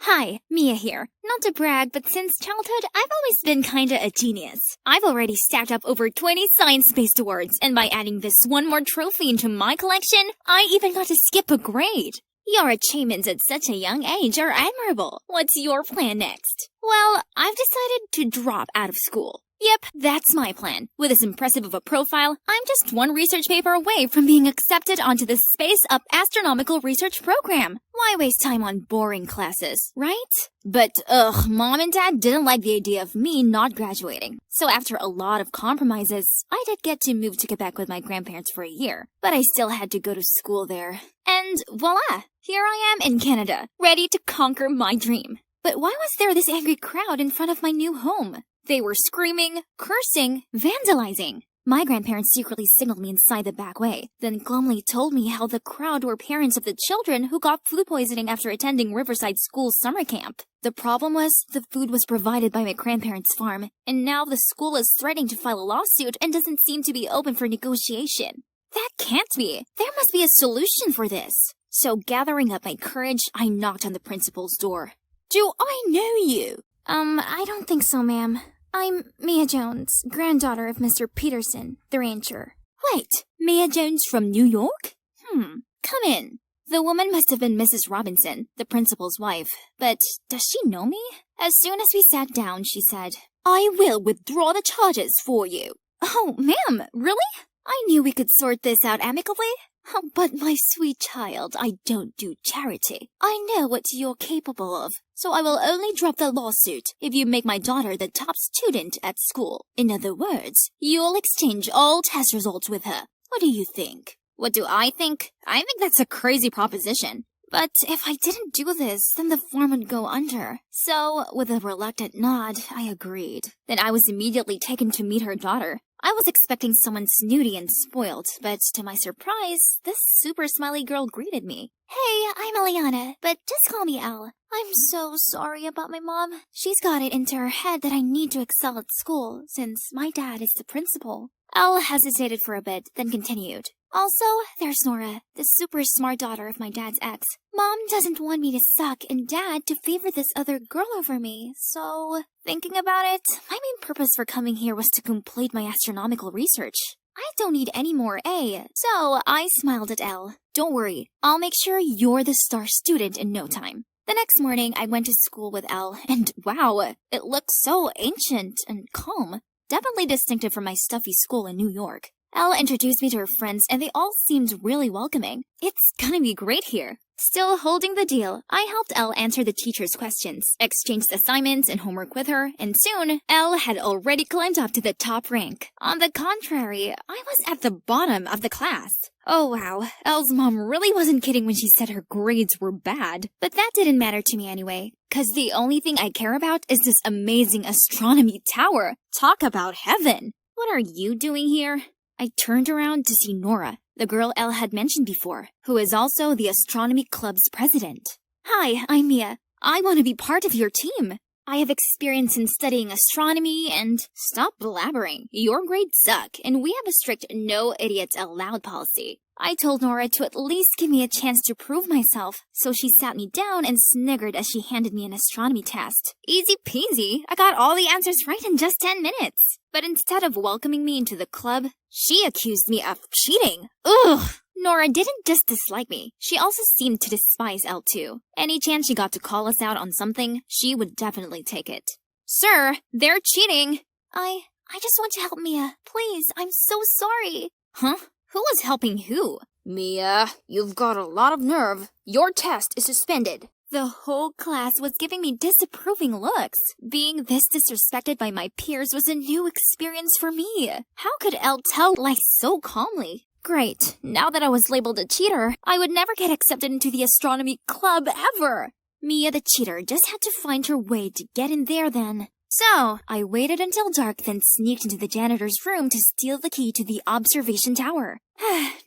Hi, Mia here. Not to brag, but since childhood, I've always been kinda a genius. I've already stacked up over 20 science-based awards, and by adding this one more trophy into my collection, I even got to skip a grade. Your achievements at such a young age are admirable. What's your plan next? Well, I've decided to drop out of school. Yep, that's my plan. With as impressive of a profile, I'm just one research paper away from being accepted onto the Space-Up Astronomical Research Program. Why waste time on boring classes, right? But, Mom and Dad didn't like the idea of me not graduating. So after a lot of compromises, I did get to move to Quebec with my grandparents for a year. But I still had to go to school there. And voila! Here I am in Canada, ready to conquer my dream. But why was there this angry crowd in front of my new home? They were screaming, cursing, vandalizing. My grandparents secretly signaled me inside the back way, then glumly told me how the crowd were parents of the children who got food poisoning after attending Riverside School summer camp. The problem was, the food was provided by my grandparents' farm, and now the school is threatening to file a lawsuit and doesn't seem to be open for negotiation. That can't be. There must be a solution for this. So gathering up my courage, I knocked on the principal's door. Do I know you? I don't think so, ma'am. I'm Mia Jones, granddaughter of Mr. Peterson, the rancher. Wait, Mia Jones from New York? Come in. The woman must have been Mrs. Robinson, the principal's wife. But does she know me? As soon as we sat down, she said, I will withdraw the charges for you. Oh, ma'am, really? I knew we could sort this out amicably. Oh, but my sweet child, I don't do charity. I know what you're capable of, so I will only drop the lawsuit if you make my daughter the top student at school. In other words, you'll exchange all test results with her. What do you think? What do I think? I think that's a crazy proposition. But if I didn't do this, then the farm would go under. So, with a reluctant nod, I agreed. Then I was immediately taken to meet her daughter. I was expecting someone snooty and spoiled, but to my surprise, this super smiley girl greeted me. Hey, I'm Eliana, but just call me Elle. I'm so sorry about my mom. She's got it into her head that I need to excel at school, since my dad is the principal. Elle hesitated for a bit, then continued. Also, there's Nora, the super smart daughter of my dad's ex. Mom doesn't want me to suck and Dad to favor this other girl over me, so... Thinking about it, my main purpose for coming here was to complete my astronomical research. I don't need any more A, so I smiled at Elle. Don't worry, I'll make sure you're the star student in no time. The next morning, I went to school with Elle, and wow, it looked so ancient and calm. Definitely distinctive from my stuffy school in New York. Elle introduced me to her friends, and they all seemed really welcoming. It's gonna be great here. Still holding the deal, I helped Elle answer the teacher's questions, exchanged assignments and homework with her, and soon, Elle had already climbed up to the top rank. On the contrary, I was at the bottom of the class. Oh wow, Elle's mom really wasn't kidding when she said her grades were bad. But that didn't matter to me anyway, cause the only thing I care about is this amazing astronomy tower. Talk about heaven! What are you doing here? I turned around to see Nora, the girl Elle had mentioned before, who is also the astronomy club's president. Hi, I'm Mia. I want to be part of your team. I have experience in studying astronomy and... Stop blabbering. Your grades suck, and we have a strict no idiots allowed policy. I told Nora to at least give me a chance to prove myself, so she sat me down and sniggered as she handed me an astronomy test. Easy peasy, I got all the answers right in just 10 minutes. But instead of welcoming me into the club, she accused me of cheating. Ugh! Nora didn't just dislike me, she also seemed to despise Elle too. Any chance she got to call us out on something, she would definitely take it. Sir, they're cheating! I just want to help Mia. Please, I'm so sorry. Huh? Who was helping who? Mia, you've got a lot of nerve. Your test is suspended. The whole class was giving me disapproving looks. Being this disrespected by my peers was a new experience for me. How could Elle tell lies so calmly? Great, now that I was labeled a cheater, I would never get accepted into the astronomy club ever. Mia the cheater just had to find her way to get in there then. So, I waited until dark, then sneaked into the janitor's room to steal the key to the observation tower.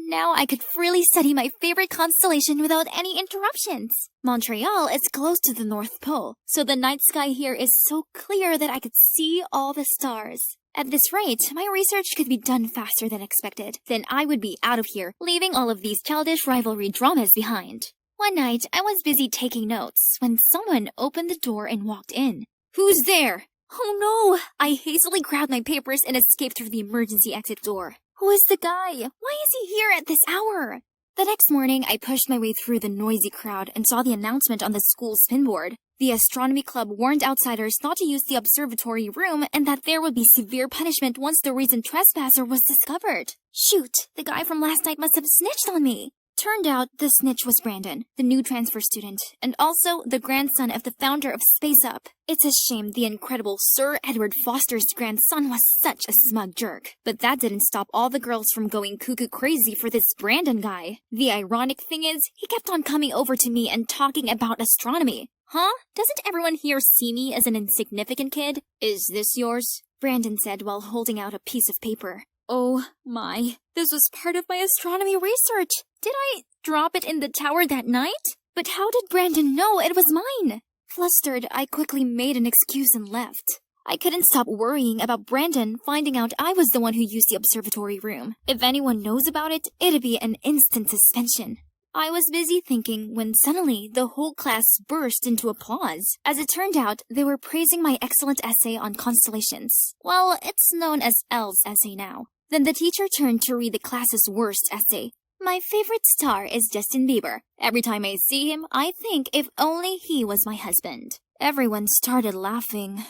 Now I could freely study my favorite constellation without any interruptions. Montreal is close to the North Pole, so the night sky here is so clear that I could see all the stars. At this rate, my research could be done faster than expected. Then I would be out of here, leaving all of these childish rivalry dramas behind. One night, I was busy taking notes when someone opened the door and walked in. "Who's there?" "Oh no!" I hastily grabbed my papers and escaped through the emergency exit door. Who is the guy? Why is he here at this hour? The next morning, I pushed my way through the noisy crowd and saw the announcement on the school spinboard. The astronomy club warned outsiders not to use the observatory room and that there would be severe punishment once the recent trespasser was discovered. Shoot, the guy from last night must have snitched on me. Turned out the snitch was Brandon, the new transfer student, and also the grandson of the founder of Space-Up. It's a shame the incredible Sir Edward Foster's grandson was such a smug jerk. But that didn't stop all the girls from going cuckoo crazy for this Brandon guy. The ironic thing is, he kept on coming over to me and talking about astronomy. Huh? Doesn't everyone here see me as an insignificant kid? "Is this yours?" Brandon said while holding out a piece of paper. Oh my, this was part of my astronomy research. Did I drop it in the tower that night? But how did Brandon know it was mine? Flustered, I quickly made an excuse and left. I couldn't stop worrying about Brandon finding out I was the one who used the observatory room. If anyone knows about it, it'd be an instant suspension. I was busy thinking when suddenly the whole class burst into applause. As it turned out, they were praising my excellent essay on constellations. Well, it's known as Elle's essay now. Then the teacher turned to read the class's worst essay. "My favorite star is Justin Bieber. Every time I see him, I think if only he was my husband." Everyone started laughing.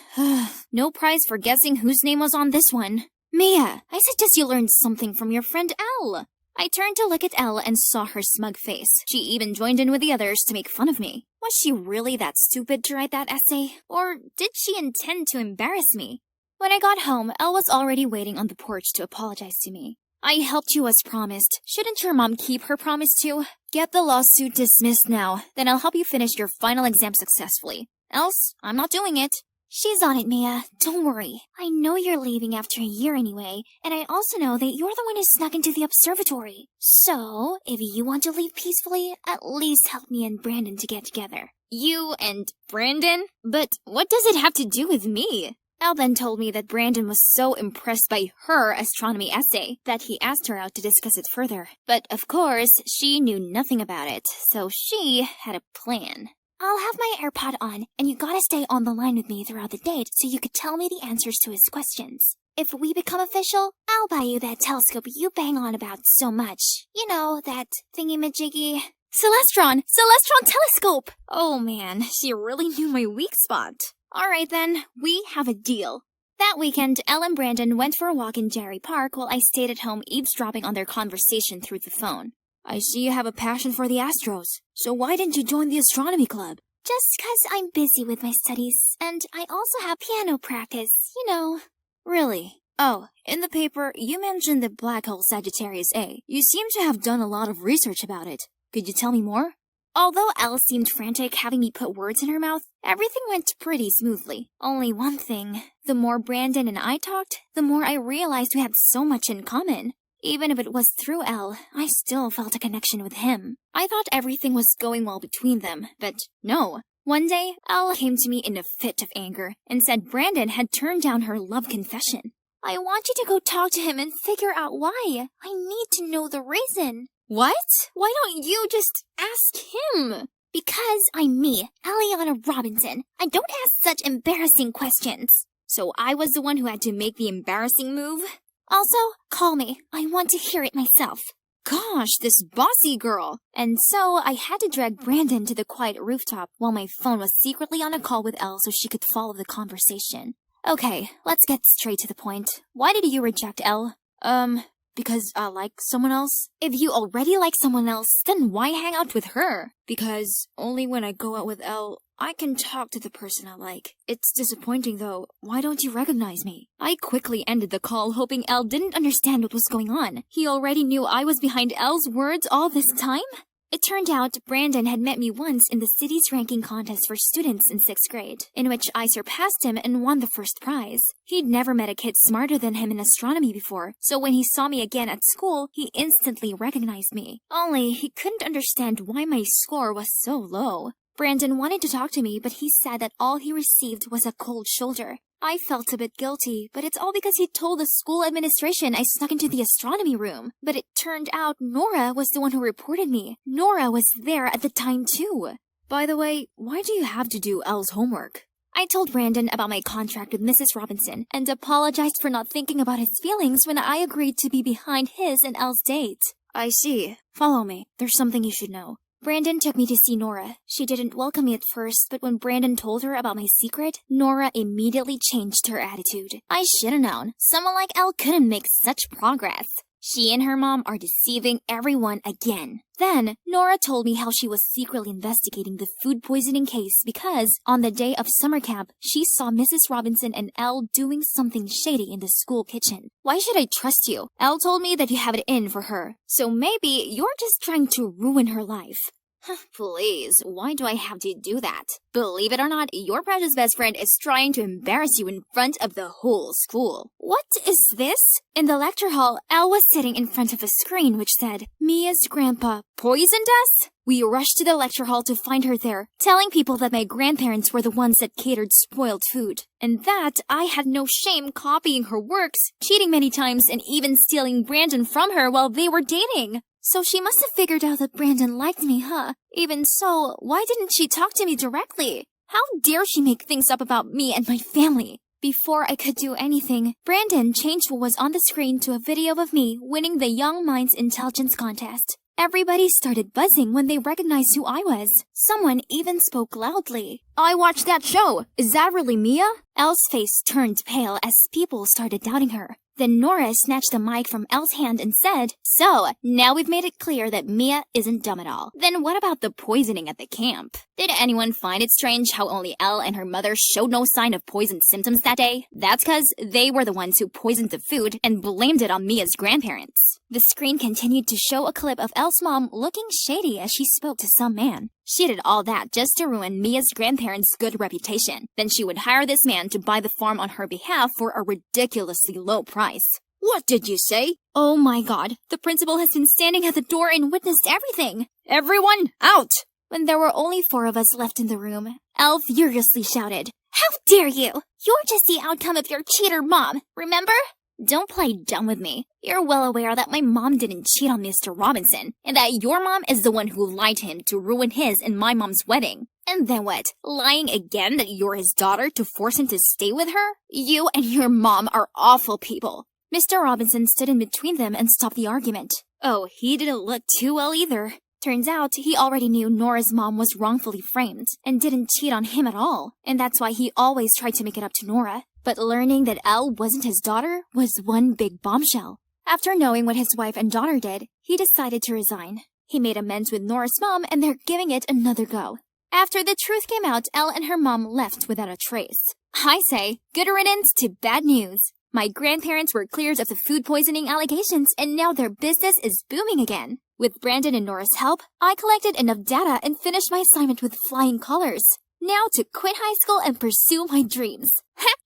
No prize for guessing whose name was on this one. "Mia, I suggest you learn something from your friend Elle." I turned to look at Elle and saw her smug face. She even joined in with the others to make fun of me. Was she really that stupid to write that essay? Or did she intend to embarrass me? When I got home, Elle was already waiting on the porch to apologize to me. "I helped you as promised. Shouldn't your mom keep her promise too? Get the lawsuit dismissed now. Then I'll help you finish your final exam successfully. Else, I'm not doing it." "She's on it, Mia. Don't worry. I know you're leaving after a year anyway, and I also know that you're the one who snuck into the observatory. So, if you want to leave peacefully, at least help me and Brandon to get together." "You and Brandon? But what does it have to do with me?" Elle then told me that Brandon was so impressed by her astronomy essay that he asked her out to discuss it further. But of course, she knew nothing about it, so she had a plan. "I'll have my AirPod on, and you gotta stay on the line with me throughout the date so you could tell me the answers to his questions. If we become official, I'll buy you that telescope you bang on about so much. You know, that thingy-majiggy." Celestron telescope! Oh man, she really knew my weak spot. Alright then, we have a deal. That weekend, Elle and Brandon went for a walk in Jerry Park while I stayed at home eavesdropping on their conversation through the phone. "I see you have a passion for the Astros. So why didn't you join the astronomy club?" "Just 'cause I'm busy with my studies, and I also have piano practice, you know." "Really? Oh, in the paper, you mentioned the black hole Sagittarius A. You seem to have done a lot of research about it. Could you tell me more?" Although Elle seemed frantic having me put words in her mouth, everything went pretty smoothly. Only one thing. The more Brandon and I talked, the more I realized we had so much in common. Even if it was through Elle, I still felt a connection with him. I thought everything was going well between them, but no. One day, Elle came to me in a fit of anger and said Brandon had turned down her love confession. "I want you to go talk to him and figure out why. I need to know the reason." "What? Why don't you just ask him?" "Because I'm me, Eliana Robinson. I don't ask such embarrassing questions." So I was the one who had to make the embarrassing move? Also, call me. I want to hear it myself. Gosh, this bossy girl. And so I had to drag Brandon to the quiet rooftop while my phone was secretly on a call with Elle so she could follow the conversation. Okay, let's get straight to the point. Why did you reject Elle? Because I like someone else? If you already like someone else, then why hang out with her? Because only when I go out with Elle, I can talk to the person I like. It's disappointing though. Why don't you recognize me? I quickly ended the call hoping Elle didn't understand what was going on. He already knew I was behind Elle's words all this time? It turned out Brandon had met me once in the city's ranking contest for students in 6th grade, in which I surpassed him and won the first prize. He'd never met a kid smarter than him in astronomy before, so when he saw me again at school, he instantly recognized me. Only he couldn't understand why my score was so low. Brandon wanted to talk to me, but he said that all he received was a cold shoulder. I felt a bit guilty, but it's all because he told the school administration I snuck into the astronomy room. But it turned out Nora was the one who reported me. Nora was there at the time too. By the way, why do you have to do Elle's homework? I told Brandon about my contract with Mrs. Robinson and apologized for not thinking about his feelings when I agreed to be behind his and Elle's date. I see. Follow me. There's something you should know. Brandon took me to see Nora. She didn't welcome me at first, but when Brandon told her about my secret, Nora immediately changed her attitude. I should have known. Someone like Elle couldn't make such progress. She and her mom are deceiving everyone again. Then, Nora told me how she was secretly investigating the food poisoning case because, on the day of summer camp, she saw Mrs. Robinson and Elle doing something shady in the school kitchen. Why should I trust you? Elle told me that you have it in for her, so maybe you're just trying to ruin her life. Please, why do I have to do that? Believe it or not, your precious best friend is trying to embarrass you in front of the whole school. What is this? In the lecture hall, Elle was sitting in front of a screen which said, Mia's grandpa poisoned us? We rushed to the lecture hall to find her there, telling people that my grandparents were the ones that catered spoiled food, and that I had no shame copying her works, cheating many times, and even stealing Brandon from her while they were dating. So she must have figured out that Brandon liked me, huh? Even so, why didn't she talk to me directly? How dare she make things up about me and my family? Before I could do anything, Brandon changed what was on the screen to a video of me winning the Young Minds Intelligence Contest. Everybody started buzzing when they recognized who I was. Someone even spoke loudly. I watched that show. Is that really Mia? Elle's face turned pale as people started doubting her. Then Nora snatched the mic from Elle's hand and said, So, now we've made it clear that Mia isn't dumb at all. Then what about the poisoning at the camp? Did anyone find it strange how only Elle and her mother showed no sign of poison symptoms that day? That's because they were the ones who poisoned the food and blamed it on Mia's grandparents. The screen continued to show a clip of Elle's mom looking shady as she spoke to some man. She did all that just to ruin Mia's grandparents' good reputation. Then she would hire this man to buy the farm on her behalf for a ridiculously low price. What did you say? Oh my god, the principal has been standing at the door and witnessed everything. Everyone, out! When there were only 4 of us left in the room, Elle furiously shouted, How dare you! You're just the outcome of your cheater mom, remember? Don't play dumb with me. You're well aware that my mom didn't cheat on Mr. Robinson, and that your mom is the one who lied to him to ruin his and my mom's wedding. And then what? Lying again that you're his daughter to force him to stay with her? You and your mom are awful people. Mr. Robinson stood in between them and stopped the argument. Oh, he didn't look too well either. Turns out he already knew Nora's mom was wrongfully framed and didn't cheat on him at all, and that's why he always tried to make it up to Nora. But learning that Elle wasn't his daughter was one big bombshell. After knowing what his wife and daughter did, he decided to resign. He made amends with Nora's mom and they're giving it another go. After the truth came out, Elle and her mom left without a trace. I say, good riddance to bad news. My grandparents were cleared of the food poisoning allegations and now their business is booming again. With Brandon and Nora's help, I collected enough data and finished my assignment with flying colors. Now to quit high school and pursue my dreams.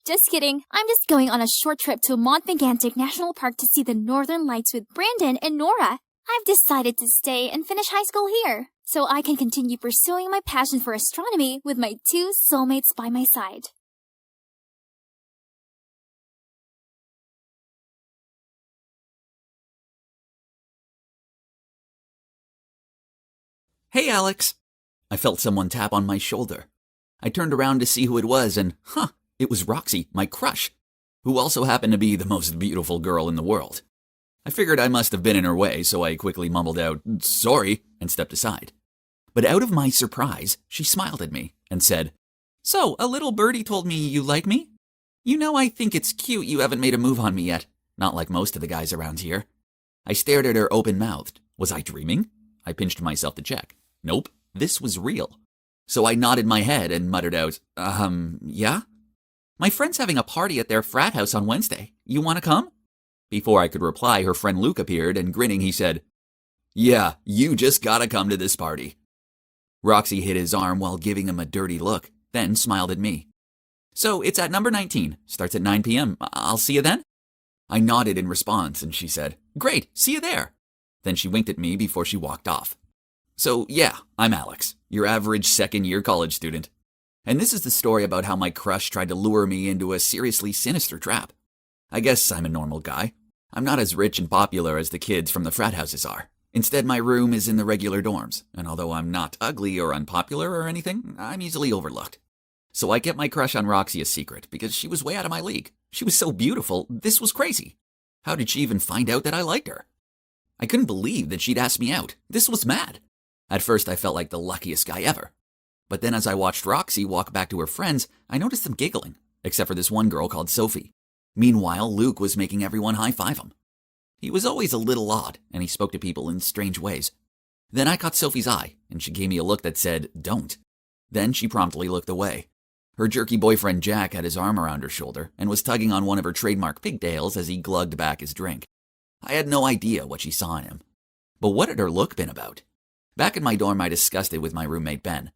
Just kidding. I'm just going on a short trip to Montmegantic National Park to see the Northern Lights with Brandon and Nora. I've decided to stay and finish high school here, so I can continue pursuing my passion for astronomy with my 2 soulmates by my side. Hey, Alex! I felt someone tap on my shoulder. I turned around to see who it was and, it was Roxy, my crush, who also happened to be the most beautiful girl in the world. I figured I must have been in her way, so I quickly mumbled out, sorry, and stepped aside. But out of my surprise, she smiled at me and said, So, a little birdie told me you like me? You know, I think it's cute you haven't made a move on me yet, not like most of the guys around here. I stared at her open-mouthed. Was I dreaming? I pinched myself to check. Nope, this was real. So I nodded my head and muttered out, yeah? My friend's having a party at their frat house on Wednesday. You want to come? Before I could reply, her friend Luke appeared, and grinning, he said, Yeah, you just gotta come to this party. Roxy hit his arm while giving him a dirty look, then smiled at me. So it's at number 19, starts at 9 p.m. I'll see you then? I nodded in response, and she said, Great, see you there. Then she winked at me before she walked off. So yeah, I'm Alex, your average second-year college student. And this is the story about how my crush tried to lure me into a seriously sinister trap. I guess I'm a normal guy. I'm not as rich and popular as the kids from the frat houses are. Instead, my room is in the regular dorms, and although I'm not ugly or unpopular or anything, I'm easily overlooked. So I kept my crush on Roxy a secret because she was way out of my league. She was so beautiful, this was crazy. How did she even find out that I liked her? I couldn't believe that she'd asked me out. This was mad. At first, I felt like the luckiest guy ever. But then as I watched Roxy walk back to her friends, I noticed them giggling, except for this one girl called Sophie. Meanwhile, Luke was making everyone high-five him. He was always a little odd, and he spoke to people in strange ways. Then I caught Sophie's eye, and she gave me a look that said, "Don't." Then she promptly looked away. Her jerky boyfriend Jack had his arm around her shoulder and was tugging on one of her trademark pigtails as he glugged back his drink. I had no idea what she saw in him. But what had her look been about? Back in my dorm, I discussed it with my roommate Ben,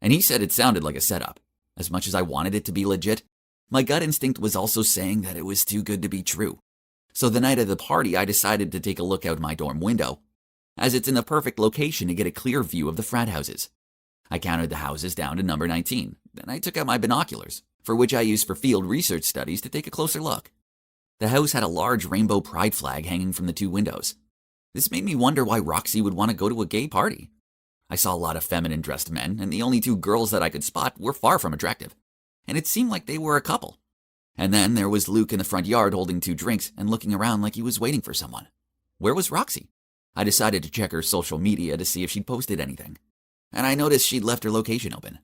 and he said it sounded like a setup. As much as I wanted it to be legit, my gut instinct was also saying that it was too good to be true. So the night of the party, I decided to take a look out my dorm window, as it's in the perfect location to get a clear view of the frat houses. I counted the houses down to number 19, then I took out my binoculars, for which I used for field research studies, to take a closer look. The house had a large rainbow pride flag hanging from the two windows. This made me wonder why Roxy would want to go to a gay party. I saw a lot of feminine dressed men, and the only two girls that I could spot were far from attractive, and it seemed like they were a couple. And then there was Luke in the front yard holding 2 drinks and looking around like he was waiting for someone. Where was Roxy? I decided to check her social media to see if she'd posted anything, and I noticed she'd left her location open.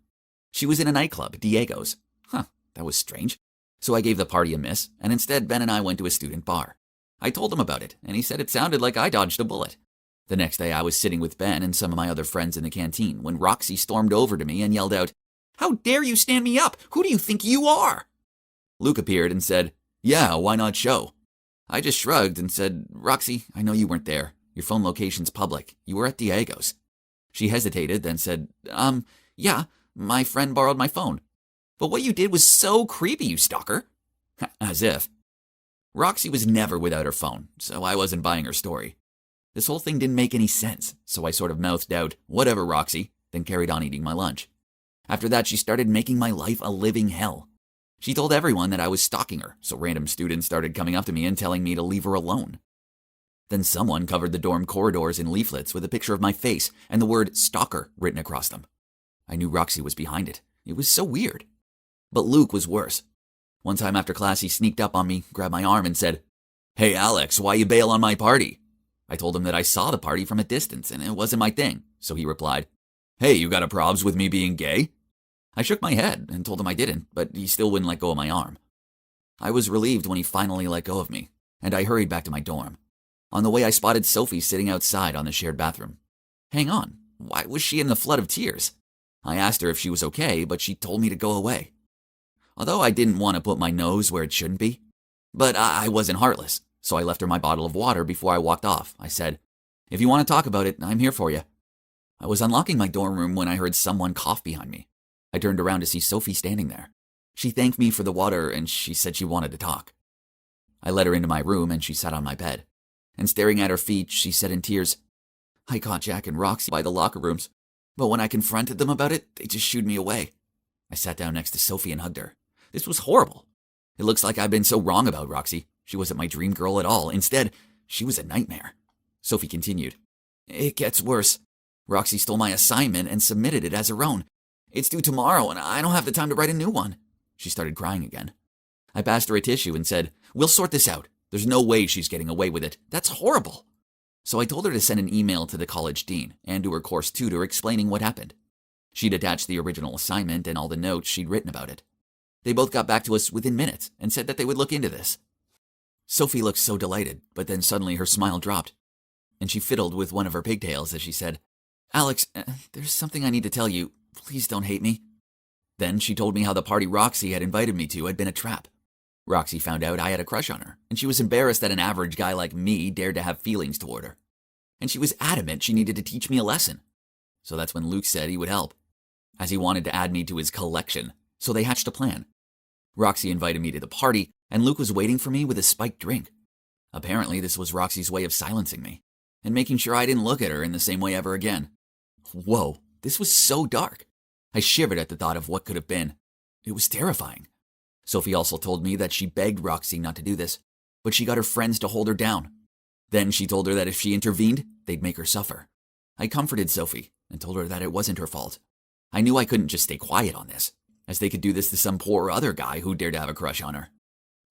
She was in a nightclub, Diego's. That was strange. So I gave the party a miss, and instead Ben and I went to a student bar. I told him about it, and he said it sounded like I dodged a bullet. The next day I was sitting with Ben and some of my other friends in the canteen when Roxy stormed over to me and yelled out, "How dare you stand me up? Who do you think you are?" Luke appeared and said, "Yeah, why not show?" I just shrugged and said, "Roxy, I know you weren't there. Your phone location's public. You were at Diego's." She hesitated, then said, Yeah, my friend borrowed my phone. But what you did was so creepy, you stalker." As if. Roxy was never without her phone, so I wasn't buying her story. This whole thing didn't make any sense, so I sort of mouthed out, "Whatever, Roxy," then carried on eating my lunch. After that, she started making my life a living hell. She told everyone that I was stalking her, so random students started coming up to me and telling me to leave her alone. Then someone covered the dorm corridors in leaflets with a picture of my face and the word "stalker" written across them. I knew Roxy was behind it. It was so weird. But Luke was worse. One time after class, he sneaked up on me, grabbed my arm, and said, "Hey Alex, why you bail on my party?" I told him that I saw the party from a distance and it wasn't my thing, so he replied, "Hey, you got a probs with me being gay?" I shook my head and told him I didn't, but he still wouldn't let go of my arm. I was relieved when he finally let go of me, and I hurried back to my dorm. On the way, I spotted Sophie sitting outside on the shared bathroom. Hang on, why was she in the flood of tears? I asked her if she was okay, but she told me to go away. Although I didn't want to put my nose where it shouldn't be. But I wasn't heartless, so I left her my bottle of water before I walked off. I said, "If you want to talk about it, I'm here for you." I was unlocking my dorm room when I heard someone cough behind me. I turned around to see Sophie standing there. She thanked me for the water and she said she wanted to talk. I led her into my room and she sat on my bed. And staring at her feet, she said in tears, "I caught Jack and Roxy by the locker rooms, but when I confronted them about it, they just shooed me away." I sat down next to Sophie and hugged her. This was horrible. It looks like I've been so wrong about Roxy. She wasn't my dream girl at all. Instead, she was a nightmare. Sophie continued, "It gets worse. Roxy stole my assignment and submitted it as her own. It's due tomorrow and I don't have the time to write a new one." She started crying again. I passed her a tissue and said, "We'll sort this out. There's no way she's getting away with it. That's horrible." So I told her to send an email to the college dean and to her course tutor explaining what happened. She'd attached the original assignment and all the notes she'd written about it. They both got back to us within minutes and said that they would look into this. Sophie looked so delighted, but then suddenly her smile dropped, and she fiddled with one of her pigtails as she said, "Alex, there's something I need to tell you. Please don't hate me." Then she told me how the party Roxy had invited me to had been a trap. Roxy found out I had a crush on her, and she was embarrassed that an average guy like me dared to have feelings toward her. And she was adamant she needed to teach me a lesson. So that's when Luke said he would help, as he wanted to add me to his collection, so they hatched a plan. Roxy invited me to the party, and Luke was waiting for me with a spiked drink. Apparently, this was Roxy's way of silencing me, and making sure I didn't look at her in the same way ever again. Whoa, this was so dark. I shivered at the thought of what could have been. It was terrifying. Sophie also told me that she begged Roxy not to do this, but she got her friends to hold her down. Then she told her that if she intervened, they'd make her suffer. I comforted Sophie and told her that it wasn't her fault. I knew I couldn't just stay quiet on this, as they could do this to some poor other guy who dared to have a crush on her.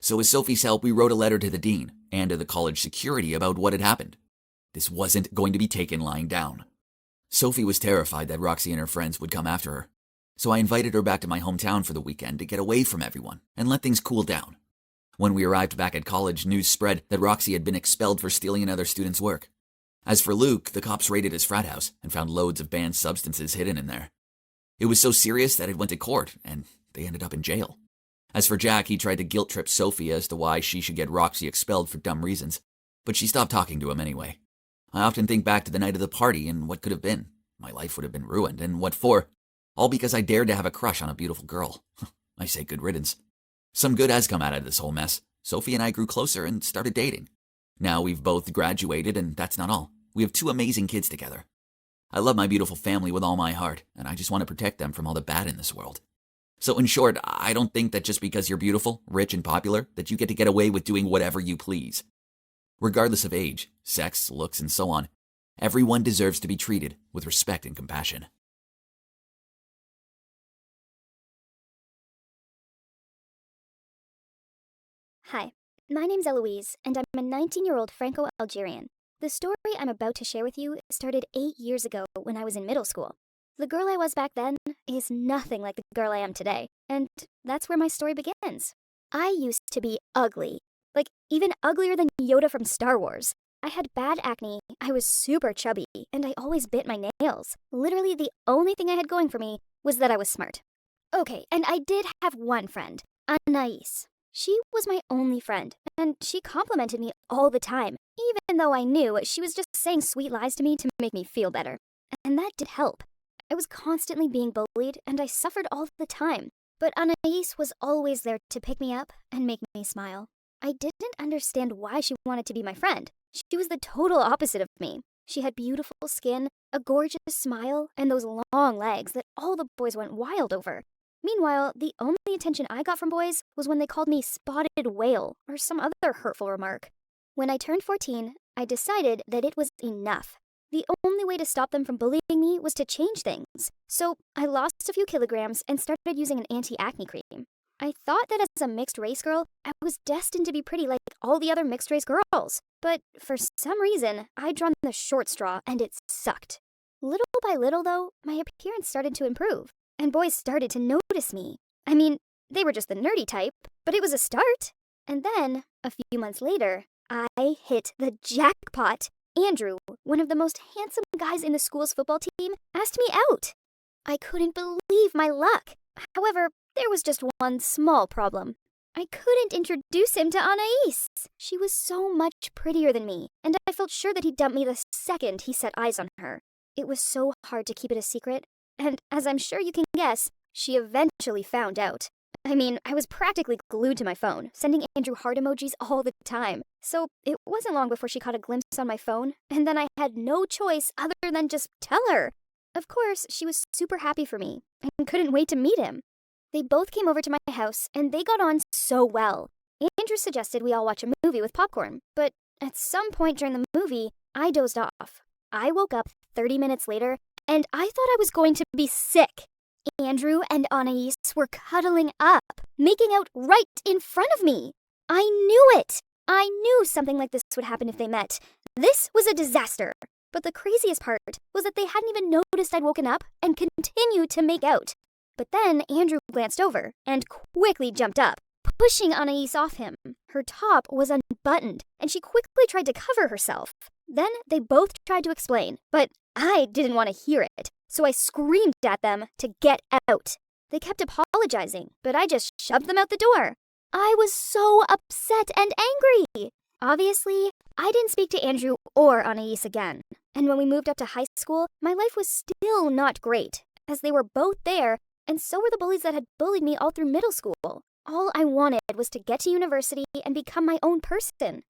So with Sophie's help, we wrote a letter to the dean and to the college security about what had happened. This wasn't going to be taken lying down. Sophie was terrified that Roxy and her friends would come after her, so I invited her back to my hometown for the weekend to get away from everyone and let things cool down. When we arrived back at college, news spread that Roxy had been expelled for stealing another student's work. As for Luke, the cops raided his frat house and found loads of banned substances hidden in there. It was so serious that it went to court, and they ended up in jail. As for Jack, he tried to guilt-trip Sophie as to why she should get Roxy expelled for dumb reasons, but she stopped talking to him anyway. I often think back to the night of the party and what could have been. My life would have been ruined, and what for? All because I dared to have a crush on a beautiful girl. I say good riddance. Some good has come out of this whole mess. Sophie and I grew closer and started dating. Now we've both graduated, and that's not all. We have 2 amazing kids together. I love my beautiful family with all my heart, and I just want to protect them from all the bad in this world. So in short, I don't think that just because you're beautiful, rich, and popular, that you get to get away with doing whatever you please. Regardless of age, sex, looks, and so on, everyone deserves to be treated with respect and compassion. Hi, my name's Eloise, and I'm a 19-year-old Franco-Algerian. The story I'm about to share with you started 8 years ago when I was in middle school. The girl I was back then is nothing like the girl I am today, and that's where my story begins. I used to be ugly, like even uglier than Yoda from Star Wars. I had bad acne, I was super chubby, and I always bit my nails. Literally the only thing I had going for me was that I was smart. Okay, and I did have one friend, Anais. She was my only friend, and she complimented me all the time, even though I knew she was just saying sweet lies to me to make me feel better. And that did help. I was constantly being bullied, and I suffered all the time. But Anais was always there to pick me up and make me smile. I didn't understand why she wanted to be my friend. She was the total opposite of me. She had beautiful skin, a gorgeous smile, and those long legs that all the boys went wild over. Meanwhile, the only attention I got from boys was when they called me spotted whale or some other hurtful remark. When I turned 14, I decided that it was enough. The only way to stop them from bullying me was to change things. So I lost a few kilograms and started using an anti-acne cream. I thought that as a mixed-race girl, I was destined to be pretty like all the other mixed-race girls. But for some reason, I'd drawn the short straw and it sucked. Little by little, though, my appearance started to improve. And boys started to notice me. I mean, they were just the nerdy type, but it was a start. And then, a few months later, I hit the jackpot. Andrew, one of the most handsome guys in the school's football team, asked me out. I couldn't believe my luck. However, there was just one small problem. I couldn't introduce him to Anais. She was so much prettier than me, and I felt sure that he'd dump me the second he set eyes on her. It was so hard to keep it a secret, and as I'm sure you can guess, she eventually found out. I mean, I was practically glued to my phone, sending Andrew heart emojis all the time. So it wasn't long before she caught a glimpse on my phone, and then I had no choice other than just tell her. Of course, she was super happy for me, and couldn't wait to meet him. They both came over to my house, and they got on so well. Andrew suggested we all watch a movie with popcorn, but at some point during the movie, I dozed off. I woke up 30 minutes later, and I thought I was going to be sick. Andrew and Anais were cuddling up, making out right in front of me. I knew it! I knew something like this would happen if they met. This was a disaster. But the craziest part was that they hadn't even noticed I'd woken up and continued to make out. But then Andrew glanced over and quickly jumped up, pushing Anais off him. Her top was unbuttoned, and she quickly tried to cover herself. Then they both tried to explain, but I didn't want to hear it, so I screamed at them to get out. They kept apologizing, but I just shoved them out the door. I was so upset and angry. Obviously, I didn't speak to Andrew or Anais again, and when we moved up to high school, my life was still not great, as they were both there, and so were the bullies that had bullied me all through middle school. All I wanted was to get to university and become my own person.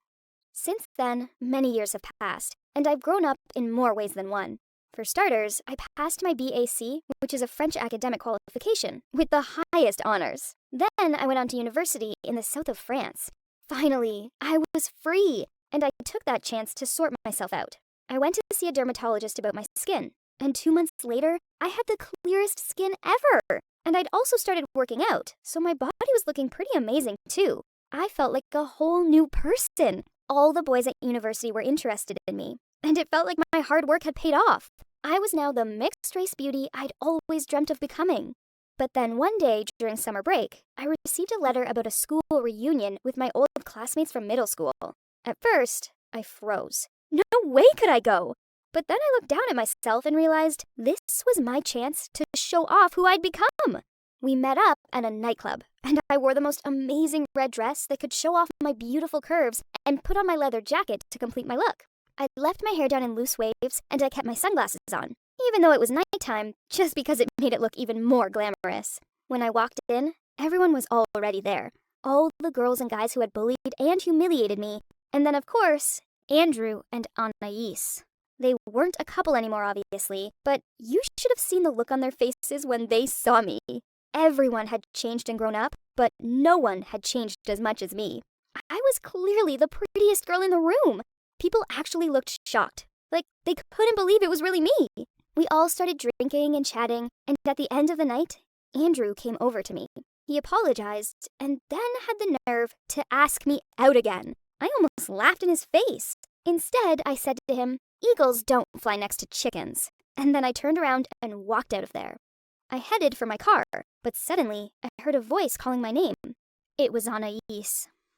Since then, many years have passed, and I've grown up in more ways than one. For starters, I passed my BAC, which is a French academic qualification, with the highest honors. Then I went on to university in the south of France. Finally, I was free, and I took that chance to sort myself out. I went to see a dermatologist about my skin, and 2 months later, I had the clearest skin ever. And I'd also started working out, so my body was looking pretty amazing too. I felt like a whole new person. All the boys at university were interested in me, and it felt like my hard work had paid off. I was now the mixed-race beauty I'd always dreamt of becoming. But then one day during summer break, I received a letter about a school reunion with my old classmates from middle school. At first, I froze. No way could I go! But then I looked down at myself and realized this was my chance to show off who I'd become. We met up at a nightclub, and I wore the most amazing red dress that could show off my beautiful curves and put on my leather jacket to complete my look. I left my hair down in loose waves, and I kept my sunglasses on, even though it was nighttime, just because it made it look even more glamorous. When I walked in, everyone was already there. All the girls and guys who had bullied and humiliated me, and then, of course, Andrew and Anais. They weren't a couple anymore, obviously, but you should have seen the look on their faces when they saw me. Everyone had changed and grown up, but no one had changed as much as me. I was clearly the prettiest girl in the room. People actually looked shocked, like they couldn't believe it was really me. We all started drinking and chatting, and at the end of the night, Andrew came over to me. He apologized, and then had the nerve to ask me out again. I almost laughed in his face. Instead, I said to him, "Eagles don't fly next to chickens." And then I turned around and walked out of there. I headed for my car, but suddenly I heard a voice calling my name. It was Anais.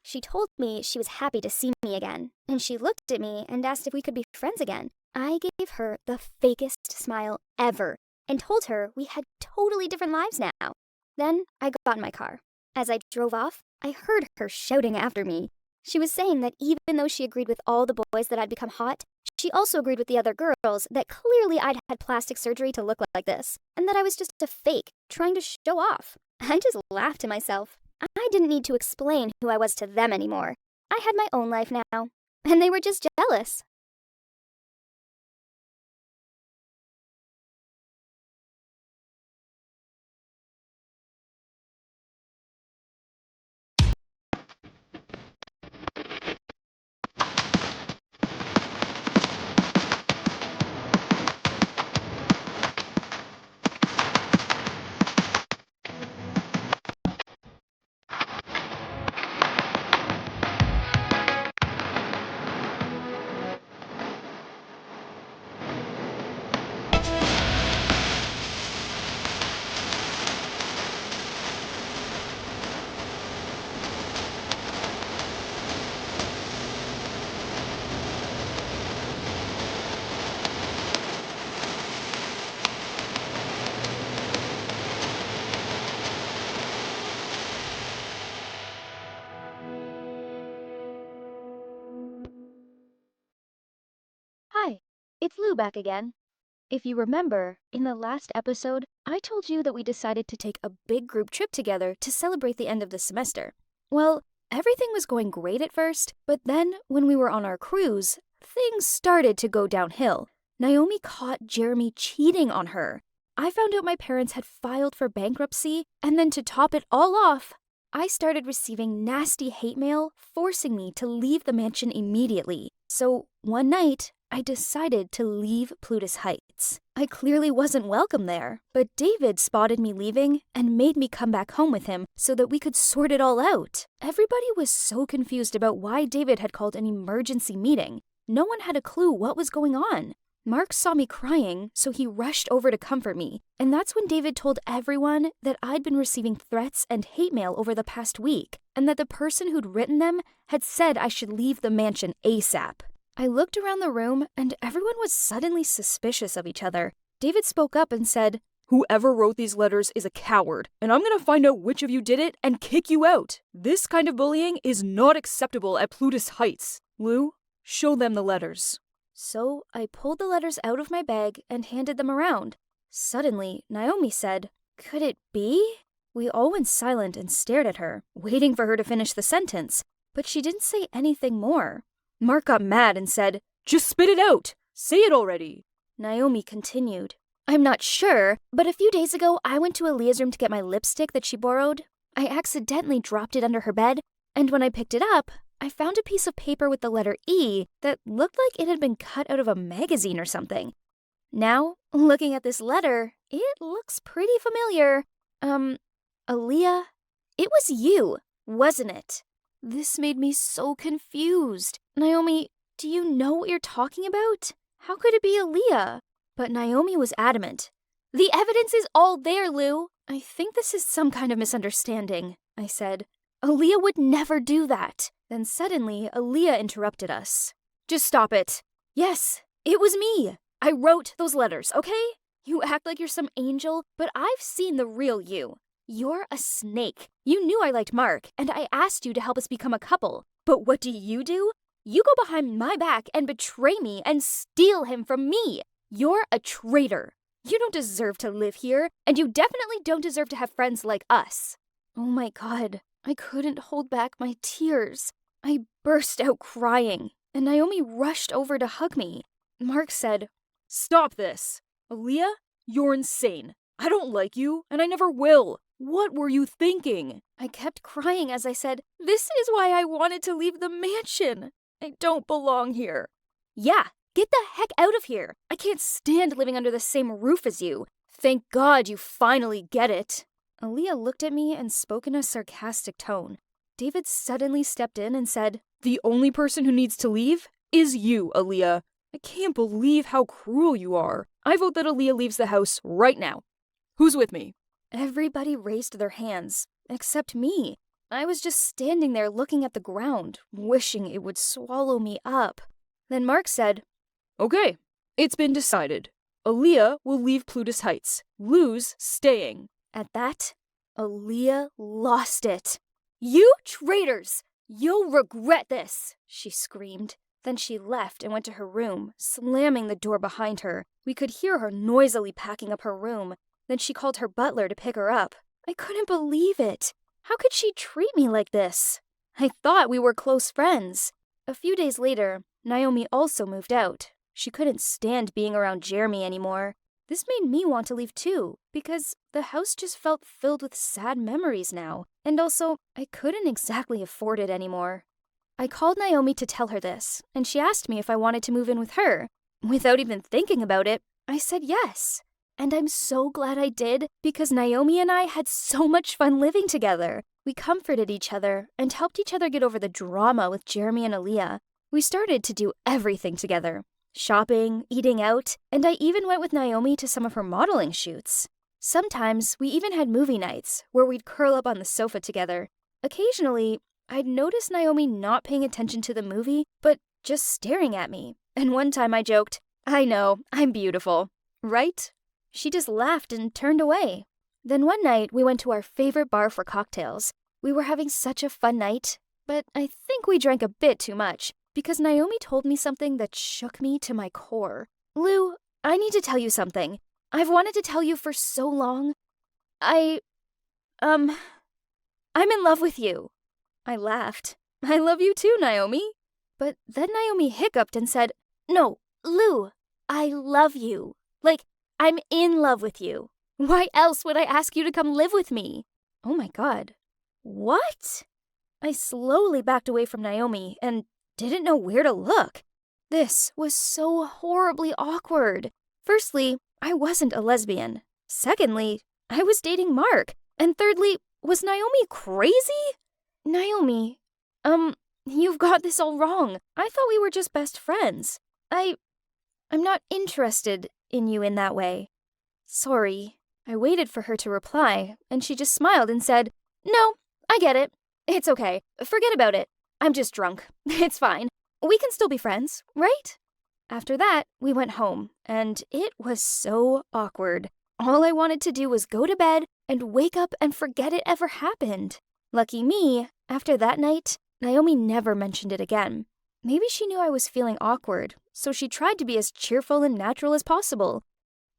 She told me she was happy to see me again, and she looked at me and asked if we could be friends again. I gave her the fakest smile ever and told her we had totally different lives now. Then I got in my car. As I drove off, I heard her shouting after me. She was saying that even though she agreed with all the boys that I'd become hot, she also agreed with the other girls that clearly I'd had plastic surgery to look like this, and that I was just a fake, trying to show off. I just laughed to myself. I didn't need to explain who I was to them anymore. I had my own life now, and they were just jealous. Hi, it's Lou back again. If you remember, in the last episode, I told you that we decided to take a big group trip together to celebrate the end of the semester. Well, everything was going great at first, but then when we were on our cruise, things started to go downhill. Naomi caught Jeremy cheating on her. I found out my parents had filed for bankruptcy, and then to top it all off, I started receiving nasty hate mail forcing me to leave the mansion immediately. So one night, I decided to leave Plutus Heights. I clearly wasn't welcome there, but David spotted me leaving and made me come back home with him so that we could sort it all out. Everybody was so confused about why David had called an emergency meeting. No one had a clue what was going on. Mark saw me crying, so he rushed over to comfort me, and that's when David told everyone that I'd been receiving threats and hate mail over the past week, and that the person who'd written them had said I should leave the mansion ASAP. I looked around the room, and everyone was suddenly suspicious of each other. David spoke up and said, "Whoever wrote these letters is a coward, and I'm gonna find out which of you did it and kick you out. This kind of bullying is not acceptable at Plutus Heights. Lou, show them the letters." So I pulled the letters out of my bag and handed them around. Suddenly, Naomi said, "Could it be?" We all went silent and stared at her, waiting for her to finish the sentence, but she didn't say anything more. Mark got mad and said, "Just spit it out! Say it already!" Naomi continued. I'm not sure, but a few days ago I went to Aaliyah's room to get my lipstick that she borrowed. I accidentally dropped it under her bed, and when I picked it up, I found a piece of paper with the letter E that looked like it had been cut out of a magazine or something. Now, looking at this letter, it looks pretty familiar. Aaliyah, it was you, wasn't it? This made me so confused. Naomi, do you know what you're talking about? How could it be Aaliyah? But Naomi was adamant. The evidence is all there, Lou. I think this is some kind of misunderstanding, I said. Aaliyah would never do that. Then suddenly, Aaliyah interrupted us. Just stop it. Yes, it was me. I wrote those letters, okay? You act like you're some angel, but I've seen the real you. You're a snake. You knew I liked Mark, and I asked you to help us become a couple. But what do? You go behind my back and betray me and steal him from me. You're a traitor. You don't deserve to live here, and you definitely don't deserve to have friends like us. Oh my God, I couldn't hold back my tears. I burst out crying, and Naomi rushed over to hug me. Mark said, Stop this. Aaliyah, you're insane. I don't like you, and I never will. What were you thinking? I kept crying as I said, This is why I wanted to leave the mansion. I don't belong here. Yeah, get the heck out of here. I can't stand living under the same roof as you. Thank God you finally get it. Aaliyah looked at me and spoke in a sarcastic tone. David suddenly stepped in and said, The only person who needs to leave is you, Aaliyah. I can't believe how cruel you are. I vote that Aaliyah leaves the house right now. Who's with me? Everybody raised their hands, except me. I was just standing there looking at the ground, wishing it would swallow me up. Then Mark said, Okay, it's been decided. Aaliyah will leave Plutus Heights. Lou's staying. At that, Aaliyah lost it. You traitors! You'll regret this, she screamed. Then she left and went to her room, slamming the door behind her. We could hear her noisily packing up her room. Then she called her butler to pick her up. I couldn't believe it. How could she treat me like this? I thought we were close friends. A few days later, Naomi also moved out. She couldn't stand being around Jeremy anymore. This made me want to leave too, because the house just felt filled with sad memories now, and also I couldn't exactly afford it anymore. I called Naomi to tell her this, and she asked me if I wanted to move in with her. Without even thinking about it, I said yes. And I'm so glad I did, because Naomi and I had so much fun living together. We comforted each other and helped each other get over the drama with Jeremy and Aaliyah. We started to do everything together. Shopping, eating out, and I even went with Naomi to some of her modeling shoots. Sometimes we even had movie nights where we'd curl up on the sofa together. Occasionally, I'd notice Naomi not paying attention to the movie, but just staring at me. And one time I joked, I know, I'm beautiful, right? She just laughed and turned away. Then one night we went to our favorite bar for cocktails. We were having such a fun night, but I think we drank a bit too much, because Naomi told me something that shook me to my core. Lou, I need to tell you something. I've wanted to tell you for so long. I'm in love with you. I laughed. I love you too, Naomi. But then Naomi hiccuped and said, No, Lou, I love you. Like, I'm in love with you. Why else would I ask you to come live with me? Oh my God. What? I slowly backed away from Naomi and didn't know where to look. This was so horribly awkward. Firstly, I wasn't a lesbian. Secondly, I was dating Mark. And thirdly, was Naomi crazy? Naomi, you've got this all wrong. I thought we were just best friends. I'm not interested in you in that way. Sorry. I waited for her to reply, and she just smiled and said, No, I get it. It's okay. Forget about it. I'm just drunk. It's fine. We can still be friends, right? After that, we went home, and it was so awkward. All I wanted to do was go to bed and wake up and forget it ever happened. Lucky me, after that night, Naomi never mentioned it again. Maybe she knew I was feeling awkward, so she tried to be as cheerful and natural as possible.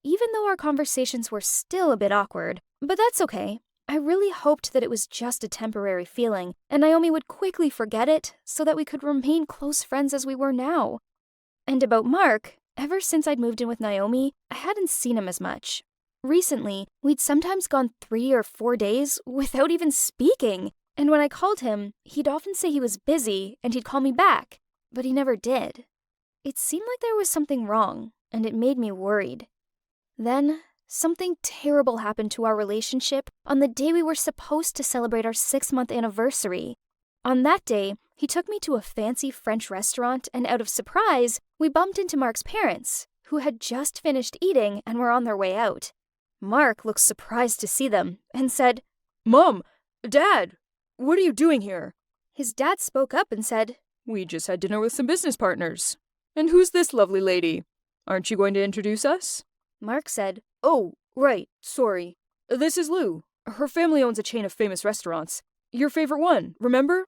Even though our conversations were still a bit awkward, but that's okay. I really hoped that it was just a temporary feeling, and Naomi would quickly forget it so that we could remain close friends as we were now. And about Mark, Ever since I'd moved in with Naomi, I hadn't seen him as much. Recently, we'd sometimes gone 3 or 4 days without even speaking, and when I called him, he'd often say he was busy and he'd call me back, but he never did. It seemed like there was something wrong, and it made me worried. Then, something terrible happened to our relationship on the day we were supposed to celebrate our 6-month anniversary. On that day, he took me to a fancy French restaurant, and out of surprise, we bumped into Mark's parents, who had just finished eating and were on their way out. Mark looked surprised to see them and said, Mom, Dad, what are you doing here? His dad spoke up and said, We just had dinner with some business partners. And who's this lovely lady? Aren't you going to introduce us? Mark said, Oh, right, sorry. This is Lou. Her family owns a chain of famous restaurants. Your favorite one, remember?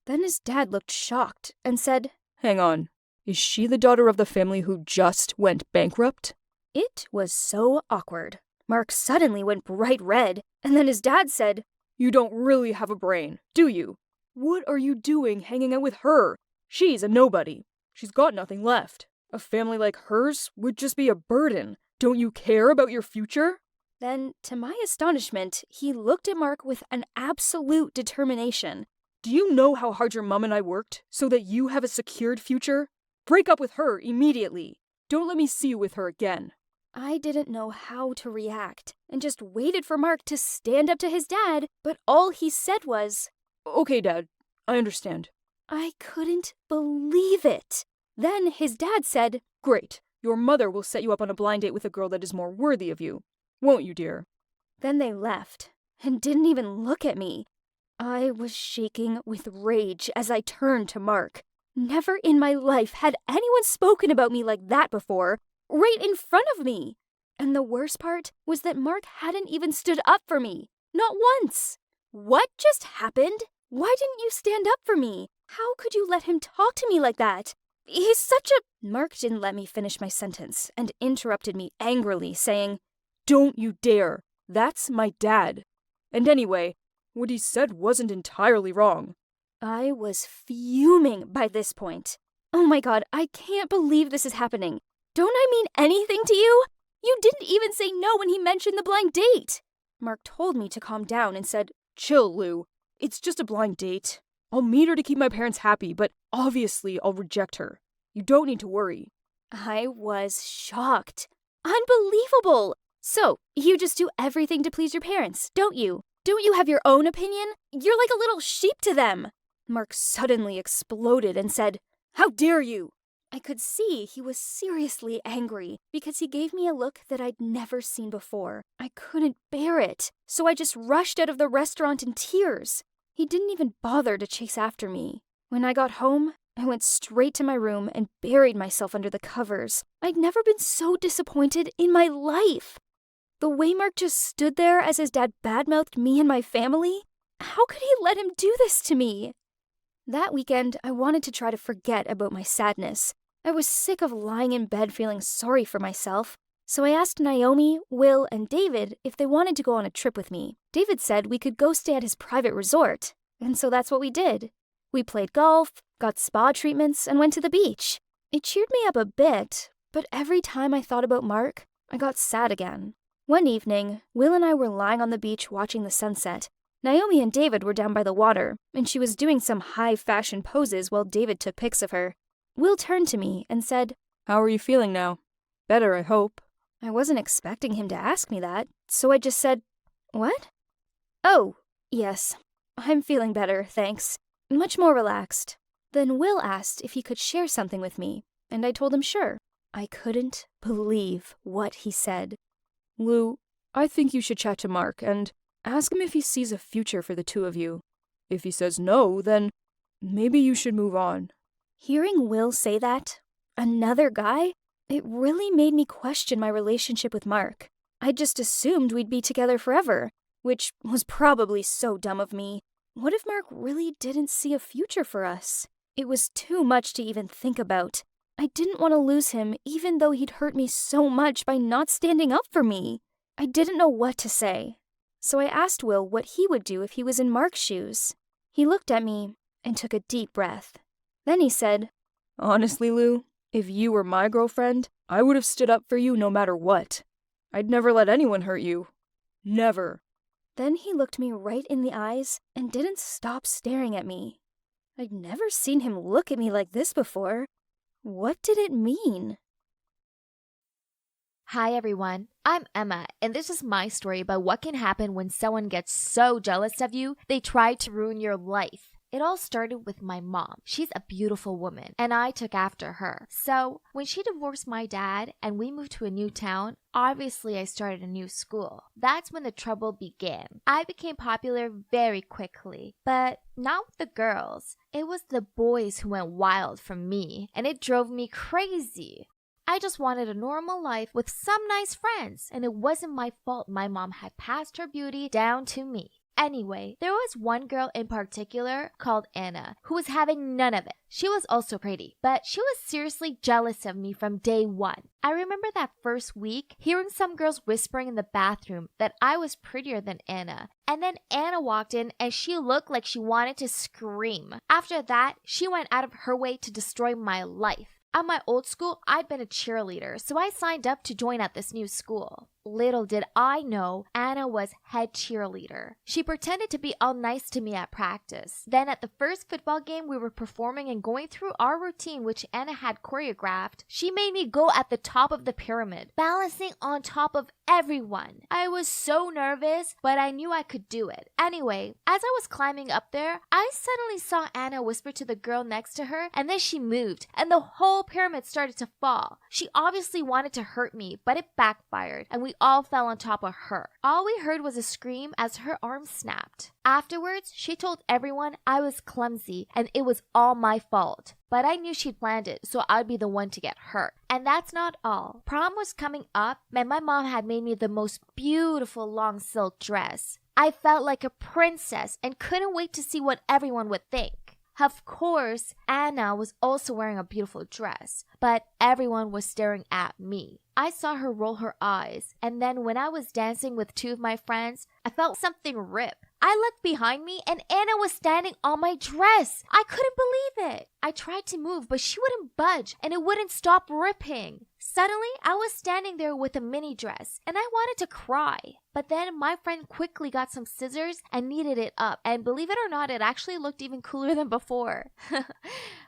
Then his dad looked shocked and said, Hang on. Is she the daughter of the family who just went bankrupt? It was so awkward. Mark suddenly went bright red, and then his dad said, You don't really have a brain, do you? What are you doing hanging out with her? She's a nobody. She's got nothing left. A family like hers would just be a burden. Don't you care about your future? Then, to my astonishment, he looked at Mark with an absolute determination. Do you know how hard your mom and I worked so that you have a secured future? Break up with her immediately. Don't let me see you with her again. I didn't know how to react and just waited for Mark to stand up to his dad, but all he said was, Okay, Dad, I understand. I couldn't believe it. Then his dad said, Great. Your mother will set you up on a blind date with a girl that is more worthy of you. Won't you, dear? Then they left and didn't even look at me. I was shaking with rage as I turned to Mark. Never in my life had anyone spoken about me like that before, right in front of me. And the worst part was that Mark hadn't even stood up for me. Not once. What just happened? Why didn't you stand up for me? How could you let him talk to me like that? He's such a... Mark didn't let me finish my sentence and interrupted me angrily, saying, Don't you dare. That's my dad. And anyway, what he said wasn't entirely wrong. I was fuming by this point. Oh my god, I can't believe this is happening. Don't I mean anything to you? You didn't even say no when he mentioned the blind date. Mark told me to calm down and said, Chill, Lou. It's just a blind date. I'll meet her to keep my parents happy, but obviously I'll reject her. You don't need to worry. I was shocked. Unbelievable! So, you just do everything to please your parents, don't you? Don't you have your own opinion? You're like a little sheep to them. Mark suddenly exploded and said, How dare you? I could see he was seriously angry because he gave me a look that I'd never seen before. I couldn't bear it, so I just rushed out of the restaurant in tears. He didn't even bother to chase after me. When I got home, I went straight to my room and buried myself under the covers. I'd never been so disappointed in my life. The way Mark just stood there as his dad badmouthed me and my family, how could he let him do this to me? That weekend, I wanted to try to forget about my sadness. I was sick of lying in bed feeling sorry for myself, so I asked Naomi, Will, and David if they wanted to go on a trip with me. David said we could go stay at his private resort, and so that's what we did. We played golf, got spa treatments, and went to the beach. It cheered me up a bit, but every time I thought about Mark, I got sad again. One evening, Will and I were lying on the beach watching the sunset. Naomi and David were down by the water, and she was doing some high-fashion poses while David took pics of her. Will turned to me and said, How are you feeling now? Better, I hope. I wasn't expecting him to ask me that, so I just said, What? Oh, yes. I'm feeling better, thanks. Much more relaxed. Then Will asked if he could share something with me, and I told him sure. I couldn't believe what he said. Lou, I think you should chat to Mark and ask him if he sees a future for the two of you. If he says no, then maybe you should move on. Hearing Will say that, another guy, it really made me question my relationship with Mark. I just assumed we'd be together forever, which was probably so dumb of me. What if Mark really didn't see a future for us? It was too much to even think about. I didn't want to lose him even though he'd hurt me so much by not standing up for me. I didn't know what to say. So I asked Will what he would do if he was in Mark's shoes. He looked at me and took a deep breath. Then he said, Honestly, Lou, If you were my girlfriend, I would have stood up for you no matter what. I'd never let anyone hurt you. Never. Then he looked me right in the eyes and didn't stop staring at me. I'd never seen him look at me like this before. What did it mean? Hi everyone, I'm Emma, and this is my story about what can happen when someone gets so jealous of you, they try to ruin your life. It all started with my mom. She's a beautiful woman, and I took after her. So, when she divorced my dad and we moved to a new town, obviously I started a new school. That's when the trouble began. I became popular very quickly, but not with the girls. It was the boys who went wild from me, and it drove me crazy. I just wanted a normal life with some nice friends, and it wasn't my fault my mom had passed her beauty down to me. Anyway, there was one girl in particular called Anna who was having none of it. She was also pretty, but she was seriously jealous of me from day one. I remember that first week hearing some girls whispering in the bathroom that I was prettier than Anna. And then Anna walked in and she looked like she wanted to scream. After that, she went out of her way to destroy my life. At my old school, I'd been a cheerleader, so I signed up to join at this new school. Little did I know, Anna was head cheerleader. She pretended to be all nice to me at practice. Then at the first football game we were performing and going through our routine which Anna had choreographed, she made me go at the top of the pyramid, balancing on top of everyone. I was so nervous, but I knew I could do it. Anyway, as I was climbing up there, I suddenly saw Anna whisper to the girl next to her, and then she moved, and the whole pyramid started to fall. She obviously wanted to hurt me, but it backfired, and we all fell on top of her. All we heard was a scream as her arm snapped. Afterwards, she told everyone I was clumsy and it was all my fault. But I knew she'd planned it, so I'd be the one to get hurt. And that's not all. Prom was coming up, and my mom had made me the most beautiful long silk dress. I felt like a princess and couldn't wait to see what everyone would think. Of course, Anna was also wearing a beautiful dress, but everyone was staring at me. I saw her roll her eyes, and then when I was dancing with two of my friends, I felt something rip. I looked behind me and Anna was standing on my dress. I couldn't believe it. I tried to move, but she wouldn't budge and it wouldn't stop ripping. Suddenly, I was standing there with a mini dress and I wanted to cry. But then my friend quickly got some scissors and kneaded it up. And believe it or not, it actually looked even cooler than before.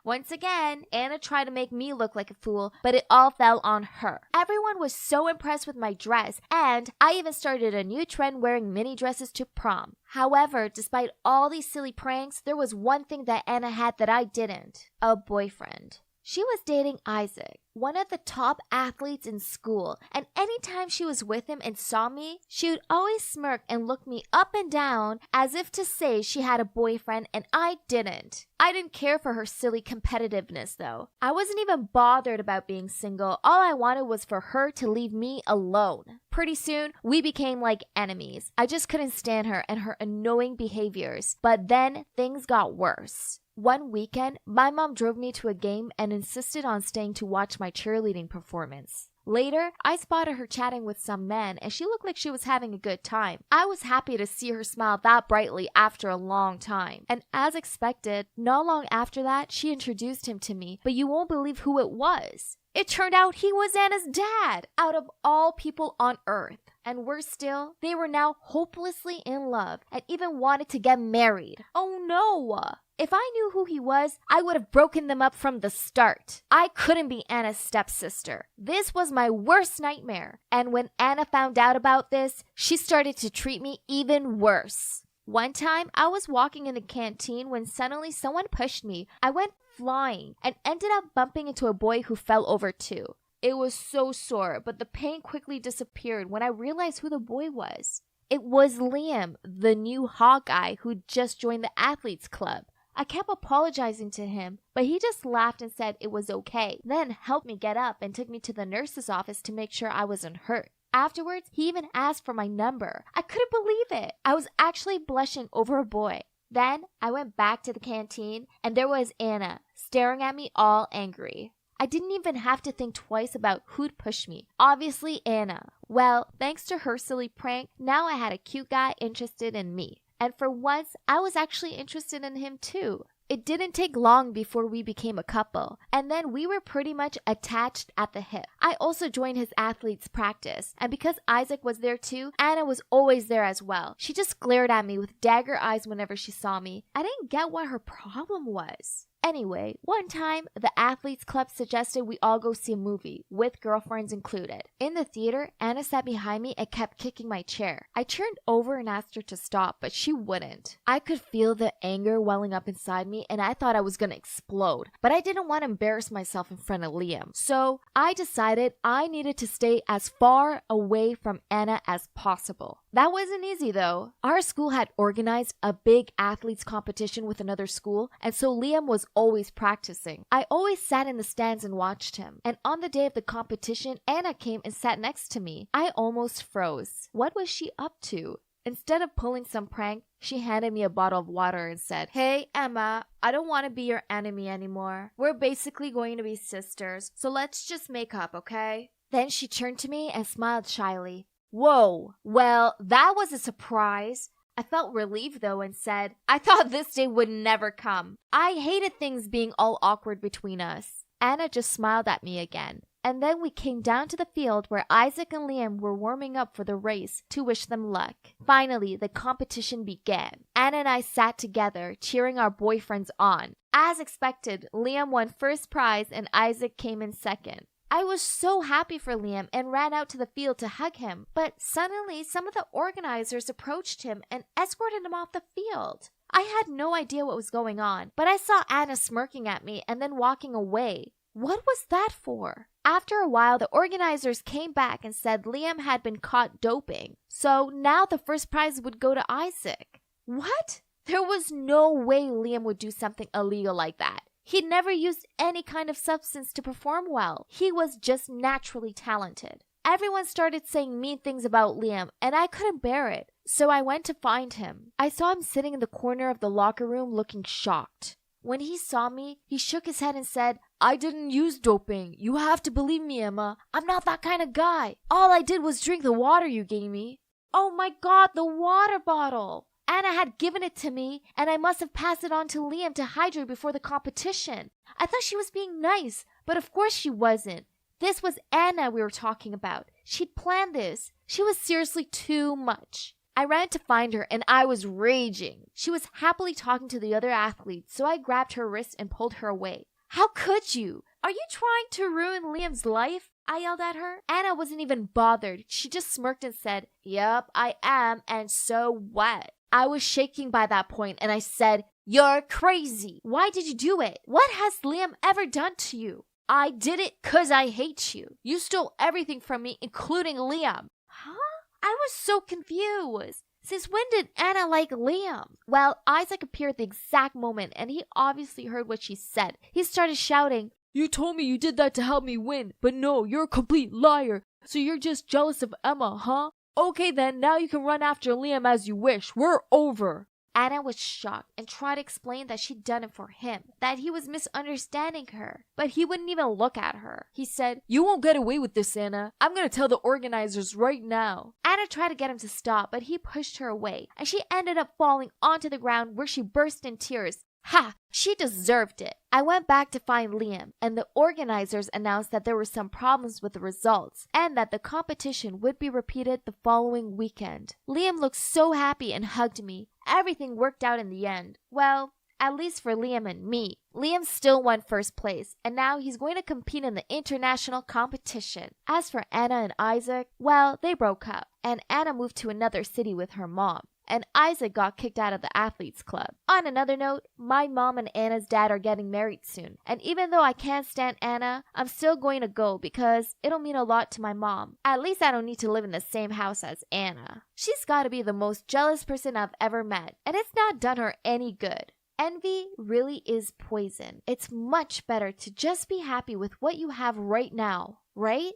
Once again, Anna tried to make me look like a fool, but it all fell on her. Everyone was so impressed with my dress, and I even started a new trend wearing mini dresses to prom. However, despite all these silly pranks, there was one thing that Anna had that I didn't: a boyfriend. She was dating Isaac, one of the top athletes in school, and anytime she was with him and saw me, she would always smirk and look me up and down as if to say she had a boyfriend and I didn't. I didn't care for her silly competitiveness though. I wasn't even bothered about being single. All I wanted was for her to leave me alone. Pretty soon, we became like enemies. I just couldn't stand her and her annoying behaviors. But then things got worse. One weekend, my mom drove me to a game and insisted on staying to watch my cheerleading performance. Later, I spotted her chatting with some man and she looked like she was having a good time. I was happy to see her smile that brightly after a long time. And as expected, not long after that, she introduced him to me, but you won't believe who it was. It turned out he was Anna's dad, out of all people on earth. And worse still, they were now hopelessly in love and even wanted to get married. Oh no! If I knew who he was, I would have broken them up from the start. I couldn't be Anna's stepsister. This was my worst nightmare. And when Anna found out about this, she started to treat me even worse. One time, I was walking in the canteen when suddenly someone pushed me. I went flying and ended up bumping into a boy who fell over too. It was so sore, but the pain quickly disappeared when I realized who the boy was. It was Liam, the new Hawkeye who just joined the athletes club. I kept apologizing to him, but he just laughed and said it was okay, then helped me get up and took me to the nurse's office to make sure I wasn't hurt. Afterwards, he even asked for my number. I couldn't believe it. I was actually blushing over a boy. Then I went back to the canteen and there was Anna, staring at me all angry. I didn't even have to think twice about who'd push me. Obviously Anna. Well, thanks to her silly prank, now I had a cute guy interested in me. And for once, I was actually interested in him too. It didn't take long before we became a couple, and then we were pretty much attached at the hip. I also joined his athletes practice, and because Isaac was there too, Anna was always there as well. She just glared at me with dagger eyes whenever she saw me. I didn't get what her problem was. Anyway, one time, the athletes club suggested we all go see a movie, with girlfriends included. In the theater, Anna sat behind me and kept kicking my chair. I turned over and asked her to stop, but she wouldn't. I could feel the anger welling up inside me, and I thought I was gonna explode. But I didn't want to embarrass myself in front of Liam. So I decided I needed to stay as far away from Anna as possible. That wasn't easy though. Our school had organized a big athletes competition with another school, and so Liam was always practicing. I always sat in the stands and watched him. And on the day of the competition, Anna came and sat next to me. I almost froze. What was she up to? Instead of pulling some prank, she handed me a bottle of water and said, "Hey, Emma, I don't want to be your enemy anymore. We're basically going to be sisters, so let's just make up, okay?" Then she turned to me and smiled shyly. Whoa, well, that was a surprise. I felt relieved though and said, "I thought this day would never come. I hated things being all awkward between us." Anna just smiled at me again. And then we came down to the field where Isaac and Liam were warming up for the race to wish them luck. Finally, the competition began. Anna and I sat together, cheering our boyfriends on. As expected, Liam won first prize and Isaac came in second. I was so happy for Liam and ran out to the field to hug him, but suddenly some of the organizers approached him and escorted him off the field. I had no idea what was going on, but I saw Anna smirking at me and then walking away. What was that for? After a while, the organizers came back and said Liam had been caught doping, so now the first prize would go to Isaac. What? There was no way Liam would do something illegal like that. He'd never used any kind of substance to perform well. He was just naturally talented. Everyone started saying mean things about Liam, and I couldn't bear it, so I went to find him. I saw him sitting in the corner of the locker room looking shocked. When he saw me, he shook his head and said, "I didn't use doping. You have to believe me, Emma. I'm not that kind of guy. All I did was drink the water you gave me." Oh my God, the water bottle! Anna had given it to me, and I must have passed it on to Liam to hydrate before the competition. I thought she was being nice, but of course she wasn't. This was Anna we were talking about. She'd planned this. She was seriously too much. I ran to find her, and I was raging. She was happily talking to the other athletes, so I grabbed her wrist and pulled her away. "How could you? Are you trying to ruin Liam's life?" I yelled at her. Anna wasn't even bothered. She just smirked and said, "Yup, I am, and so what?" I was shaking by that point, and I said, "You're crazy. Why did you do it? What has Liam ever done to you?" "I did it 'cause I hate you. You stole everything from me, including Liam." Huh? I was so confused. Since when did Anna like Liam? Well, Isaac appeared at the exact moment, and he obviously heard what she said. He started shouting, "You told me you did that to help me win, but no, you're a complete liar. So you're just jealous of Emma, huh? Okay then, now you can run after Liam as you wish. We're over." Anna was shocked and tried to explain that she'd done it for him, that he was misunderstanding her, but he wouldn't even look at her. He said, "You won't get away with this, Anna. I'm gonna tell the organizers right now." Anna tried to get him to stop, but he pushed her away, and she ended up falling onto the ground where she burst in tears. Ha! She deserved it. I went back to find Liam, and the organizers announced that there were some problems with the results, and that the competition would be repeated the following weekend. Liam looked so happy and hugged me. Everything worked out in the end. Well, at least for Liam and me. Liam still won first place, and now he's going to compete in the international competition. As for Anna and Isaac, well, they broke up, and Anna moved to another city with her mom, and Isaac got kicked out of the athletes club. On another note, my mom and Anna's dad are getting married soon, and even though I can't stand Anna, I'm still going to go because it'll mean a lot to my mom. At least I don't need to live in the same house as Anna. She's gotta be the most jealous person I've ever met, and it's not done her any good. Envy really is poison. It's much better to just be happy with what you have right now, right?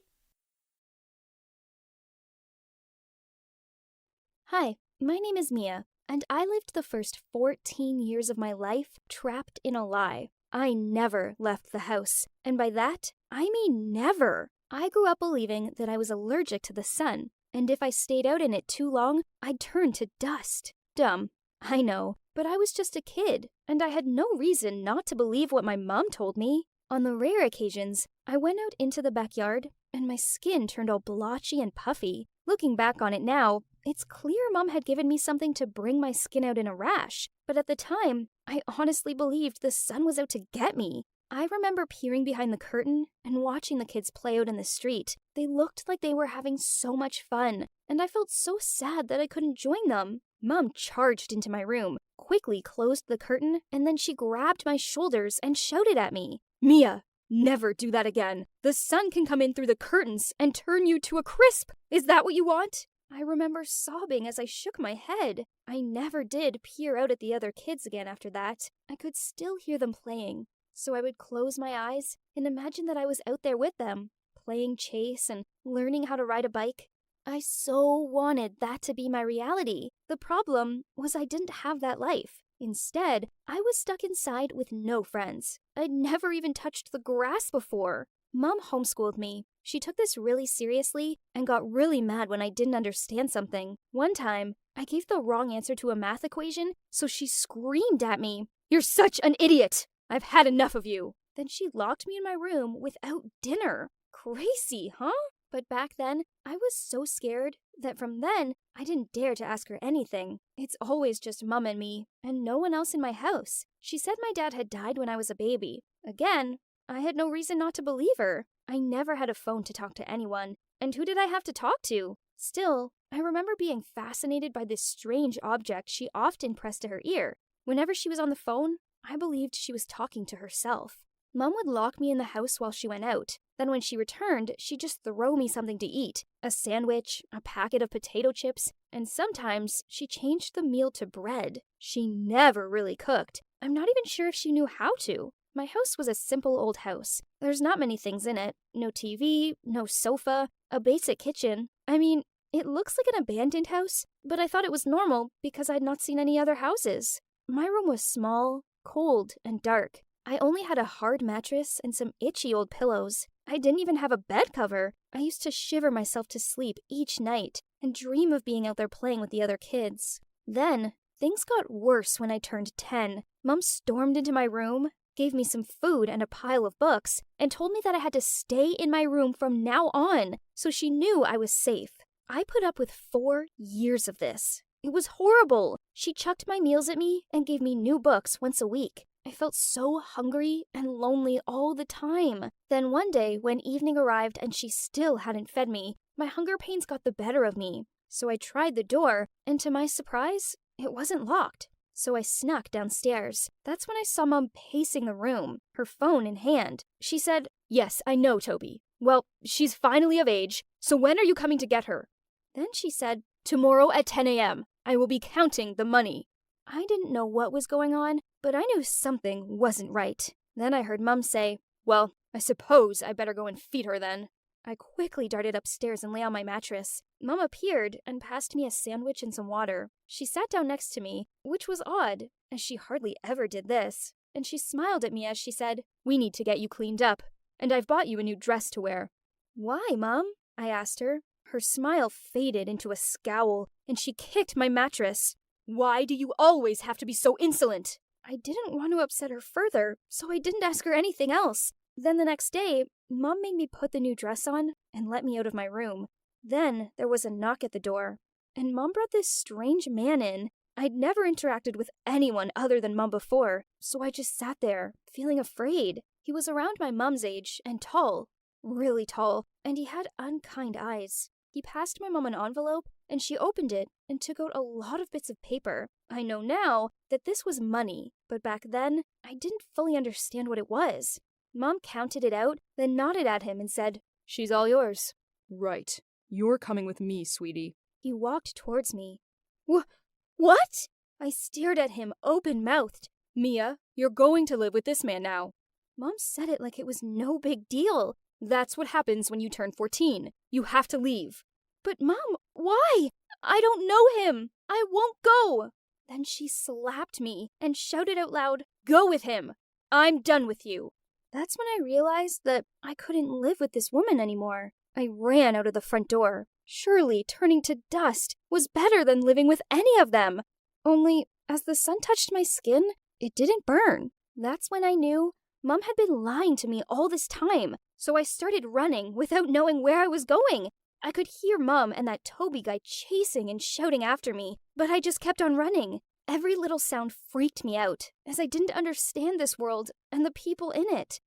Hi, my name is Mia, and I lived the first 14 years of my life trapped in a lie. I never left the house, and by that, I mean never. I grew up believing that I was allergic to the sun, and if I stayed out in it too long, I'd turn to dust. Dumb. I know, but I was just a kid, and I had no reason not to believe what my mom told me. On the rare occasions, I went out into the backyard, and my skin turned all blotchy and puffy. Looking back on it now, it's clear Mom had given me something to bring my skin out in a rash, but at the time, I honestly believed the sun was out to get me. I remember peering behind the curtain and watching the kids play out in the street. They looked like they were having so much fun, and I felt so sad that I couldn't join them. Mom charged into my room, quickly closed the curtain, and then she grabbed my shoulders and shouted at me, "Mia, never do that again. The sun can come in through the curtains and turn you to a crisp. Is that what you want?" I remember sobbing as I shook my head. I never did peer out at the other kids again after that. I could still hear them playing, so I would close my eyes and imagine that I was out there with them, playing chase and learning how to ride a bike. I so wanted that to be my reality. The problem was I didn't have that life. Instead, I was stuck inside with no friends. I'd never even touched the grass before. Mom homeschooled me. She took this really seriously and got really mad when I didn't understand something. One time, I gave the wrong answer to a math equation, so she screamed at me, "You're such an idiot! I've had enough of you!" Then she locked me in my room without dinner. Crazy, huh? But back then, I was so scared that from then, I didn't dare to ask her anything. It's always just Mom and me, and no one else in my house. She said my dad had died when I was a baby. Again, I had no reason not to believe her. I never had a phone to talk to anyone, and who did I have to talk to? Still, I remember being fascinated by this strange object she often pressed to her ear. Whenever she was on the phone, I believed she was talking to herself. Mom would lock me in the house while she went out. Then when she returned, she'd just throw me something to eat. A sandwich, a packet of potato chips, and sometimes she changed the meal to bread. She never really cooked. I'm not even sure if she knew how to. My house was a simple old house. There's not many things in it. No TV, no sofa, a basic kitchen. I mean, it looks like an abandoned house, but I thought it was normal because I'd not seen any other houses. My room was small, cold, and dark. I only had a hard mattress and some itchy old pillows. I didn't even have a bed cover. I used to shiver myself to sleep each night and dream of being out there playing with the other kids. Then, things got worse when I turned 10. Mom stormed into my room, gave me some food and a pile of books, and told me that I had to stay in my room from now on, so she knew I was safe. I put up with 4 years of this. It was horrible. She chucked my meals at me and gave me new books once a week. I felt so hungry and lonely all the time. Then one day, when evening arrived and she still hadn't fed me, my hunger pains got the better of me. So I tried the door, and to my surprise, it wasn't locked. So I snuck downstairs. That's when I saw Mom pacing the room, her phone in hand. She said, "Yes, I know, Toby. Well, she's finally of age, so when are you coming to get her?" Then she said, "Tomorrow at 10 a.m. I will be counting the money." I didn't know what was going on, but I knew something wasn't right. Then I heard Mom say, "Well, I suppose I better go and feed her then." I quickly darted upstairs and lay on my mattress. Mom appeared and passed me a sandwich and some water. She sat down next to me, which was odd, as she hardly ever did this. And she smiled at me as she said, "We need to get you cleaned up, and I've bought you a new dress to wear." "Why, Mom?" I asked her. Her smile faded into a scowl, and she kicked my mattress. "Why do you always have to be so insolent?" I didn't want to upset her further, so I didn't ask her anything else. Then the next day, Mom made me put the new dress on and let me out of my room. Then there was a knock at the door, and Mom brought this strange man in. I'd never interacted with anyone other than Mom before, so I just sat there, feeling afraid. He was around my mom's age and tall, really tall, and he had unkind eyes. He passed my mom an envelope, and she opened it and took out a lot of bits of paper. I know now that this was money, but back then, I didn't fully understand what it was. Mom counted it out, then nodded at him and said, "She's all yours." "Right. You're coming with me, sweetie." He walked towards me. What? I stared at him open-mouthed. "Mia, you're going to live with this man now." Mom said it like it was no big deal. "That's what happens when you turn 14. You have to leave." "But Mom, why? I don't know him. I won't go." Then she slapped me and shouted out loud, "Go with him. I'm done with you." That's when I realized that I couldn't live with this woman anymore. I ran out of the front door. Surely turning to dust was better than living with any of them. Only as the sun touched my skin, it didn't burn. That's when I knew Mom had been lying to me all this time, so I started running without knowing where I was going. I could hear Mom and that Toby guy chasing and shouting after me, but I just kept on running. Every little sound freaked me out, as I didn't understand this world and the people in it.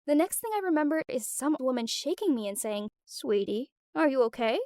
The next thing I remember is some woman shaking me and saying, "Sweetie, are you okay?"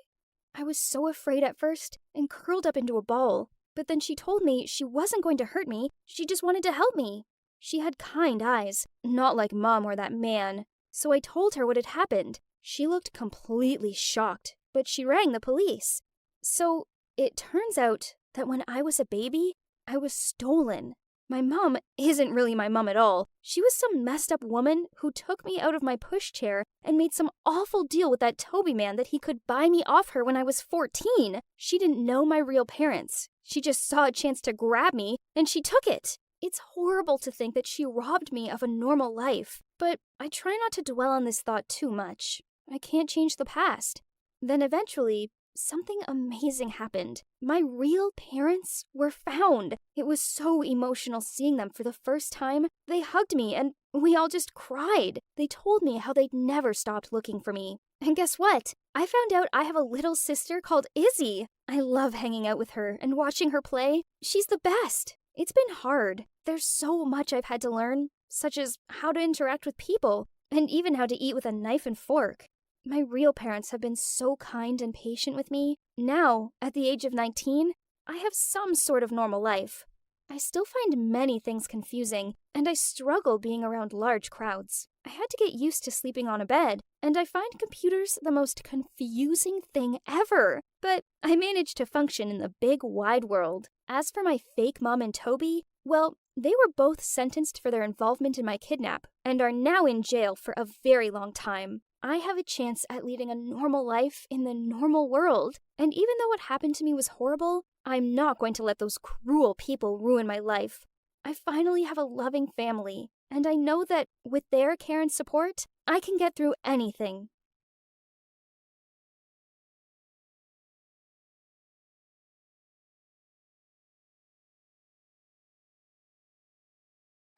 I was so afraid at first and curled up into a ball, but then she told me she wasn't going to hurt me, she just wanted to help me. She had kind eyes, not like Mom or that man, so I told her what had happened. She looked completely shocked, but she rang the police. So it turns out that when I was a baby, I was stolen. My mom isn't really my mom at all. She was some messed up woman who took me out of my pushchair and made some awful deal with that Toby man that he could buy me off her when I was 14. She didn't know my real parents. She just saw a chance to grab me, and she took it. It's horrible to think that she robbed me of a normal life, but I try not to dwell on this thought too much. I can't change the past. Then eventually, something amazing happened. My real parents were found. It was so emotional seeing them for the first time. They hugged me and we all just cried. They told me how they'd never stopped looking for me. And guess what? I found out I have a little sister called Izzy. I love hanging out with her and watching her play. She's the best. It's been hard. There's so much I've had to learn, such as how to interact with people and even how to eat with a knife and fork. My real parents have been so kind and patient with me. Now, at the age of 19, I have some sort of normal life. I still find many things confusing, and I struggle being around large crowds. I had to get used to sleeping on a bed, and I find computers the most confusing thing ever. But I managed to function in the big, wide world. As for my fake mom and Toby, well, they were both sentenced for their involvement in my kidnap, and are now in jail for a very long time. I have a chance at leading a normal life in the normal world, and even though what happened to me was horrible, I'm not going to let those cruel people ruin my life. I finally have a loving family, and I know that with their care and support, I can get through anything.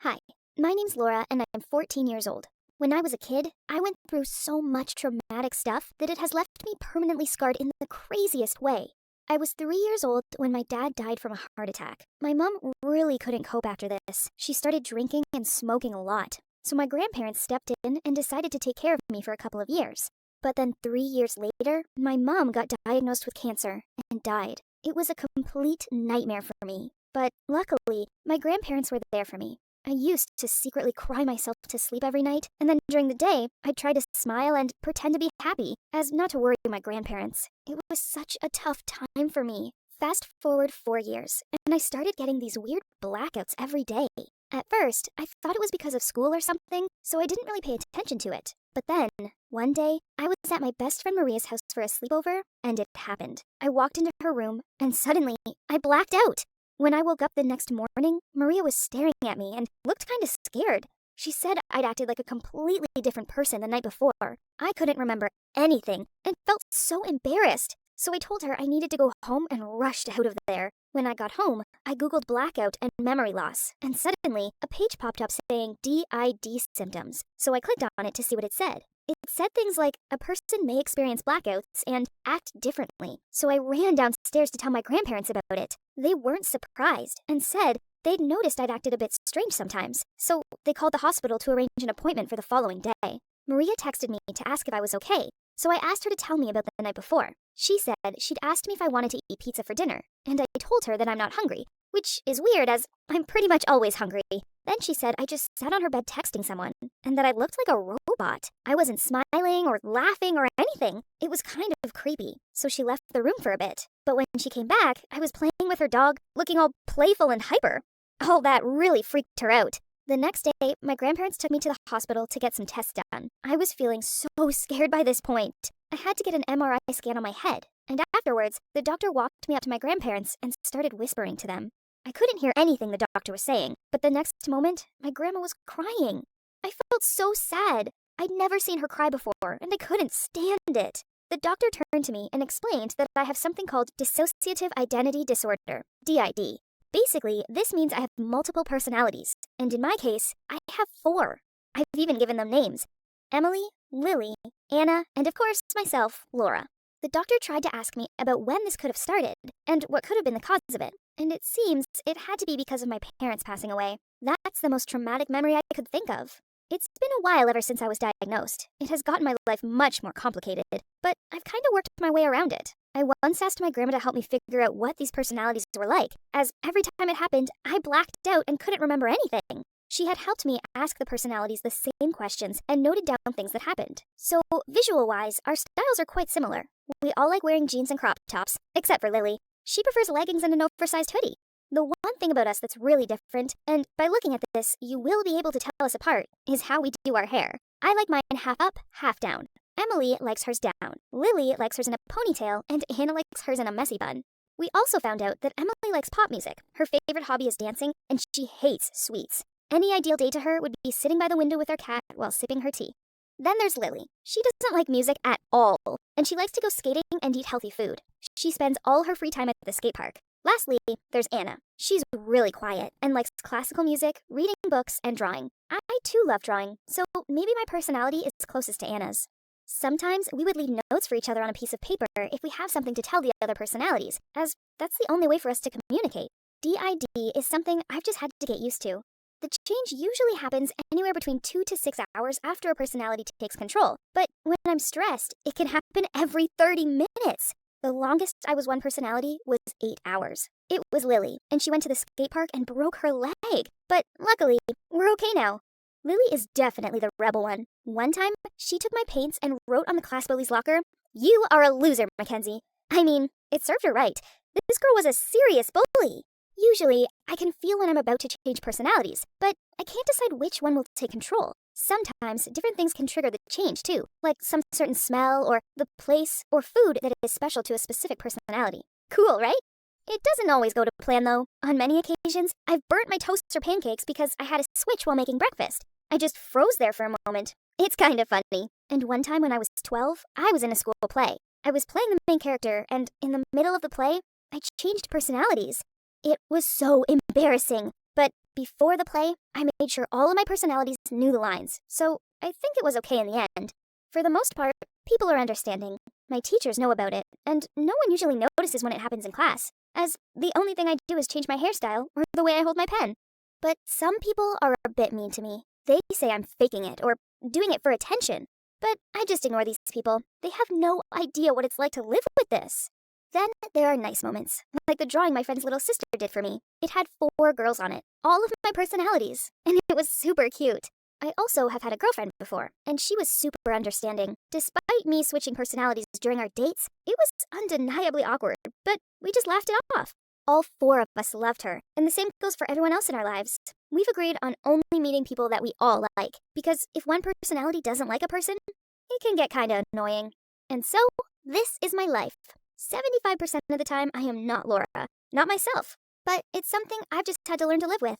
Hi, my name's Laura and I'm 14 years old. When I was a kid, I went through so much traumatic stuff that it has left me permanently scarred in the craziest way. I was 3 years old when my dad died from a heart attack. My mom really couldn't cope after this. She started drinking and smoking a lot. So my grandparents stepped in and decided to take care of me for a couple of years. But then 3 years later, my mom got diagnosed with cancer and died. It was a complete nightmare for me. But luckily, my grandparents were there for me. I used to secretly cry myself to sleep every night, and then during the day, I'd try to smile and pretend to be happy, as not to worry my grandparents. It was such a tough time for me. Fast forward 4 years, and I started getting these weird blackouts every day. At first, I thought it was because of school or something, so I didn't really pay attention to it. But then, one day, I was at my best friend Maria's house for a sleepover, and it happened. I walked into her room, and suddenly, I blacked out. When I woke up the next morning, Maria was staring at me and looked kind of scared. She said I'd acted like a completely different person the night before. I couldn't remember anything and felt so embarrassed. So I told her I needed to go home and rushed out of there. When I got home, I googled blackout and memory loss, and suddenly a page popped up saying DID symptoms. So I clicked on it to see what it said. It said things like, a person may experience blackouts and act differently. So I ran downstairs to tell my grandparents about it. They weren't surprised and said they'd noticed I'd acted a bit strange sometimes. So they called the hospital to arrange an appointment for the following day. Maria texted me to ask if I was okay. So I asked her to tell me about the night before. She said she'd asked me if I wanted to eat pizza for dinner, and I told her that I'm not hungry, which is weird as I'm pretty much always hungry. Then she said I just sat on her bed texting someone, and that I looked like a robot. I wasn't smiling or laughing or anything. It was kind of creepy, so she left the room for a bit. But when she came back, I was playing with her dog, looking all playful and hyper. All that really freaked her out. The next day, my grandparents took me to the hospital to get some tests done. I was feeling so scared by this point. I had to get an MRI scan on my head, and afterwards, the doctor walked me up to my grandparents and started whispering to them. I couldn't hear anything the doctor was saying, but the next moment, my grandma was crying. I felt so sad. I'd never seen her cry before, and I couldn't stand it. The doctor turned to me and explained that I have something called dissociative identity disorder, DID. Basically, this means I have multiple personalities, and in my case, I have 4. I've even given them names: Emily, Lily, Anna, and of course, myself, Laura. The doctor tried to ask me about when this could have started, and what could have been the cause of it, and it seems it had to be because of my parents passing away. That's the most traumatic memory I could think of. It's been a while ever since I was diagnosed. It has gotten my life much more complicated, but I've kind of worked my way around it. I once asked my grandma to help me figure out what these personalities were like, as every time it happened, I blacked out and couldn't remember anything. She had helped me ask the personalities the same questions and noted down things that happened. So, visual-wise, our styles are quite similar. We all like wearing jeans and crop tops, except for Lily. She prefers leggings and an oversized hoodie. The one thing about us that's really different, and by looking at this, you will be able to tell us apart, is how we do our hair. I like mine half up, half down. Emily likes hers down. Lily likes hers in a ponytail, and Hannah likes hers in a messy bun. We also found out that Emily likes pop music. Her favorite hobby is dancing, and she hates sweets. Any ideal day to her would be sitting by the window with her cat while sipping her tea. Then there's Lily. She doesn't like music at all, and she likes to go skating and eat healthy food. She spends all her free time at the skate park. Lastly, there's Anna. She's really quiet and likes classical music, reading books, and drawing. I too love drawing, so maybe my personality is closest to Anna's. Sometimes we would leave notes for each other on a piece of paper if we have something to tell the other personalities, as that's the only way for us to communicate. DID is something I've just had to get used to. The change usually happens anywhere between 2 to 6 hours after a personality takes control, but when I'm stressed, it can happen every 30 minutes. The longest I was one personality was 8 hours. It was Lily, and she went to the skate park and broke her leg, but luckily, we're okay now. Lily is definitely the rebel one. One time, she took my paints and wrote on the class bully's locker, "You are a loser, Mackenzie." I mean, it served her right. This girl was a serious bully. Usually, I can feel when I'm about to change personalities, but I can't decide which one will take control. Sometimes, different things can trigger the change too, like some certain smell or the place or food that is special to a specific personality. Cool, right? It doesn't always go to plan though. On many occasions, I've burnt my toasts or pancakes because I had a switch while making breakfast. I just froze there for a moment. It's kind of funny. And one time when I was 12, I was in a school play. I was playing the main character, and in the middle of the play, I changed personalities. It was so embarrassing, but before the play, I made sure all of my personalities knew the lines, so I think it was okay in the end. For the most part, people are understanding. My teachers know about it, and no one usually notices when it happens in class, as the only thing I do is change my hairstyle or the way I hold my pen. But some people are a bit mean to me. They say I'm faking it or doing it for attention, but I just ignore these people. They have no idea what it's like to live with this. Then there are nice moments, like the drawing my friend's little sister did for me. It had 4 girls on it, all of my personalities, and it was super cute. I also have had a girlfriend before, and she was super understanding. Despite me switching personalities during our dates, it was undeniably awkward, but we just laughed it off. All 4 of us loved her, and the same goes for everyone else in our lives. We've agreed on only meeting people that we all like, because if one personality doesn't like a person, it can get kinda annoying. And so, this is my life. 75% of the time, I am not Laura, not myself, but it's something I've just had to learn to live with.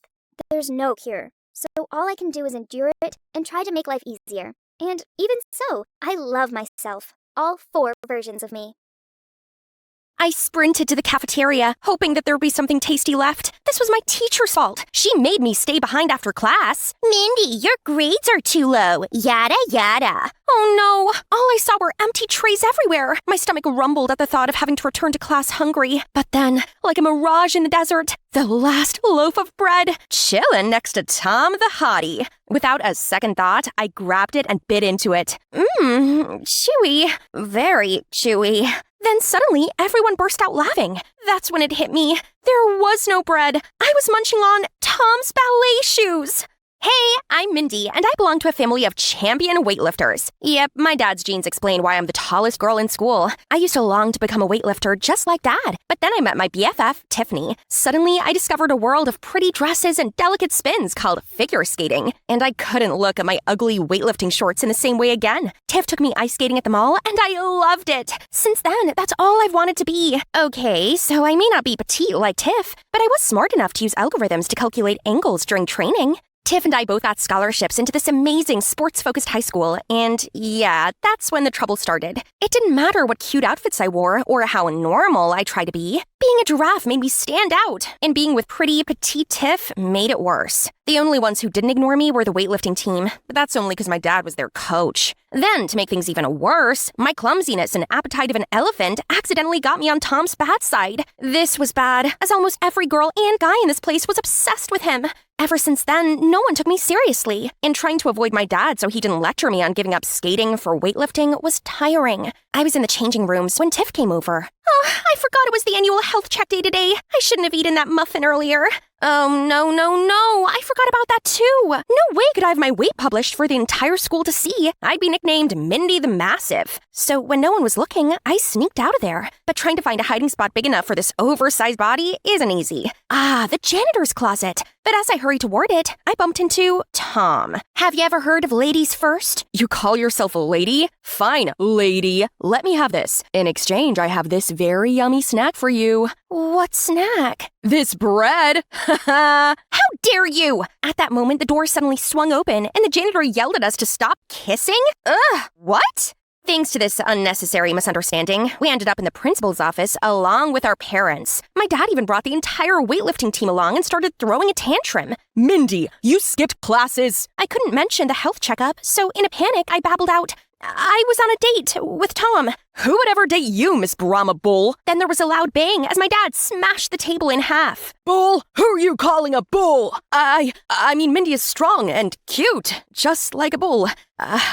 There's no cure, so all I can do is endure it and try to make life easier. And even so, I love myself, all 4 versions of me. I sprinted to the cafeteria, hoping that there would be something tasty left. This was my teacher's fault. She made me stay behind after class. Mindy, your grades are too low. Yada, yada. Oh no, all I saw were empty trays everywhere. My stomach rumbled at the thought of having to return to class hungry. But then, like a mirage in the desert, the last loaf of bread, chillin' next to Tom the Hottie. Without a second thought, I grabbed it and bit into it. Chewy. Very chewy. Then suddenly, everyone burst out laughing. That's when it hit me. There was no bread. I was munching on Tom's ballet shoes. Hey, I'm Mindy, and I belong to a family of champion weightlifters. Yep, my dad's genes explain why I'm the tallest girl in school. I used to long to become a weightlifter just like Dad, but then I met my BFF, Tiffany. Suddenly, I discovered a world of pretty dresses and delicate spins called figure skating, and I couldn't look at my ugly weightlifting shorts in the same way again. Tiff took me ice skating at the mall, and I loved it. Since then, that's all I've wanted to be. Okay, so I may not be petite like Tiff, but I was smart enough to use algorithms to calculate angles during training. Tiff and I both got scholarships into this amazing sports-focused high school, and yeah, that's when the trouble started. It didn't matter what cute outfits I wore or how normal I tried to be. Being a giraffe made me stand out, and being with pretty, petite Tiff made it worse. The only ones who didn't ignore me were the weightlifting team, but that's only because my dad was their coach. Then, to make things even worse, my clumsiness and appetite of an elephant accidentally got me on Tom's bad side. This was bad, as almost every girl and guy in this place was obsessed with him. Ever since then, no one took me seriously, and trying to avoid my dad so he didn't lecture me on giving up skating for weightlifting was tiring. I was in the changing rooms when Tiff came over. Oh, I forgot it was the annual health check day today. I shouldn't have eaten that muffin earlier. Oh, no, I forgot about that too. No way could I have my weight published for the entire school to see. I'd be nicknamed Mindy the Massive. So when no one was looking, I sneaked out of there. But trying to find a hiding spot big enough for this oversized body isn't easy. The janitor's closet. But as I hurried toward it, I bumped into Tom. Have you ever heard of ladies first? You call yourself a lady? Fine, lady. Let me have this. In exchange, I have this very yummy snack for you. What snack? This bread. How dare you! At that moment, the door suddenly swung open, and the janitor yelled at us to stop kissing? Ugh, what? Thanks to this unnecessary misunderstanding, we ended up in the principal's office along with our parents. My dad even brought the entire weightlifting team along and started throwing a tantrum. Mindy, you skipped classes! I couldn't mention the health checkup, so in a panic, I babbled out, I was on a date with Tom. Who would ever date you, Miss Brahma Bull? Then there was a loud bang as my dad smashed the table in half. Bull? Who are you calling a bull? I mean, Mindy is strong and cute, just like a bull.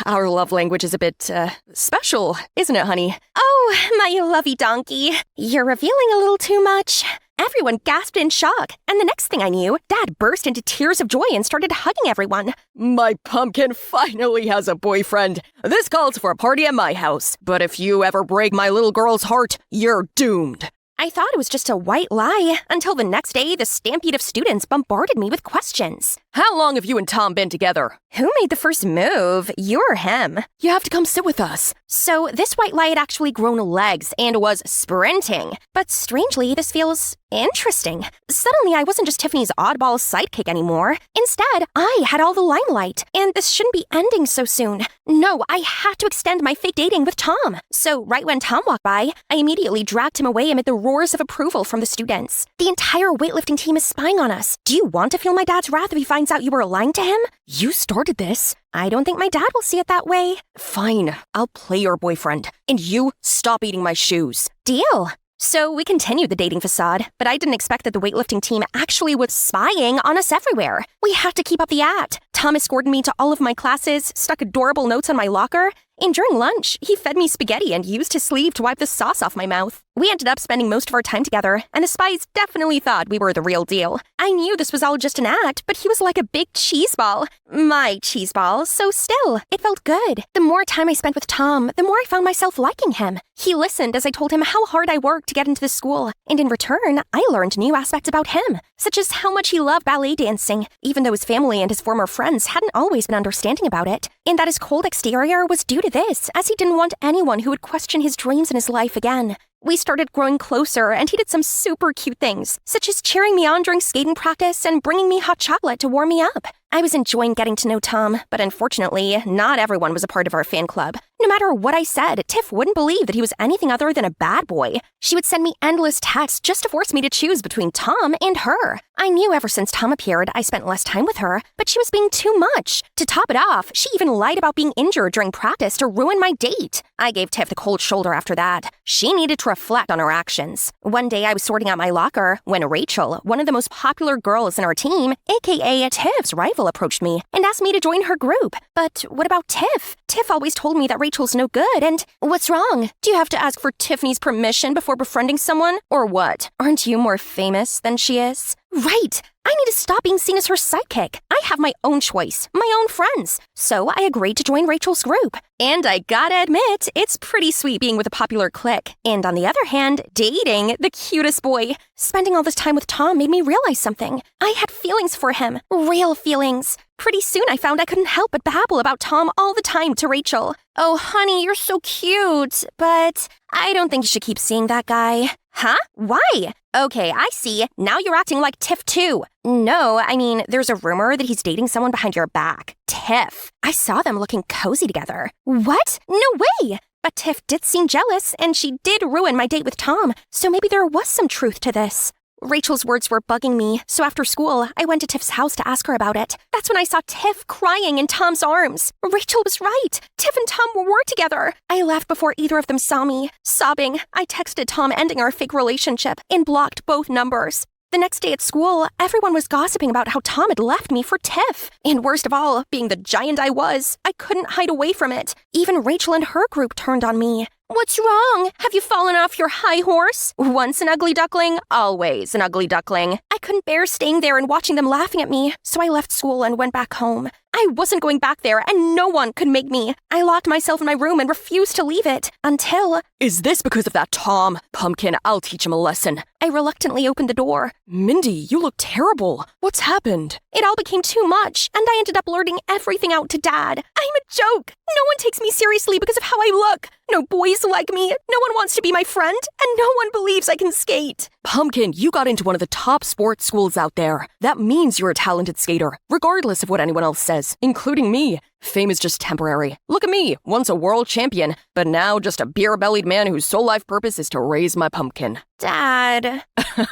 Our love language is a bit, special, isn't it, honey? Oh, my lovey donkey. You're revealing a little too much. Everyone gasped in shock, and the next thing I knew, Dad burst into tears of joy and started hugging everyone. My pumpkin finally has a boyfriend. This calls for a party at my house, but if you ever break my little girl's heart, you're doomed. I thought it was just a white lie, until the next day the stampede of students bombarded me with questions. How long have you and Tom been together? Who made the first move? You or him? You have to come sit with us. So this white lie had actually grown legs and was sprinting. But strangely, this feels interesting. Suddenly, I wasn't just Tiffany's oddball sidekick anymore. Instead, I had all the limelight, and this shouldn't be ending so soon. No, I had to extend my fake dating with Tom. So right when Tom walked by, I immediately dragged him away amid the roars of approval from the students. The entire weightlifting team is spying on us. Do you want to feel my dad's wrath if he finds out you were lying to him? You started this. I don't think my dad will see it that way. Fine, I'll play your boyfriend. And you, stop eating my shoes. Deal. So we continued the dating facade, but I didn't expect that the weightlifting team actually was spying on us everywhere. We had to keep up the act. Tom escorted me to all of my classes, stuck adorable notes on my locker, and during lunch, he fed me spaghetti and used his sleeve to wipe the sauce off my mouth. We ended up spending most of our time together, and the spies definitely thought we were the real deal. I knew this was all just an act, but he was like a big cheese ball. My cheese ball, so still, it felt good. The more time I spent with Tom, the more I found myself liking him. He listened as I told him how hard I worked to get into the school, and in return, I learned new aspects about him, such as how much he loved ballet dancing, even though his family and his former friends hadn't always been understanding about it, and that his cold exterior was due to this, as he didn't want anyone who would question his dreams in his life again. We started growing closer, and he did some super cute things, such as cheering me on during skating practice and bringing me hot chocolate to warm me up. I was enjoying getting to know Tom, but unfortunately, not everyone was a part of our fan club. No matter what I said, Tiff wouldn't believe that he was anything other than a bad boy. She would send me endless texts just to force me to choose between Tom and her. I knew ever since Tom appeared, I spent less time with her, but she was being too much. To top it off, she even lied about being injured during practice to ruin my date. I gave Tiff the cold shoulder after that. She needed to reflect on her actions. One day I was sorting out my locker when Rachel, one of the most popular girls in our team, aka Tiff's rival, approached me and asked me to join her group. But what about Tiff? Tiff always told me that Rachel's no good, and what's wrong? Do you have to ask for Tiffany's permission before befriending someone? Or what? Aren't you more famous than she is? Right! I need to stop being seen as her sidekick. I have my own choice, my own friends. So I agreed to join Rachel's group. And I gotta admit, it's pretty sweet being with a popular clique. And on the other hand, dating the cutest boy. Spending all this time with Tom made me realize something. I had feelings for him. Real feelings. Pretty soon I found I couldn't help but babble about Tom all the time to Rachel. Oh, honey, you're so cute, but I don't think you should keep seeing that guy. Huh? Why? Okay, I see. Now you're acting like Tiff too. No, I mean, there's a rumor that he's dating someone behind your back. Tiff. I saw them looking cozy together. What? No way! But Tiff did seem jealous, and she did ruin my date with Tom, so maybe there was some truth to this. Rachel's words were bugging me, so after school, I went to Tiff's house to ask her about it. That's when I saw Tiff crying in Tom's arms. Rachel was right. Tiff and Tom were together. I left before either of them saw me. Sobbing, I texted Tom ending our fake relationship and blocked both numbers. The next day at school, everyone was gossiping about how Tom had left me for Tiff. And worst of all, being the giant I was, I couldn't hide away from it. Even Rachel and her group turned on me. What's wrong? Have you fallen off your high horse? Once an ugly duckling, always an ugly duckling. I couldn't bear staying there and watching them laughing at me, so I left school and went back home. I wasn't going back there, and no one could make me. I locked myself in my room and refused to leave it until... Is this because of that Tom? Pumpkin, I'll teach him a lesson. I reluctantly opened the door. Mindy, you look terrible. What's happened? It all became too much, and I ended up blurting everything out to Dad. I'm a joke. No one takes me seriously because of how I look. No boys like me. No one wants to be my friend, and no one believes I can skate. Pumpkin, you got into one of the top sports schools out there. That means you're a talented skater, regardless of what anyone else says, including me. Fame is just temporary. Look at me, once a world champion, but now just a beer-bellied man whose sole life purpose is to raise my pumpkin. Dad.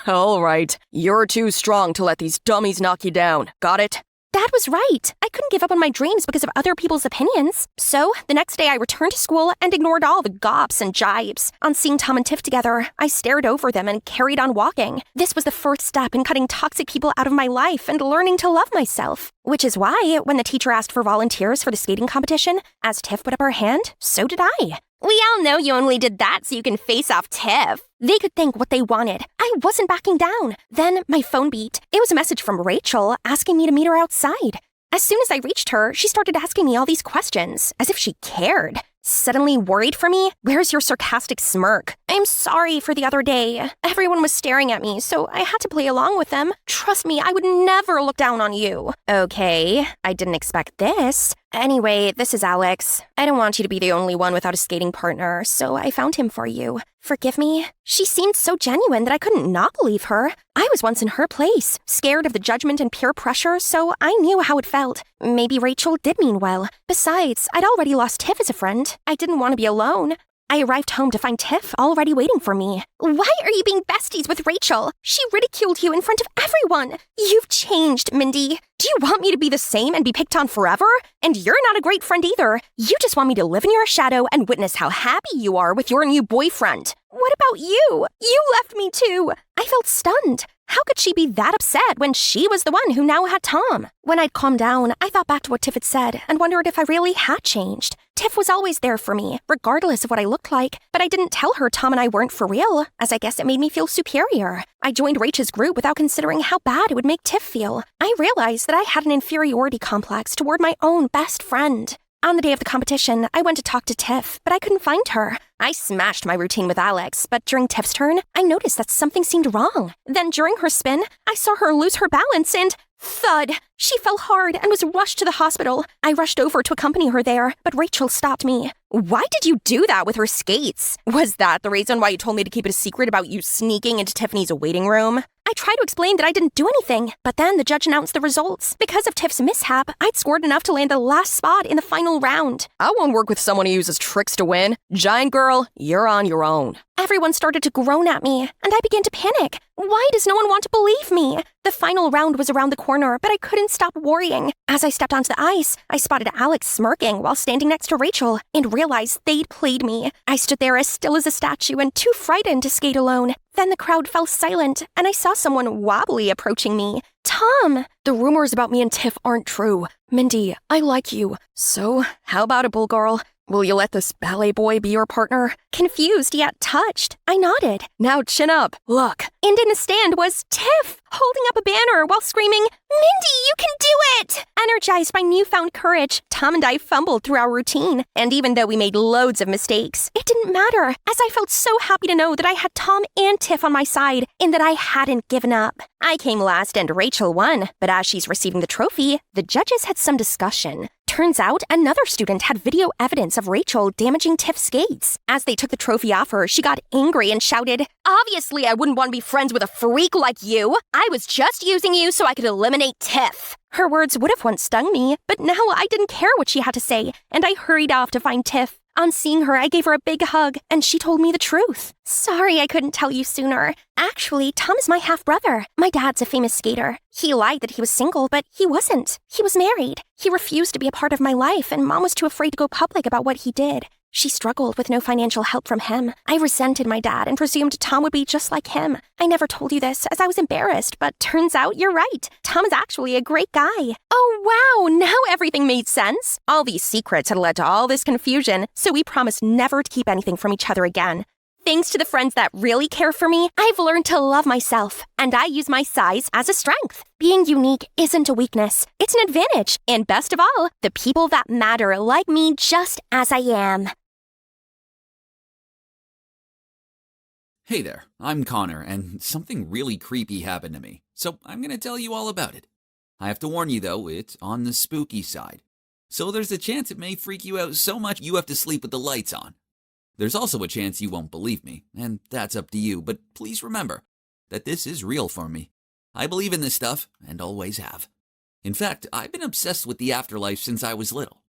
All right, you're too strong to let these dummies knock you down. Got it? Dad was right. I couldn't give up on my dreams because of other people's opinions. So, the next day I returned to school and ignored all the gops and jibes. On seeing Tom and Tiff together, I stared over them and carried on walking. This was the first step in cutting toxic people out of my life and learning to love myself. Which is why, when the teacher asked for volunteers for the skating competition, as Tiff put up her hand, so did I. We all know you only did that so you can face off Tiff. They could think what they wanted. I wasn't backing down. Then my phone beat. It was a message from Rachel asking me to meet her outside. As soon as I reached her, she started asking me all these questions, as if she cared. Suddenly worried for me? Where's your sarcastic smirk? I'm sorry for the other day. Everyone was staring at me, so I had to play along with them. Trust me, I would never look down on you. Okay, I didn't expect this. Anyway, this is Alex. I don't want you to be the only one without a skating partner, so I found him for you. Forgive me? She seemed so genuine that I couldn't not believe her. I was once in her place, scared of the judgment and peer pressure, so I knew how it felt. Maybe Rachel did mean well. Besides, I'd already lost Tiff as a friend. I didn't want to be alone. I arrived home to find Tiff already waiting for me. Why are you being besties with Rachel? She ridiculed you in front of everyone. You've changed, Mindy. Do you want me to be the same and be picked on forever? And you're not a great friend either. You just want me to live in your shadow and witness how happy you are with your new boyfriend. What about you? You left me too. I felt stunned. How could she be that upset when she was the one who now had Tom? When I'd calmed down, I thought back to what Tiff had said and wondered if I really had changed. Tiff was always there for me, regardless of what I looked like, but I didn't tell her Tom and I weren't for real, as I guess it made me feel superior. I joined Rachel's group without considering how bad it would make Tiff feel. I realized that I had an inferiority complex toward my own best friend. On the day of the competition, I went to talk to Tiff, but I couldn't find her. I smashed my routine with Alex, but during Tiff's turn, I noticed that something seemed wrong. Then during her spin, I saw her lose her balance and... thud! She fell hard and was rushed to the hospital. I rushed over to accompany her there, but Rachel stopped me. Why did you do that with her skates? Was that the reason why you told me to keep it a secret about you sneaking into Tiffany's waiting room? I tried to explain that I didn't do anything, but then the judge announced the results. Because of Tiff's mishap, I'd scored enough to land the last spot in the final round. I won't work with someone who uses tricks to win. Giant girl, you're on your own. Everyone started to groan at me, and I began to panic. Why does no one want to believe me? The final round was around the corner, but I couldn't stop worrying. As I stepped onto the ice, I spotted Alex smirking while standing next to Rachel and realized they'd played me. I stood there as still as a statue and too frightened to skate alone. Then the crowd fell silent, and I saw someone wobbly approaching me. Tom! The rumors about me and Tiff aren't true. Mindy, I like you. So, how about it, bull girl? Will you let this ballet boy be your partner? Confused yet touched, I nodded. Now chin up. Look. And in the stand was Tiff, holding up a banner while screaming, "Mindy, you can do it!" Energized by newfound courage, Tom and I fumbled through our routine. And even though we made loads of mistakes, it didn't matter, as I felt so happy to know that I had Tom and Tiff on my side, and that I hadn't given up. I came last and Rachel won, but as she's receiving the trophy, the judges had some discussion. Turns out another student had video evidence of Rachel damaging Tiff's skates. As they took the trophy off her, she got angry and shouted, "Obviously, I wouldn't want to be friends with a freak like you. I was just using you so I could eliminate Tiff." Her words would have once stung me, but now I didn't care what she had to say, and I hurried off to find Tiff. On seeing her, I gave her a big hug, and she told me the truth. "Sorry I couldn't tell you sooner. Actually, Tom is my half-brother. My dad's a famous skater. He lied that he was single, but he wasn't. He was married. He refused to be a part of my life, and Mom was too afraid to go public about what he did. She struggled with no financial help from him. I resented my dad and presumed Tom would be just like him. I never told you this, as I was embarrassed, but turns out you're right. Tom is actually a great guy." Oh wow, now everything made sense. All these secrets had led to all this confusion, so we promised never to keep anything from each other again. Thanks to the friends that really care for me, I've learned to love myself, and I use my size as a strength. Being unique isn't a weakness, it's an advantage. And best of all, the people that matter like me just as I am. Hey there, I'm Connor, and something really creepy happened to me, so I'm going to tell you all about it. I have to warn you though, it's on the spooky side. So there's a chance it may freak you out so much you have to sleep with the lights on. There's also a chance you won't believe me, and that's up to you, but please remember that this is real for me. I believe in this stuff, and always have. In fact, I've been obsessed with the afterlife since I was little.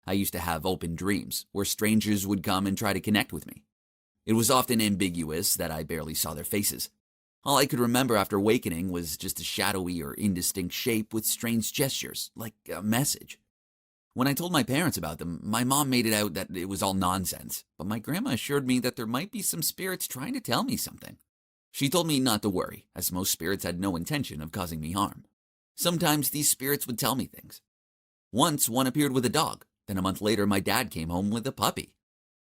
I used to have open dreams, where strangers would come and try to connect with me. It was often ambiguous that I barely saw their faces. All I could remember after awakening was just a shadowy or indistinct shape with strange gestures, like a message. When I told my parents about them, my mom made it out that it was all nonsense, but my grandma assured me that there might be some spirits trying to tell me something. She told me not to worry, as most spirits had no intention of causing me harm. Sometimes these spirits would tell me things. Once, one appeared with a dog, then a month later my dad came home with a puppy.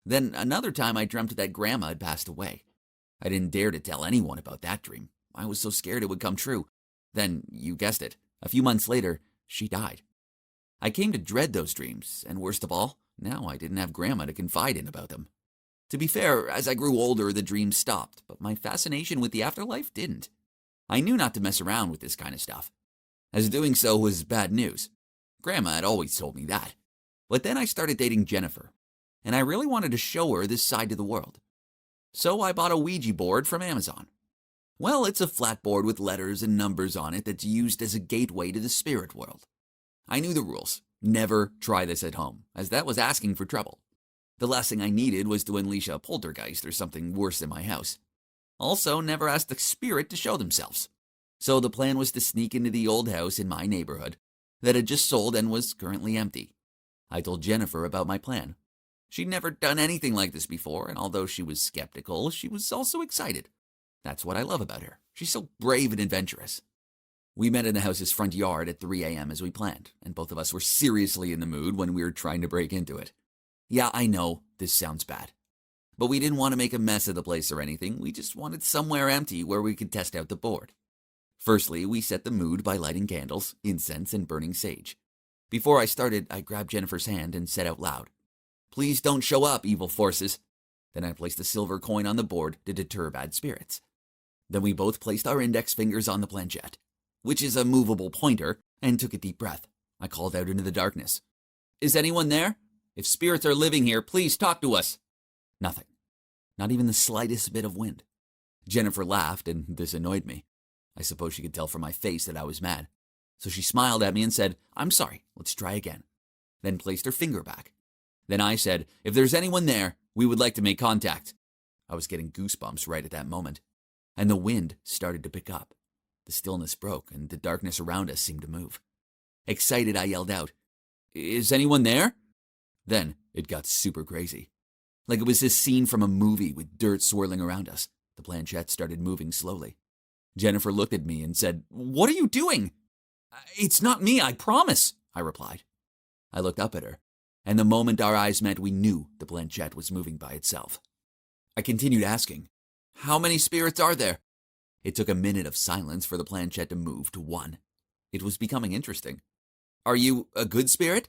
Then another time I dreamt that Grandma had passed away. I didn't dare to tell anyone about that dream. I was so scared it would come true. Then, you guessed it, a few months later, she died. I came to dread those dreams, and worst of all, now I didn't have Grandma to confide in about them. To be fair, as I grew older, the dreams stopped, but my fascination with the afterlife didn't. I knew not to mess around with this kind of stuff, as doing so was bad news. Grandma had always told me that. But then I started dating Jennifer, and I really wanted to show her this side to the world. So I bought a Ouija board from Amazon. Well, it's a flat board with letters and numbers on it that's used as a gateway to the spirit world. I knew the rules. Never try this at home, as that was asking for trouble. The last thing I needed was to unleash a poltergeist or something worse in my house. Also, never ask the spirit to show themselves. So the plan was to sneak into the old house in my neighborhood that had just sold and was currently empty. I told Jennifer about my plan. She'd never done anything like this before, and although she was skeptical, she was also excited. That's what I love about her. She's so brave and adventurous. We met in the house's front yard at 3 a.m. as we planned, and both of us were seriously in the mood when we were trying to break into it. Yeah, I know, this sounds bad. But we didn't want to make a mess of the place or anything, we just wanted somewhere empty where we could test out the board. Firstly, we set the mood by lighting candles, incense, and burning sage. Before I started, I grabbed Jennifer's hand and said out loud, "Please don't show up, evil forces." Then I placed a silver coin on the board to deter bad spirits. Then we both placed our index fingers on the planchette, which is a movable pointer, and took a deep breath. I called out into the darkness, "Is anyone there? If spirits are living here, please talk to us." Nothing. Not even the slightest bit of wind. Jennifer laughed, and this annoyed me. I suppose she could tell from my face that I was mad. So she smiled at me and said, "I'm sorry, let's try again." Then placed her finger back. Then I said, "If there's anyone there, we would like to make contact." I was getting goosebumps right at that moment. And the wind started to pick up. The stillness broke, and the darkness around us seemed to move. Excited, I yelled out, "Is anyone there?" Then it got super crazy. Like it was this scene from a movie with dirt swirling around us. The planchette started moving slowly. Jennifer looked at me and said, "What are you doing?" "It's not me, I promise," I replied. I looked up at her, and the moment our eyes met, we knew the planchette was moving by itself. I continued asking, "How many spirits are there?" It took a minute of silence for the planchette to move to 1. It was becoming interesting. "Are you a good spirit?"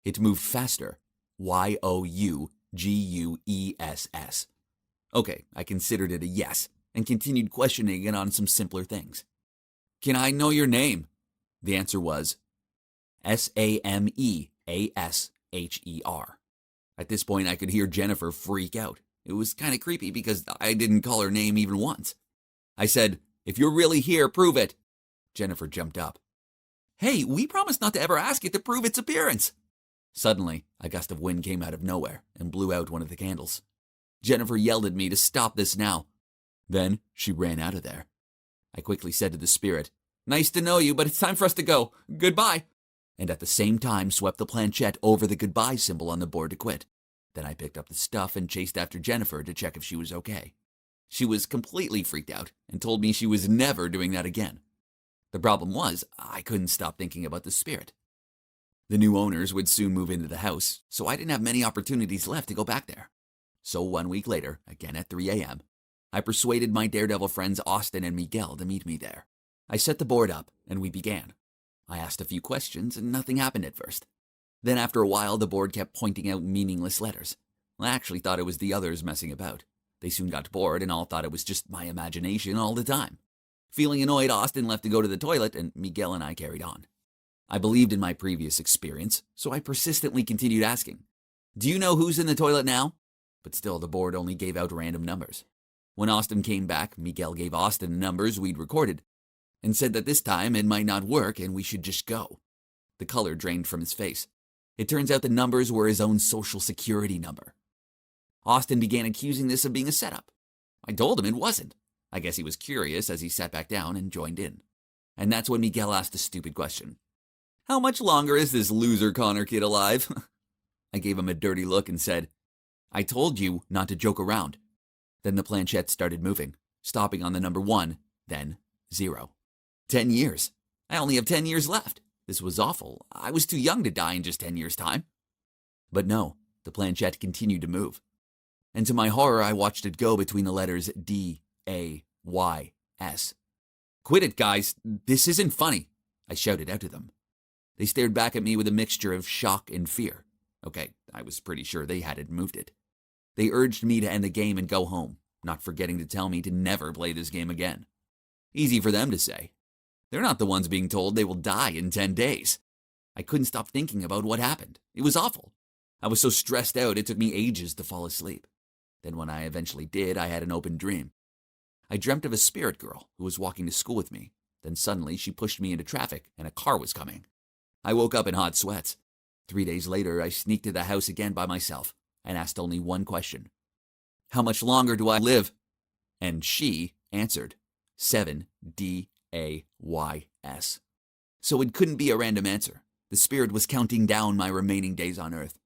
It moved faster. YOUGUESS. Okay, I considered it a yes, and continued questioning it on some simpler things. "Can I know your name?" The answer was SAME Asher. At this point, I could hear Jennifer freak out. It was kind of creepy because I didn't call her name even once. I said, "If you're really here, prove it." Jennifer jumped up. "Hey, we promised not to ever ask it to prove its appearance." Suddenly, a gust of wind came out of nowhere and blew out one of the candles. Jennifer yelled at me to stop this now. Then she ran out of there. I quickly said to the spirit, "Nice to know you, but it's time for us to go. Goodbye." And at the same time swept the planchette over the goodbye symbol on the board to quit. Then I picked up the stuff and chased after Jennifer to check if she was okay. She was completely freaked out and told me she was never doing that again. The problem was, I couldn't stop thinking about the spirit. The new owners would soon move into the house, so I didn't have many opportunities left to go back there. So 1 week later, again at 3 a.m., I persuaded my daredevil friends Austin and Miguel to meet me there. I set the board up, and we began. I asked a few questions, and nothing happened at first. Then after a while, the board kept pointing out meaningless letters. I actually thought it was the others messing about. They soon got bored and all thought it was just my imagination all the time. Feeling annoyed, Austin left to go to the toilet, and Miguel and I carried on. I believed in my previous experience, so I persistently continued asking, "Do you know who's in the toilet now?" But still, the board only gave out random numbers. When Austin came back, Miguel gave Austin the numbers we'd recorded and said that this time it might not work and we should just go. The color drained from his face. It turns out the numbers were his own social security number. Austin began accusing this of being a setup. I told him it wasn't. I guess he was curious as he sat back down and joined in. And that's when Miguel asked a stupid question. "How much longer is this loser Connor kid alive?" I gave him a dirty look and said, "I told you not to joke around." Then the planchette started moving, stopping on the number 1, then 0. 10 years. I only have 10 years left. This was awful. I was too young to die in just 10 years' time. But no, the planchette continued to move. And to my horror, I watched it go between the letters D, A, Y, S. "Quit it, guys. This isn't funny," I shouted out to them. They stared back at me with a mixture of shock and fear. Okay, I was pretty sure they hadn't moved it. They urged me to end the game and go home, not forgetting to tell me to never play this game again. Easy for them to say. They're not the ones being told they will die in 10 days. I couldn't stop thinking about what happened. It was awful. I was so stressed out it took me ages to fall asleep. Then when I eventually did, I had an open dream. I dreamt of a spirit girl who was walking to school with me. Then suddenly she pushed me into traffic and a car was coming. I woke up in hot sweats. 3 days later, I sneaked to the house again by myself and asked only one question. "How much longer do I live?" And she answered, 7 DAYS. So it couldn't be a random answer. The spirit was counting down my remaining days on Earth.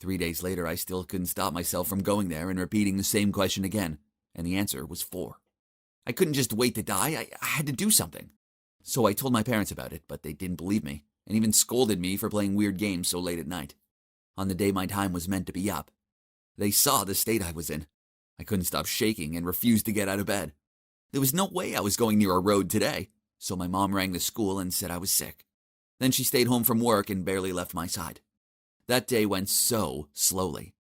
3 days later, I still couldn't stop myself from going there and repeating the same question again, and the answer was 4. I couldn't just wait to die. I had to do something. So I told my parents about it, but they didn't believe me, and even scolded me for playing weird games so late at night. On the day my time was meant to be up, they saw the state I was in. I couldn't stop shaking and refused to get out of bed. There was no way I was going near a road today, so my mom rang the school and said I was sick. Then she stayed home from work and barely left my side. That day went so slowly,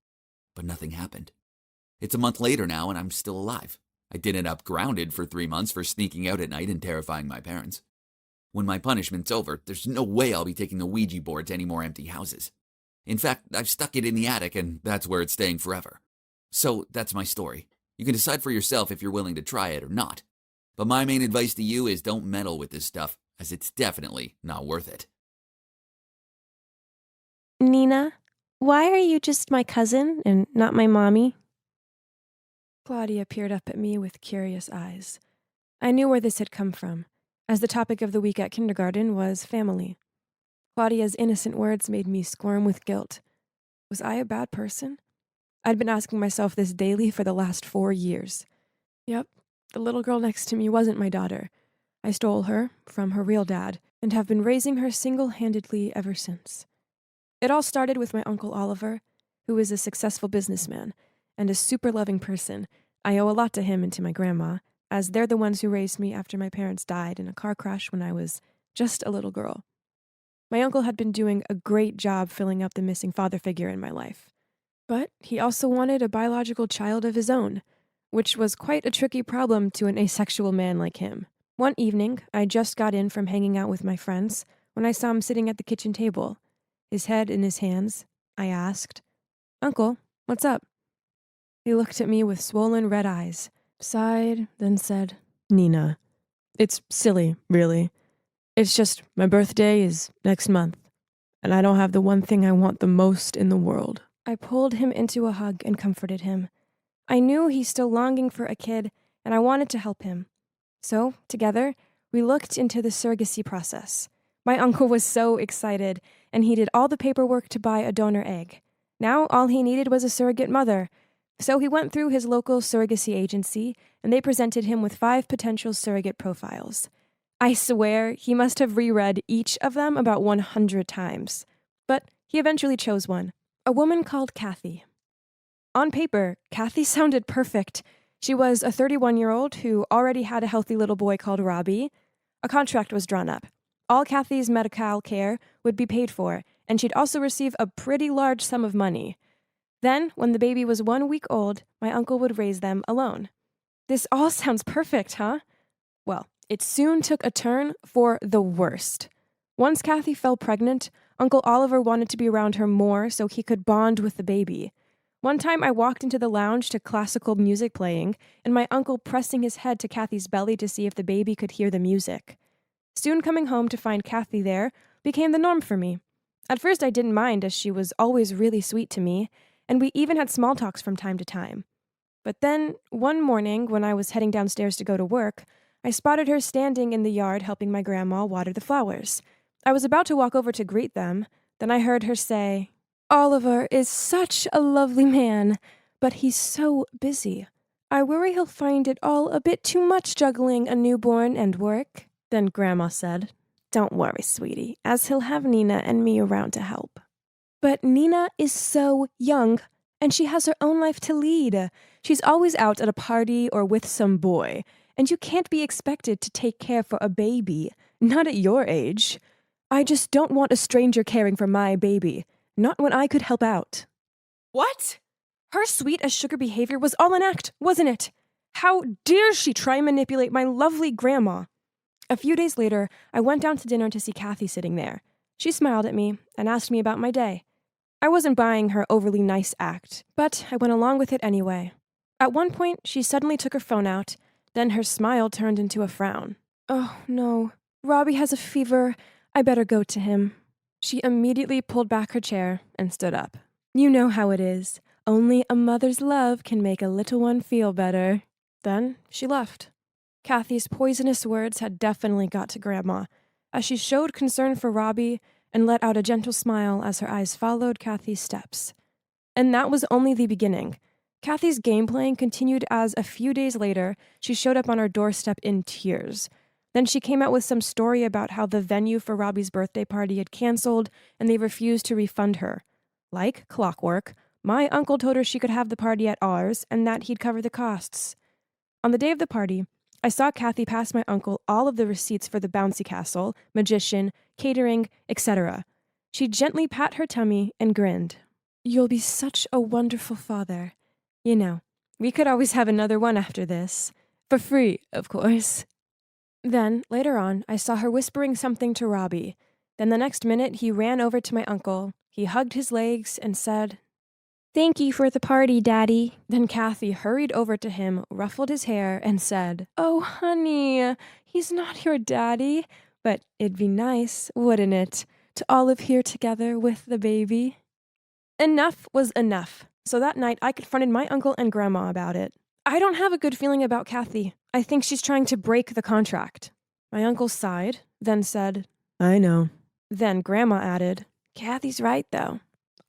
but nothing happened. It's a month later now and I'm still alive. I did end up grounded for 3 months for sneaking out at night and terrifying my parents. When my punishment's over, there's no way I'll be taking the Ouija board to any more empty houses. In fact, I've stuck it in the attic and that's where it's staying forever. So that's my story. You can decide for yourself if you're willing to try it or not. But my main advice to you is don't meddle with this stuff, as it's definitely not worth it. Nina, why are you just my cousin and not my mommy? Claudia peered up at me with curious eyes. I knew where this had come from, as the topic of the week at kindergarten was family. Claudia's innocent words made me squirm with guilt. Was I a bad person? I'd been asking myself this daily for the last 4 years. Yep, the little girl next to me wasn't my daughter. I stole her from her real dad and have been raising her single-handedly ever since. It all started with my Uncle Oliver, who is a successful businessman and a super loving person. I owe a lot to him and to my grandma, as they're the ones who raised me after my parents died in a car crash when I was just a little girl. My uncle had been doing a great job filling up the missing father figure in my life. But he also wanted a biological child of his own, which was quite a tricky problem to an asexual man like him. One evening, I just got in from hanging out with my friends when I saw him sitting at the kitchen table. his head in his hands, I asked, "Uncle, what's up?" He looked at me with swollen red eyes, sighed, then said, "Nina, it's silly, really. It's just my birthday is next month, and I don't have the one thing I want the most in the world." I pulled him into a hug and comforted him. I knew he's still longing for a kid, and I wanted to help him. So, together, we looked into the surrogacy process. My uncle was so excited, and he did all the paperwork to buy a donor egg. Now, all he needed was a surrogate mother. So he went through his local surrogacy agency, and they presented him with 5 potential surrogate profiles. I swear he must have reread each of them about 100 times. But he eventually chose one, a woman called Kathy. On paper, Kathy sounded perfect. She was a 31-year-old who already had a healthy little boy called Robbie. A contract was drawn up. All Kathy's medical care would be paid for, and she'd also receive a pretty large sum of money. Then, when the baby was 1 week old, my uncle would raise them alone. This all sounds perfect, huh? Well, it soon took a turn for the worst. Once Kathy fell pregnant, Uncle Oliver wanted to be around her more so he could bond with the baby. One time I walked into the lounge to classical music playing, and my uncle pressing his head to Kathy's belly to see if the baby could hear the music. Soon coming home to find Kathy there became the norm for me. At first I didn't mind, as she was always really sweet to me, and we even had small talks from time to time. But then, one morning, when I was heading downstairs to go to work, I spotted her standing in the yard helping my grandma water the flowers. I was about to walk over to greet them, then I heard her say, "Oliver is such a lovely man, but he's so busy. I worry he'll find it all a bit too much juggling a newborn and work." Then Grandma said, "Don't worry, sweetie, as he'll have Nina and me around to help." But Nina is so young, and she has her own life to lead. She's always out at a party or with some boy, and you can't be expected to take care for a baby, not at your age. I just don't want a stranger caring for my baby, not when I could help out. What? Her sweet-as-sugar behavior was all an act, wasn't it? How dare she try and manipulate my lovely grandma? A few days later, I went down to dinner to see Kathy sitting there. She smiled at me and asked me about my day. I wasn't buying her overly nice act, but I went along with it anyway. At one point, she suddenly took her phone out, then her smile turned into a frown. "Oh, no. Robbie has a fever. I better go to him." She immediately pulled back her chair and stood up. "You know how it is. Only a mother's love can make a little one feel better." Then she left. Kathy's poisonous words had definitely got to Grandma, as she showed concern for Robbie and let out a gentle smile as her eyes followed Kathy's steps. And that was only the beginning. Kathy's game playing continued as a few days later, she showed up on our doorstep in tears. Then she came out with some story about how the venue for Robbie's birthday party had canceled and they refused to refund her. Like clockwork, my uncle told her she could have the party at ours and that he'd cover the costs. On the day of the party, I saw Kathy pass my uncle all of the receipts for the bouncy castle, magician, catering, etc. She gently pat her tummy and grinned. "You'll be such a wonderful father. You know, we could always have another one after this. For free, of course." Then, later on, I saw her whispering something to Robbie. Then the next minute, he ran over to my uncle. He hugged his legs and said, "Thank you for the party, Daddy." Then Kathy hurried over to him, ruffled his hair, and said, "Oh, honey, he's not your daddy, but it'd be nice, wouldn't it, to all live here together with the baby?" Enough was enough, so that night I confronted my uncle and Grandma about it. I don't have a good feeling about Kathy. I think she's trying to break the contract. My uncle sighed, then said, "I know." Then Grandma added, "Kathy's right, though.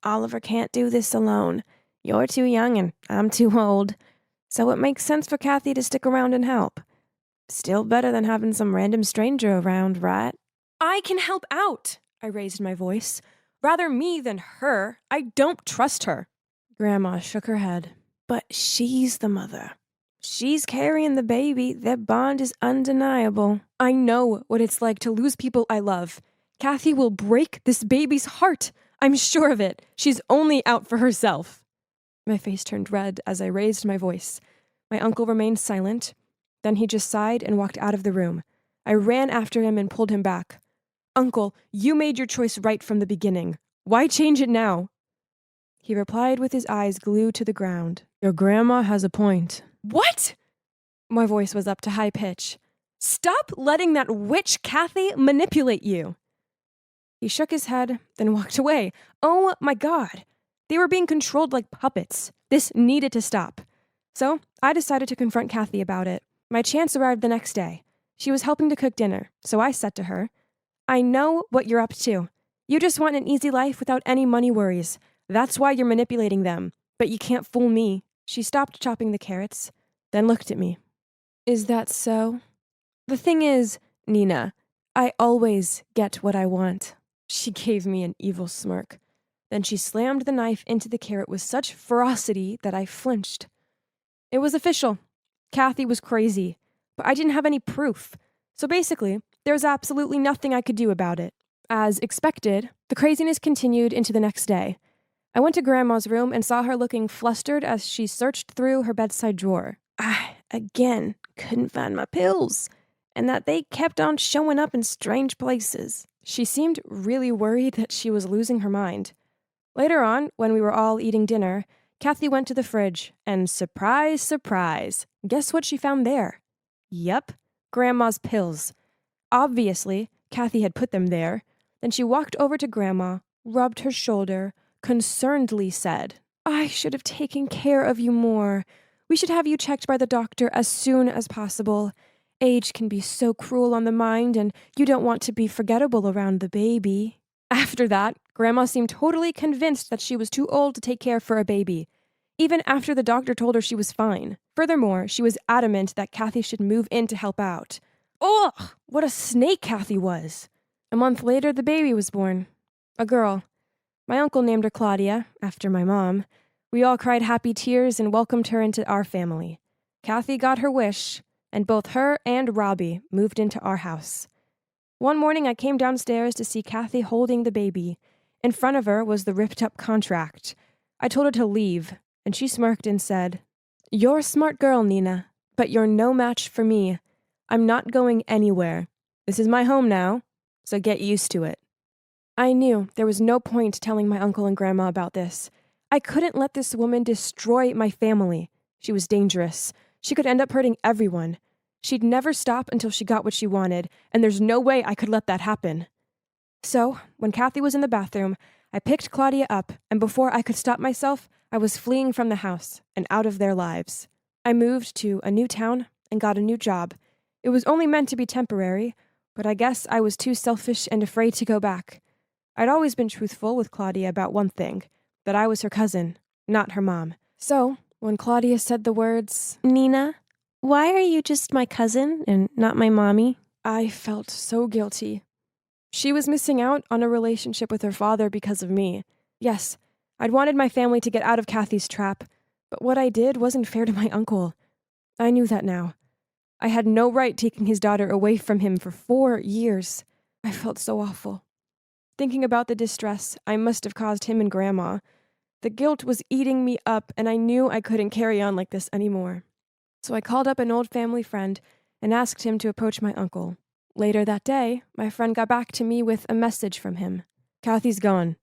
Oliver can't do this alone. You're too young and I'm too old. So it makes sense for Kathy to stick around and help. Still better than having some random stranger around, right?" "I can help out," I raised my voice. "Rather me than her. I don't trust her." Grandma shook her head. "But she's the mother. She's carrying the baby. Their bond is undeniable. I know what it's like to lose people I love. Kathy will break this baby's heart. I'm sure of it. She's only out for herself." My face turned red as I raised my voice. My uncle remained silent. Then he just sighed and walked out of the room. I ran after him and pulled him back. "Uncle, you made your choice right from the beginning. Why change it now? He replied with his eyes glued to the ground. Your grandma has a point. What? My voice was up to high pitch. Stop letting that witch Kathy manipulate you. He shook his head, then walked away. Oh my God. They were being controlled like puppets. This needed to stop. So I decided to confront Kathy about it. My chance arrived the next day. She was helping to cook dinner, so I said to her, I know what you're up to. You just want an easy life without any money worries. That's why you're manipulating them. But you can't fool me. She stopped chopping the carrots, then looked at me. Is that so? The thing is, Nina, I always get what I want. She gave me an evil smirk. Then she slammed the knife into the carrot with such ferocity that I flinched. It was official. Kathy was crazy, but I didn't have any proof. So basically, there was absolutely nothing I could do about it. As expected, the craziness continued into the next day. I went to Grandma's room and saw her looking flustered as she searched through her bedside drawer. I, again, couldn't find my pills, and that they kept on showing up in strange places. She seemed really worried that she was losing her mind. Later on, when we were all eating dinner, Kathy went to the fridge, and surprise, surprise, guess what she found there? Yep, Grandma's pills. Obviously, Kathy had put them there. Then she walked over to Grandma, rubbed her shoulder, concernedly said, I should have taken care of you more. We should have you checked by the doctor as soon as possible. Age can be so cruel on the mind, and you don't want to be forgettable around the baby. After that, Grandma seemed totally convinced that she was too old to take care for a baby, even after the doctor told her she was fine. Furthermore, she was adamant that Kathy should move in to help out. Ugh, what a snake Kathy was. A month later, the baby was born. A girl. My uncle named her Claudia, after my mom. We all cried happy tears and welcomed her into our family. Kathy got her wish, and both her and Robbie moved into our house. One morning, I came downstairs to see Kathy holding the baby. In front of her was the ripped-up contract. I told her to leave, and she smirked and said, You're a smart girl, Nina, but you're no match for me. I'm not going anywhere. This is my home now, so get used to it. I knew there was no point telling my uncle and grandma about this. I couldn't let this woman destroy my family. She was dangerous. She could end up hurting everyone. She'd never stop until she got what she wanted, and there's no way I could let that happen. So, when Kathy was in the bathroom, I picked Claudia up, and before I could stop myself, I was fleeing from the house and out of their lives. I moved to a new town and got a new job. It was only meant to be temporary, but I guess I was too selfish and afraid to go back. I'd always been truthful with Claudia about one thing, that I was her cousin, not her mom. So, when Claudia said the words, Nina, why are you just my cousin and not my mommy? I felt so guilty. She was missing out on a relationship with her father because of me. Yes, I'd wanted my family to get out of Kathy's trap, but what I did wasn't fair to my uncle. I knew that now. I had no right taking his daughter away from him for 4 years. I felt so awful. Thinking about the distress I must have caused him and Grandma, the guilt was eating me up, and I knew I couldn't carry on like this anymore. So I called up an old family friend and asked him to approach my uncle. Later that day, my friend got back to me with a message from him. Kathy's gone,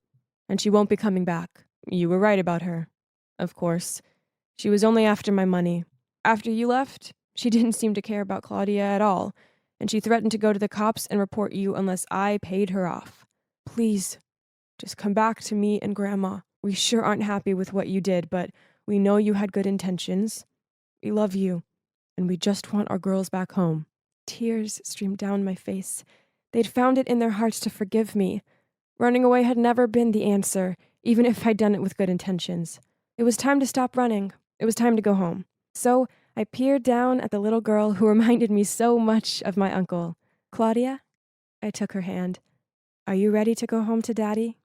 and she won't be coming back. You were right about her. Of course. She was only after my money. After you left, she didn't seem to care about Claudia at all, and she threatened to go to the cops and report you unless I paid her off. Please, just come back to me and Grandma. We sure aren't happy with what you did, but we know you had good intentions. We love you, and we just want our girls back home. Tears streamed down my face. They'd found it in their hearts to forgive me. Running away had never been the answer, even if I'd done it with good intentions. It was time to stop running. It was time to go home. So I peered down at the little girl who reminded me so much of my uncle. Claudia? I took her hand. Are you ready to go home to Daddy?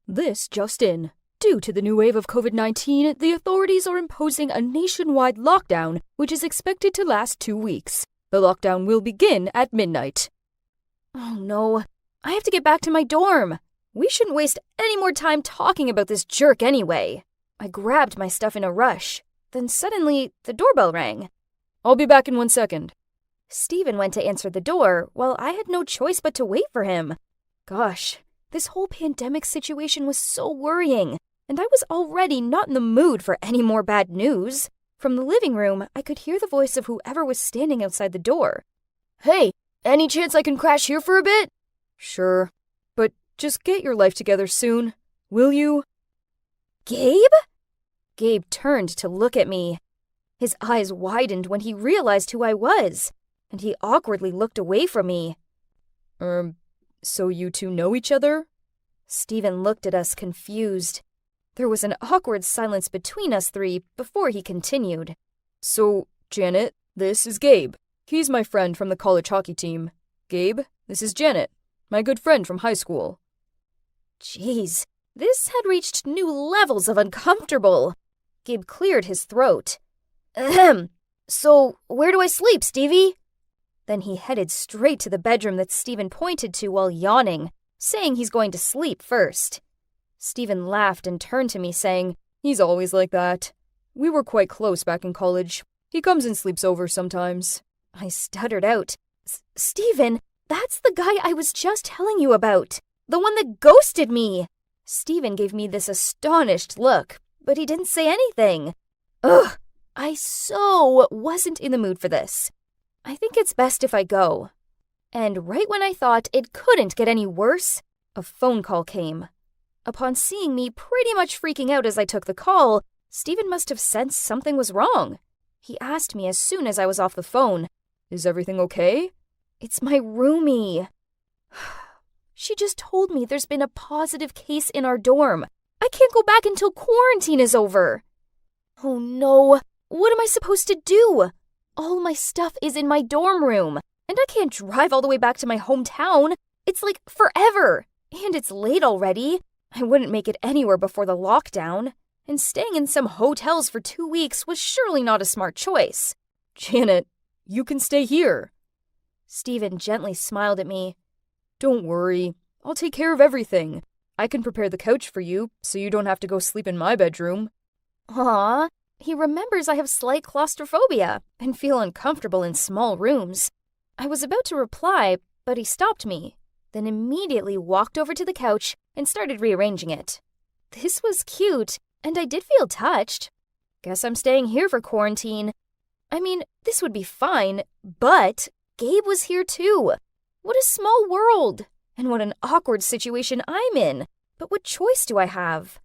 This just in. Due to the new wave of COVID-19, the authorities are imposing a nationwide lockdown, which is expected to last 2 weeks. The lockdown will begin at midnight. Oh no, I have to get back to my dorm. We shouldn't waste any more time talking about this jerk anyway. I grabbed my stuff in a rush. Then suddenly, the doorbell rang. I'll be back in 1 second. Stephen went to answer the door, while I had no choice but to wait for him. Gosh, this whole pandemic situation was so worrying, and I was already not in the mood for any more bad news. From the living room, I could hear the voice of whoever was standing outside the door. Hey, any chance I can crash here for a bit? Sure, but just get your life together soon, will you? Gabe? Gabe turned to look at me. His eyes widened when he realized who I was, and he awkwardly looked away from me. So you two know each other? Stephen looked at us confused. There was an awkward silence between us three before he continued. So, Janet, this is Gabe. He's my friend from the college hockey team. Gabe, this is Janet, my good friend from high school. Jeez, this had reached new levels of uncomfortable. Gabe cleared his throat. Ahem. So, where do I sleep, Stevie? Then he headed straight to the bedroom that Stephen pointed to while yawning, saying he's going to sleep first. Stephen laughed and turned to me, saying, He's always like that. We were quite close back in college. He comes and sleeps over sometimes. I stuttered out, Stephen, that's the guy I was just telling you about. The one that ghosted me. Stephen gave me this astonished look, but he didn't say anything. Ugh, I so wasn't in the mood for this. I think it's best if I go. And right when I thought it couldn't get any worse, a phone call came. Upon seeing me pretty much freaking out as I took the call, Stephen must have sensed something was wrong. He asked me as soon as I was off the phone, Is everything okay? It's my roomie. She just told me there's been a positive case in our dorm. I can't go back until quarantine is over. Oh no, what am I supposed to do? All my stuff is in my dorm room, and I can't drive all the way back to my hometown. It's like forever, and it's late already. I wouldn't make it anywhere before the lockdown, and staying in some hotels for 2 weeks was surely not a smart choice. Janet, you can stay here. Stephen gently smiled at me. Don't worry, I'll take care of everything. I can prepare the couch for you, so you don't have to go sleep in my bedroom. Aw, he remembers I have slight claustrophobia and feel uncomfortable in small rooms. I was about to reply, but he stopped me, then immediately walked over to the couch and started rearranging it. This was cute, and I did feel touched. Guess I'm staying here for quarantine. I mean, this would be fine, but Gabe was here too. What a small world, and what an awkward situation I'm in. But what choice do I have?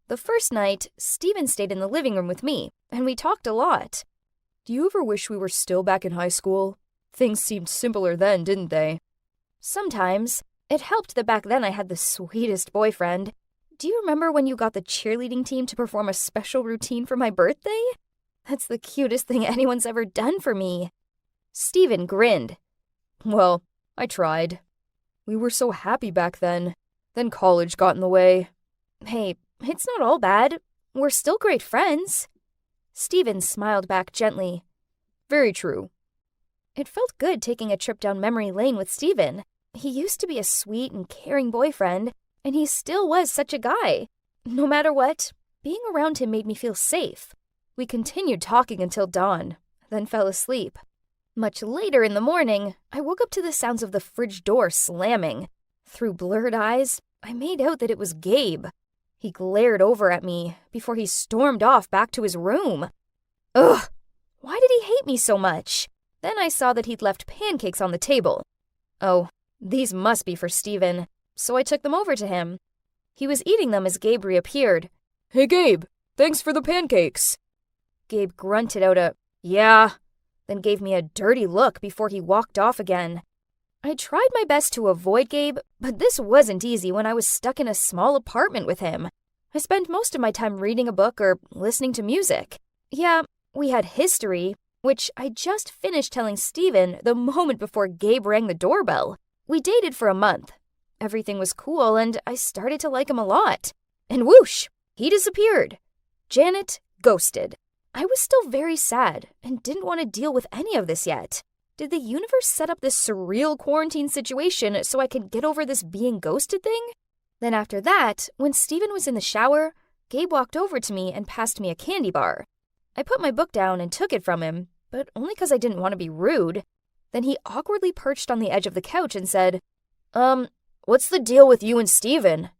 The first night, Stephen stayed in the living room with me, and we talked a lot. Do you ever wish we were still back in high school? Things seemed simpler then, didn't they? Sometimes. It helped that back then I had the sweetest boyfriend. Do you remember when you got the cheerleading team to perform a special routine for my birthday? That's the cutest thing anyone's ever done for me. Stephen grinned. Well, I tried. We were so happy back then. Then college got in the way. Hey, it's not all bad. We're still great friends. Stephen smiled back gently. Very true. It felt good taking a trip down memory lane with Stephen. He used to be a sweet and caring boyfriend, and he still was such a guy. No matter what, being around him made me feel safe. We continued talking until dawn, then fell asleep. Much later in the morning, I woke up to the sounds of the fridge door slamming. Through blurred eyes, I made out that it was Gabe. He glared over at me before he stormed off back to his room. Ugh! Why did he hate me so much? Then I saw that he'd left pancakes on the table. Oh, these must be for Stephen, so I took them over to him. He was eating them as Gabe reappeared. Hey Gabe, thanks for the pancakes. Gabe grunted out a, yeah, then gave me a dirty look before he walked off again. I tried my best to avoid Gabe, but this wasn't easy when I was stuck in a small apartment with him. I spent most of my time reading a book or listening to music. Yeah, we had history, which I just finished telling Stephen the moment before Gabe rang the doorbell. We dated for a month. Everything was cool, and I started to like him a lot. And whoosh, he disappeared. Janet ghosted. I was still very sad and didn't want to deal with any of this yet. Did the universe set up this surreal quarantine situation so I could get over this being ghosted thing? Then after that, when Steven was in the shower, Gabe walked over to me and passed me a candy bar. I put my book down and took it from him, but only because I didn't want to be rude. Then he awkwardly perched on the edge of the couch and said, what's the deal with you and Steven?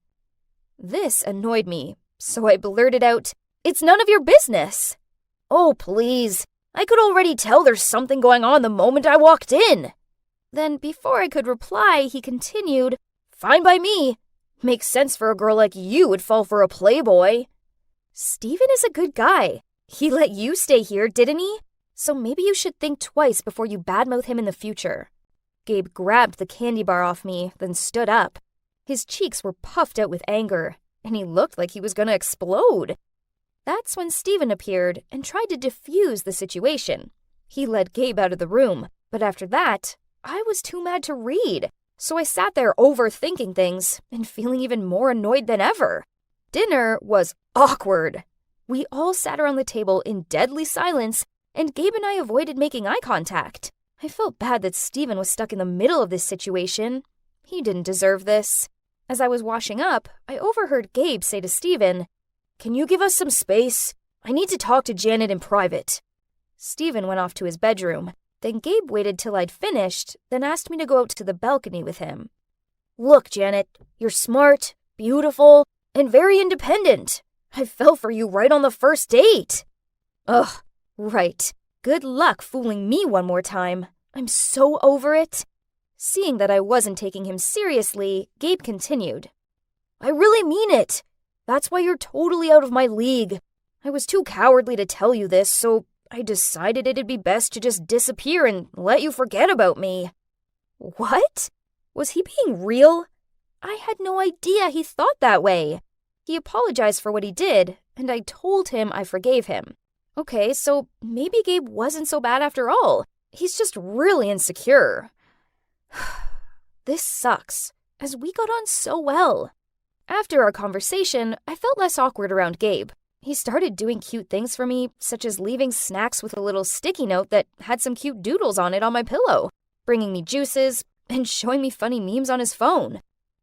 This annoyed me, so I blurted out, "It's none of your business." "Oh, please. I could already tell there's something going on the moment I walked in." Then, before I could reply, he continued, "Fine by me. Makes sense for a girl like you would fall for a playboy." Steven is a good guy. He let you stay here, didn't he? So maybe you should think twice before you badmouth him in the future. Gabe grabbed the candy bar off me, then stood up. His cheeks were puffed out with anger, and he looked like he was going to explode. That's when Steven appeared and tried to defuse the situation. He led Gabe out of the room, but after that, I was too mad to read, so I sat there overthinking things and feeling even more annoyed than ever. Dinner was awkward. We all sat around the table in deadly silence, and Gabe and I avoided making eye contact. I felt bad that Steven was stuck in the middle of this situation. He didn't deserve this. As I was washing up, I overheard Gabe say to Steven, "Can you give us some space? I need to talk to Janet in private." Steven went off to his bedroom. Then Gabe waited till I'd finished, then asked me to go out to the balcony with him. "Look, Janet, you're smart, beautiful, and very independent. I fell for you right on the first date." Ugh, right. Good luck fooling me one more time. I'm so over it. Seeing that I wasn't taking him seriously, Gabe continued. "I really mean it. That's why you're totally out of my league. I was too cowardly to tell you this, so I decided it'd be best to just disappear and let you forget about me." What? Was he being real? I had no idea he thought that way. He apologized for what he did, and I told him I forgave him. Okay, so maybe Gabe wasn't so bad after all. He's just really insecure. This sucks, as we got on so well. After our conversation, I felt less awkward around Gabe. He started doing cute things for me, such as leaving snacks with a little sticky note that had some cute doodles on it on my pillow, bringing me juices, and showing me funny memes on his phone.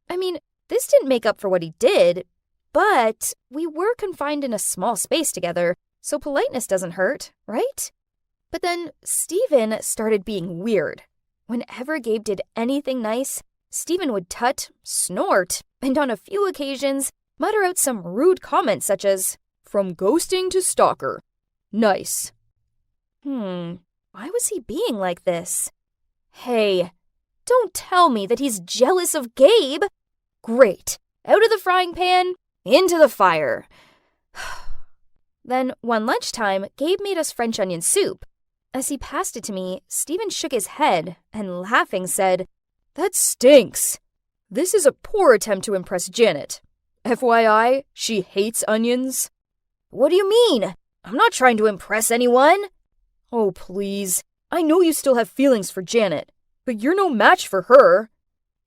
I mean, this didn't make up for what he did, but we were confined in a small space together, so politeness doesn't hurt, right? But then Steven started being weird. Whenever Gabe did anything nice, Steven would tut, snort, and on a few occasions, mutter out some rude comments such as, "From ghosting to stalker. Nice." Why was he being like this? Hey, don't tell me that he's jealous of Gabe. Great. Out of the frying pan, into the fire. Then, one lunchtime, Gabe made us French onion soup. As he passed it to me, Steven shook his head and, laughing, said, "That stinks. This is a poor attempt to impress Janet. FYI, she hates onions." "What do you mean? I'm not trying to impress anyone." "Oh, please. I know you still have feelings for Janet, but you're no match for her."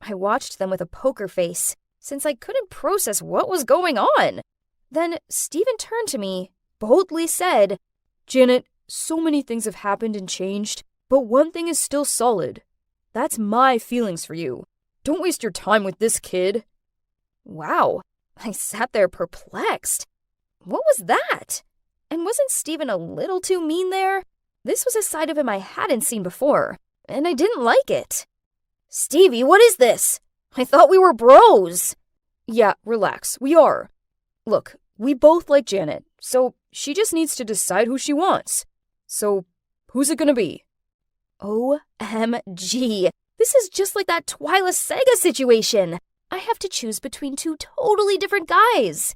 I watched them with a poker face, since I couldn't process what was going on. Then Steven turned to me, boldly said, "Janet, so many things have happened and changed, but one thing is still solid. That's my feelings for you. Don't waste your time with this kid." Wow, I sat there perplexed. What was that? And wasn't Steven a little too mean there? This was a side of him I hadn't seen before, and I didn't like it. "Stevie, what is this? I thought we were bros." "Yeah, relax, we are. Look, we both like Janet, so she just needs to decide who she wants. So, who's it gonna be?" OMG, this is just like that Twyla Sega situation. I have to choose between two totally different guys.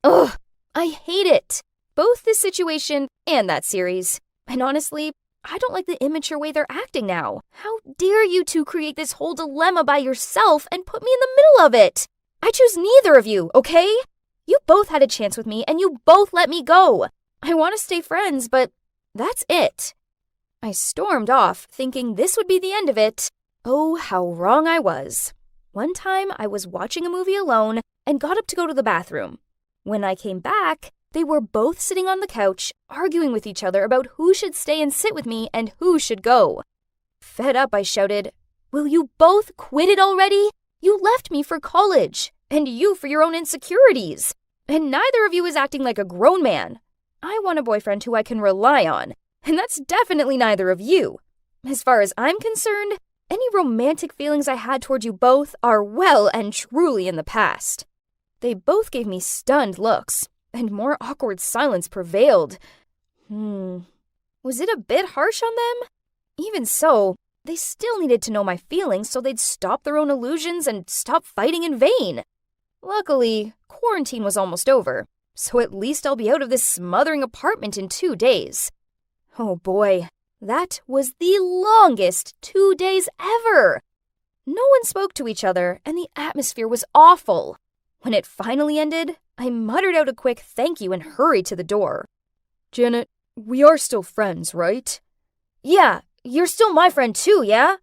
Ugh, I hate it. Both this situation and that series. And honestly, I don't like the immature way they're acting now. How dare you two create this whole dilemma by yourself and put me in the middle of it? I choose neither of you, okay? You both had a chance with me and you both let me go. I want to stay friends, but that's it. I stormed off, thinking this would be the end of it. Oh, how wrong I was. One time, I was watching a movie alone and got up to go to the bathroom. When I came back, they were both sitting on the couch, arguing with each other about who should stay and sit with me and who should go. Fed up, I shouted, "Will you both quit it already? You left me for college. and you for your own insecurities. And neither of you is acting like a grown man. I want a boyfriend who I can rely on, and that's definitely neither of you. As far as I'm concerned, any romantic feelings I had toward you both are well and truly in the past. They both gave me stunned looks, and more awkward silence prevailed. Was it a bit harsh on them? Even so, they still needed to know my feelings so they'd stop their own illusions and stop fighting in vain. Luckily, quarantine was almost over, so at least I'll be out of this smothering apartment in 2 days. Oh boy, that was the longest 2 days ever. No one spoke to each other, and the atmosphere was awful. When it finally ended, I muttered out a quick thank you and hurried to the door. Janet, we are still friends, right? Yeah, you're still my friend too, yeah?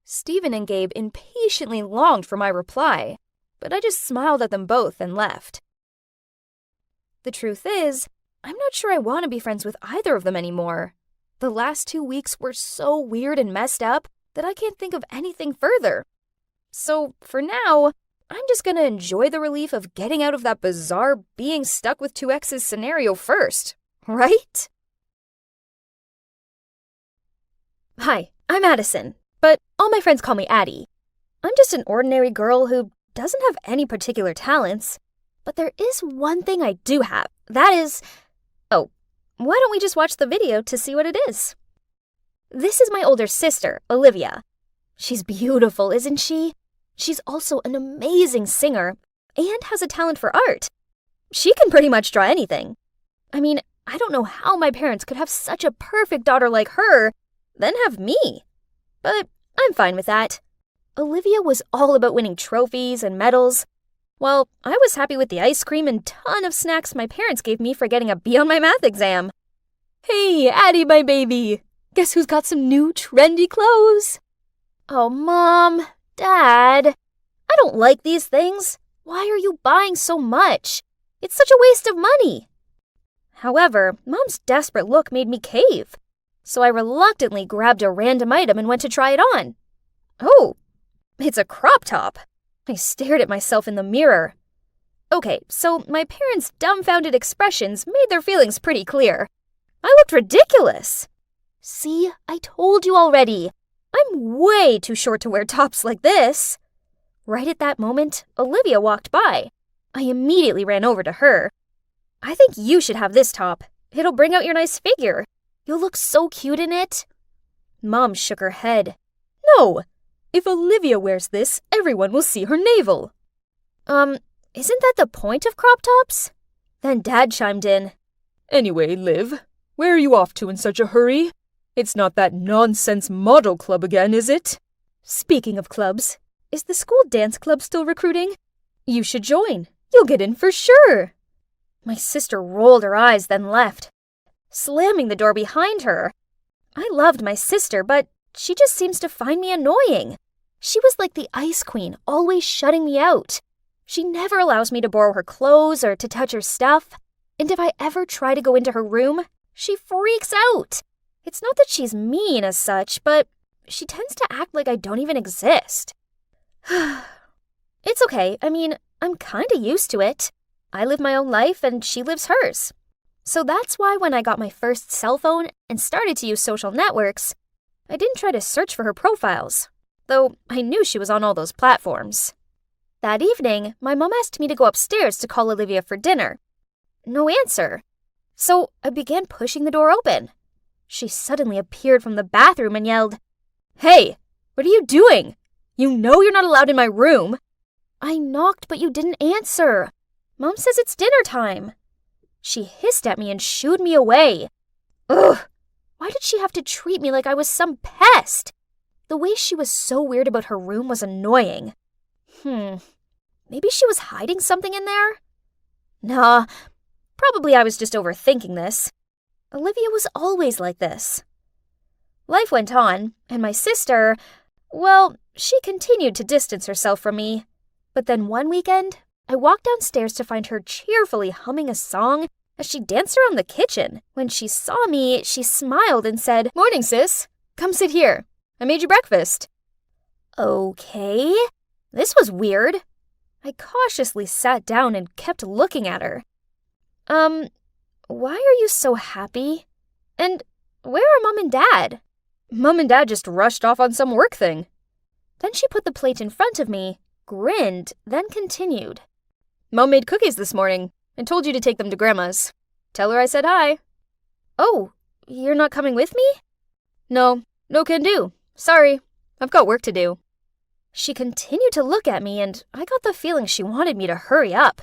Stephen and Gabe impatiently longed for my reply, but I just smiled at them both and left. The truth is, I'm not sure I want to be friends with either of them anymore. The last 2 weeks were so weird and messed up that I can't think of anything further. So, for now, I'm just gonna enjoy the relief of getting out of that bizarre being stuck with two exes scenario first, right? Hi, I'm Addison, but all my friends call me Addie. I'm just an ordinary girl who doesn't have any particular talents, but there is one thing I do have. That is... Oh, why don't we just watch the video to see what it is? This is my older sister, Olivia. She's beautiful, isn't she? She's also an amazing singer and has a talent for art. She can pretty much draw anything. I mean, I don't know how my parents could have such a perfect daughter like her, then have me. But I'm fine with that. Olivia was all about winning trophies and medals, while I was happy with the ice cream and ton of snacks my parents gave me for getting a B on my math exam. Hey, Addie, my baby. Guess who's got some new trendy clothes? Oh, Mom, Dad, I don't like these things. Why are you buying so much? It's such a waste of money. However, Mom's desperate look made me cave, so I reluctantly grabbed a random item and went to try it on. Oh, it's a crop top. I stared at myself in the mirror. Okay, so my parents' dumbfounded expressions made their feelings pretty clear. I looked ridiculous. See, I told you already. I'm way too short to wear tops like this. Right at that moment, Olivia walked by. I immediately ran over to her. I think you should have this top. It'll bring out your nice figure. You'll look so cute in it. Mom shook her head. No, if Olivia wears this, everyone will see her navel. Isn't that the point of crop tops? Then Dad chimed in. Anyway, Liv, where are you off to in such a hurry? It's not that nonsense model club again, is it? Speaking of clubs, is the school dance club still recruiting? You should join. You'll get in for sure. My sister rolled her eyes, then left, slamming the door behind her. I loved my sister, but she just seems to find me annoying. She was like the ice queen, always shutting me out. She never allows me to borrow her clothes or to touch her stuff, and if I ever try to go into her room, she freaks out. It's not that she's mean as such, but she tends to act like I don't even exist. It's okay. I mean, I'm kinda used to it. I live my own life and she lives hers. So that's why when I got my first cell phone and started to use social networks, I didn't try to search for her profiles, though I knew she was on all those platforms. That evening, my mom asked me to go upstairs to call Olivia for dinner. No answer. So I began pushing the door open. She suddenly appeared from the bathroom and yelled, "Hey, what are you doing? You know you're not allowed in my room." I knocked, but you didn't answer. Mom says it's dinner time. She hissed at me and shooed me away. Ugh, why did she have to treat me like I was some pest? The way she was so weird about her room was annoying. Maybe she was hiding something in there? Nah, probably I was just overthinking this. Olivia was always like this. Life went on, and my sister, well, she continued to distance herself from me. But then one weekend, I walked downstairs to find her cheerfully humming a song as she danced around the kitchen. When she saw me, she smiled and said, "Morning, sis. Come sit here. I made you breakfast." Okay, this was weird. I cautiously sat down and kept looking at her. Why are you so happy? And where are Mom and Dad? Mom and Dad just rushed off on some work thing. Then she put the plate in front of me, grinned, then continued. Mom made cookies this morning and told you to take them to Grandma's. Tell her I said hi. Oh, you're not coming with me? No can do. Sorry, I've got work to do. She continued to look at me, and I got the feeling she wanted me to hurry up.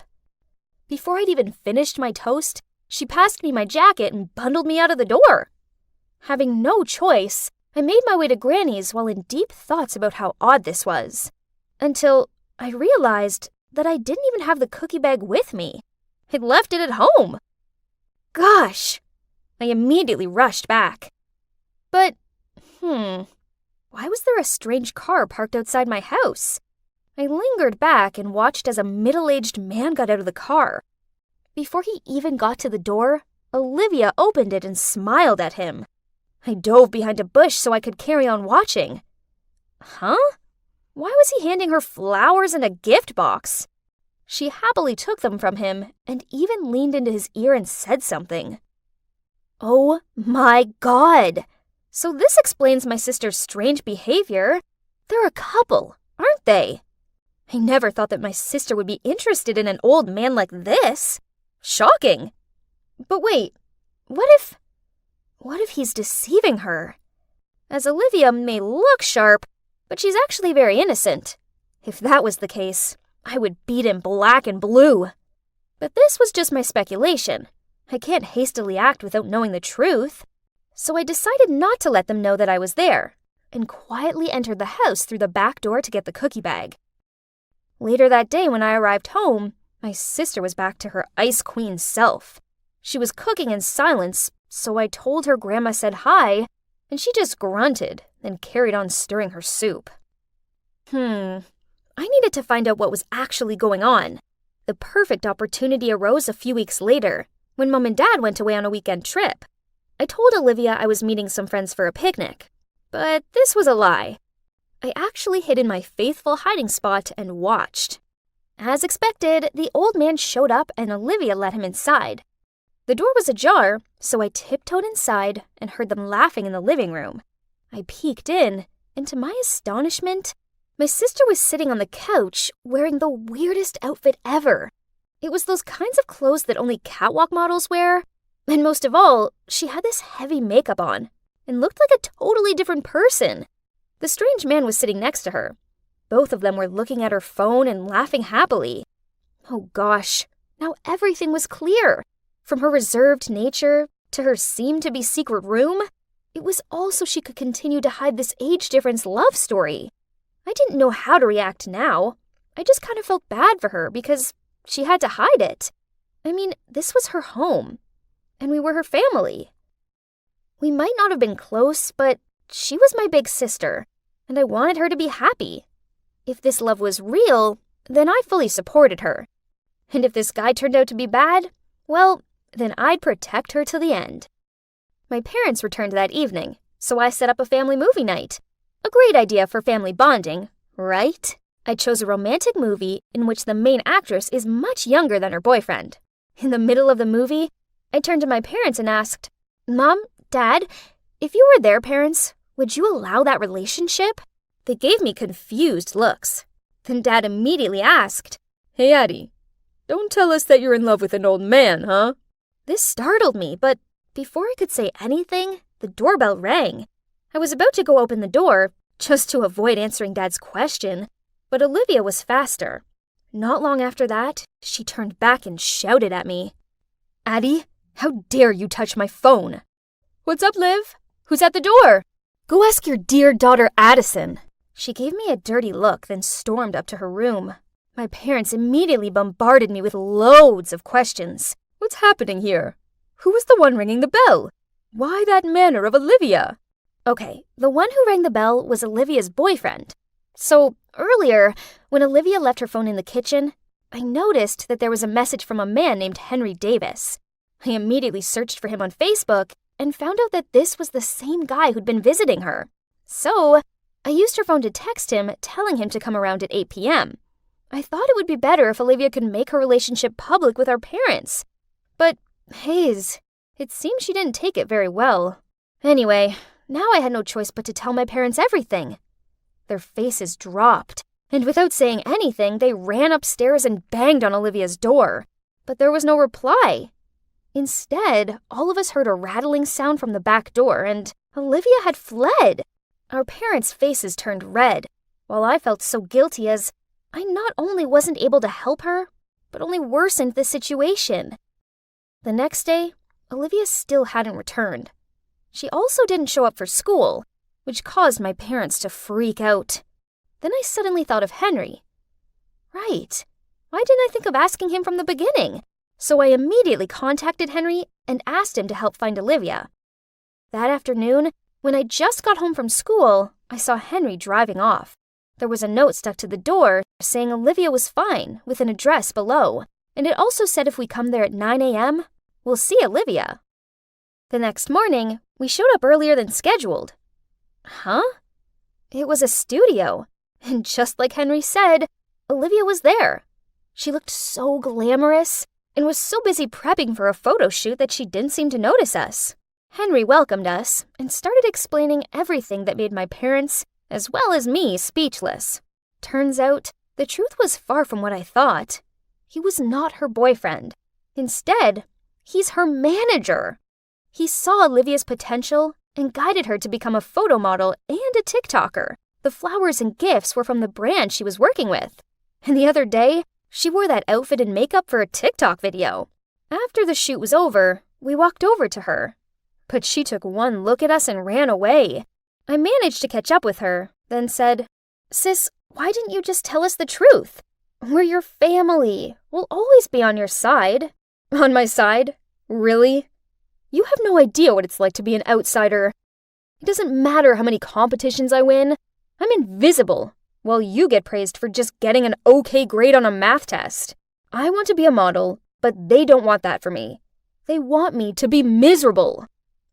Before I'd even finished my toast, she passed me my jacket and bundled me out of the door. Having no choice, I made my way to Granny's while in deep thoughts about how odd this was. Until I realized that I didn't even have the cookie bag with me. I'd left it at home. Gosh! I immediately rushed back. But, why was there a strange car parked outside my house? I lingered back and watched as a middle-aged man got out of the car. Before he even got to the door, Olivia opened it and smiled at him. I dove behind a bush so I could carry on watching. Huh? Why was he handing her flowers and a gift box? She happily took them from him and even leaned into his ear and said something. Oh my God! So this explains my sister's strange behavior. They're a couple, aren't they? I never thought that my sister would be interested in an old man like this. Shocking! But wait, what if he's deceiving her? As Olivia may look sharp, but she's actually very innocent. If that was the case, I would beat him black and blue. But this was just my speculation. I can't hastily act without knowing the truth. So I decided not to let them know that I was there, and quietly entered the house through the back door to get the cookie bag. Later that day when I arrived home, my sister was back to her Ice Queen self. She was cooking in silence, so I told her Grandma said hi, and she just grunted, then carried on stirring her soup. I needed to find out what was actually going on. The perfect opportunity arose a few weeks later, when Mom and Dad went away on a weekend trip. I told Olivia I was meeting some friends for a picnic, but this was a lie. I actually hid in my faithful hiding spot and watched. As expected, the old man showed up and Olivia let him inside. The door was ajar, so I tiptoed inside and heard them laughing in the living room. I peeked in, and to my astonishment, my sister was sitting on the couch wearing the weirdest outfit ever. It was those kinds of clothes that only catwalk models wear, and most of all, she had this heavy makeup on and looked like a totally different person. The strange man was sitting next to her. Both of them were looking at her phone and laughing happily. Oh gosh, now everything was clear. From her reserved nature to her seemed-to-be secret room, it was all so she could continue to hide this age difference love story. I didn't know how to react now. I just kind of felt bad for her because she had to hide it. I mean, this was her home, and we were her family. We might not have been close, but she was my big sister, and I wanted her to be happy. If this love was real, then I fully supported her. And if this guy turned out to be bad, well, then I'd protect her to the end. My parents returned that evening, so I set up a family movie night. A great idea for family bonding, right? I chose a romantic movie in which the main actress is much younger than her boyfriend. In the middle of the movie, I turned to my parents and asked, Mom, Dad, if you were their parents, would you allow that relationship? They gave me confused looks. Then Dad immediately asked, Hey, Addie, don't tell us that you're in love with an old man, huh? This startled me, but before I could say anything, the doorbell rang. I was about to go open the door, just to avoid answering Dad's question, but Olivia was faster. Not long after that, she turned back and shouted at me. Addie, how dare you touch my phone? What's up, Liv? Who's at the door? Go ask your dear daughter Addison. She gave me a dirty look, then stormed up to her room. My parents immediately bombarded me with loads of questions. What's happening here? Who was the one ringing the bell? Why that manner of Olivia? Okay, the one who rang the bell was Olivia's boyfriend. So, earlier, when Olivia left her phone in the kitchen, I noticed that there was a message from a man named Henry Davis. I immediately searched for him on Facebook and found out that this was the same guy who'd been visiting her. So, I used her phone to text him, telling him to come around at 8 p.m. I thought it would be better if Olivia could make her relationship public with our parents. But, Hayes, it seems she didn't take it very well. Anyway, now I had no choice but to tell my parents everything. Their faces dropped, and without saying anything, they ran upstairs and banged on Olivia's door. But there was no reply. Instead, all of us heard a rattling sound from the back door, and Olivia had fled. Our parents' faces turned red, while I felt so guilty as I not only wasn't able to help her, but only worsened the situation. The next day, Olivia still hadn't returned. She also didn't show up for school, which caused my parents to freak out. Then I suddenly thought of Henry. Right, why didn't I think of asking him from the beginning? So I immediately contacted Henry and asked him to help find Olivia. That afternoon, when I just got home from school, I saw Henry driving off. There was a note stuck to the door saying Olivia was fine, with an address below, and it also said if we come there at 9 a.m., we'll see Olivia. The next morning, we showed up earlier than scheduled. Huh? It was a studio, and just like Henry said, Olivia was there. She looked so glamorous and was so busy prepping for a photo shoot that she didn't seem to notice us. Henry welcomed us and started explaining everything that made my parents, as well as me, speechless. Turns out, the truth was far from what I thought. He was not her boyfriend. Instead, he's her manager. He saw Olivia's potential and guided her to become a photo model and a TikToker. The flowers and gifts were from the brand she was working with. And the other day, she wore that outfit and makeup for a TikTok video. After the shoot was over, we walked over to her. But she took one look at us and ran away. I managed to catch up with her, then said, "Sis, why didn't you just tell us the truth? We're your family. We'll always be on your side." "On my side? Really? You have no idea what it's like to be an outsider. It doesn't matter how many competitions I win. I'm invisible, while you get praised for just getting an okay grade on a math test. I want to be a model, but they don't want that for me. They want me to be miserable.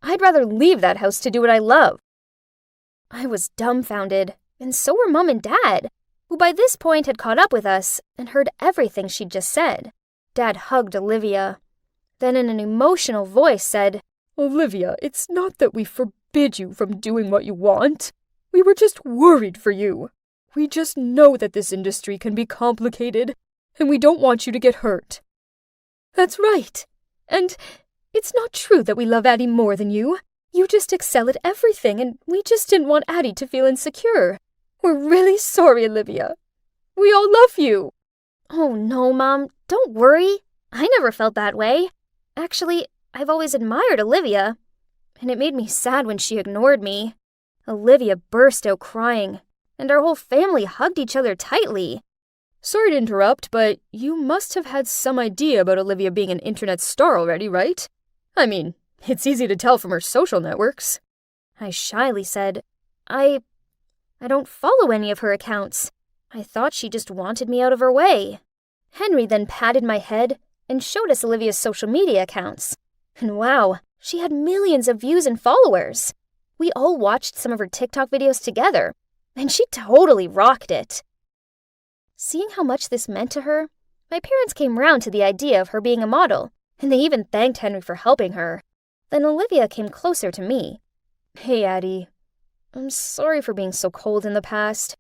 I'd rather leave that house to do what I love." I was dumbfounded, and so were Mom and Dad, who by this point had caught up with us and heard everything she'd just said. Dad hugged Olivia, then in an emotional voice said, "Olivia, it's not that we forbid you from doing what you want. We were just worried for you. We just know that this industry can be complicated, and we don't want you to get hurt." "That's right. And it's not true that we love Addie more than you. You just excel at everything, and we just didn't want Addie to feel insecure. We're really sorry, Olivia. We all love you." "Oh no, Mom, don't worry. I never felt that way. Actually, I've always admired Olivia, and it made me sad when she ignored me." Olivia burst out crying, and our whole family hugged each other tightly. "Sorry to interrupt, but you must have had some idea about Olivia being an internet star already, right? I mean, it's easy to tell from her social networks." I shyly said, I don't follow any of her accounts. I thought she just wanted me out of her way." Henry then patted my head and showed us Olivia's social media accounts. And wow, she had millions of views and followers. We all watched some of her TikTok videos together, and she totally rocked it. Seeing how much this meant to her, my parents came round to the idea of her being a model, and they even thanked Henry for helping her. Then Olivia came closer to me. "Hey, Addie. I'm sorry for being so cold in the past.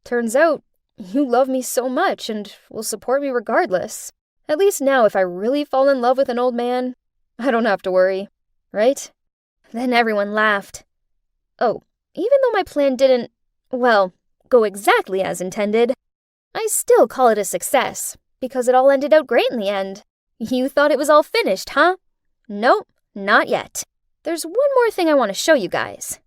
Turns out, you love me so much and will support me regardless. At least now if I really fall in love with an old man, I don't have to worry, right?" Then everyone laughed. Oh, even though my plan didn't, well, go exactly as intended, I still call it a success, because it all ended out great in the end. You thought it was all finished, huh? Nope, not yet. There's one more thing I want to show you guys.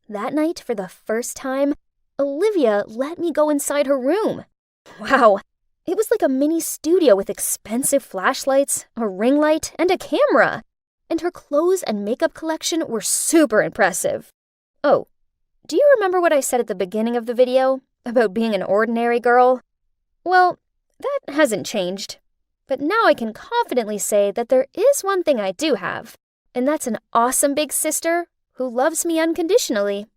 That night, for the first time, Olivia let me go inside her room. Wow, it was like a mini studio with expensive flashlights, a ring light, and a camera. And her clothes and makeup collection were super impressive. Oh, do you remember what I said at the beginning of the video about being an ordinary girl? Well, that hasn't changed. But now I can confidently say that there is one thing I do have, and that's an awesome big sister who loves me unconditionally.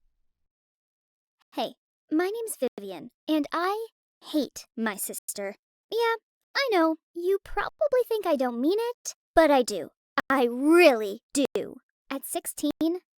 Hey, my name's Vivian, and I hate my sister. Yeah, I know, you probably think I don't mean it, but I do. I really do. At 16,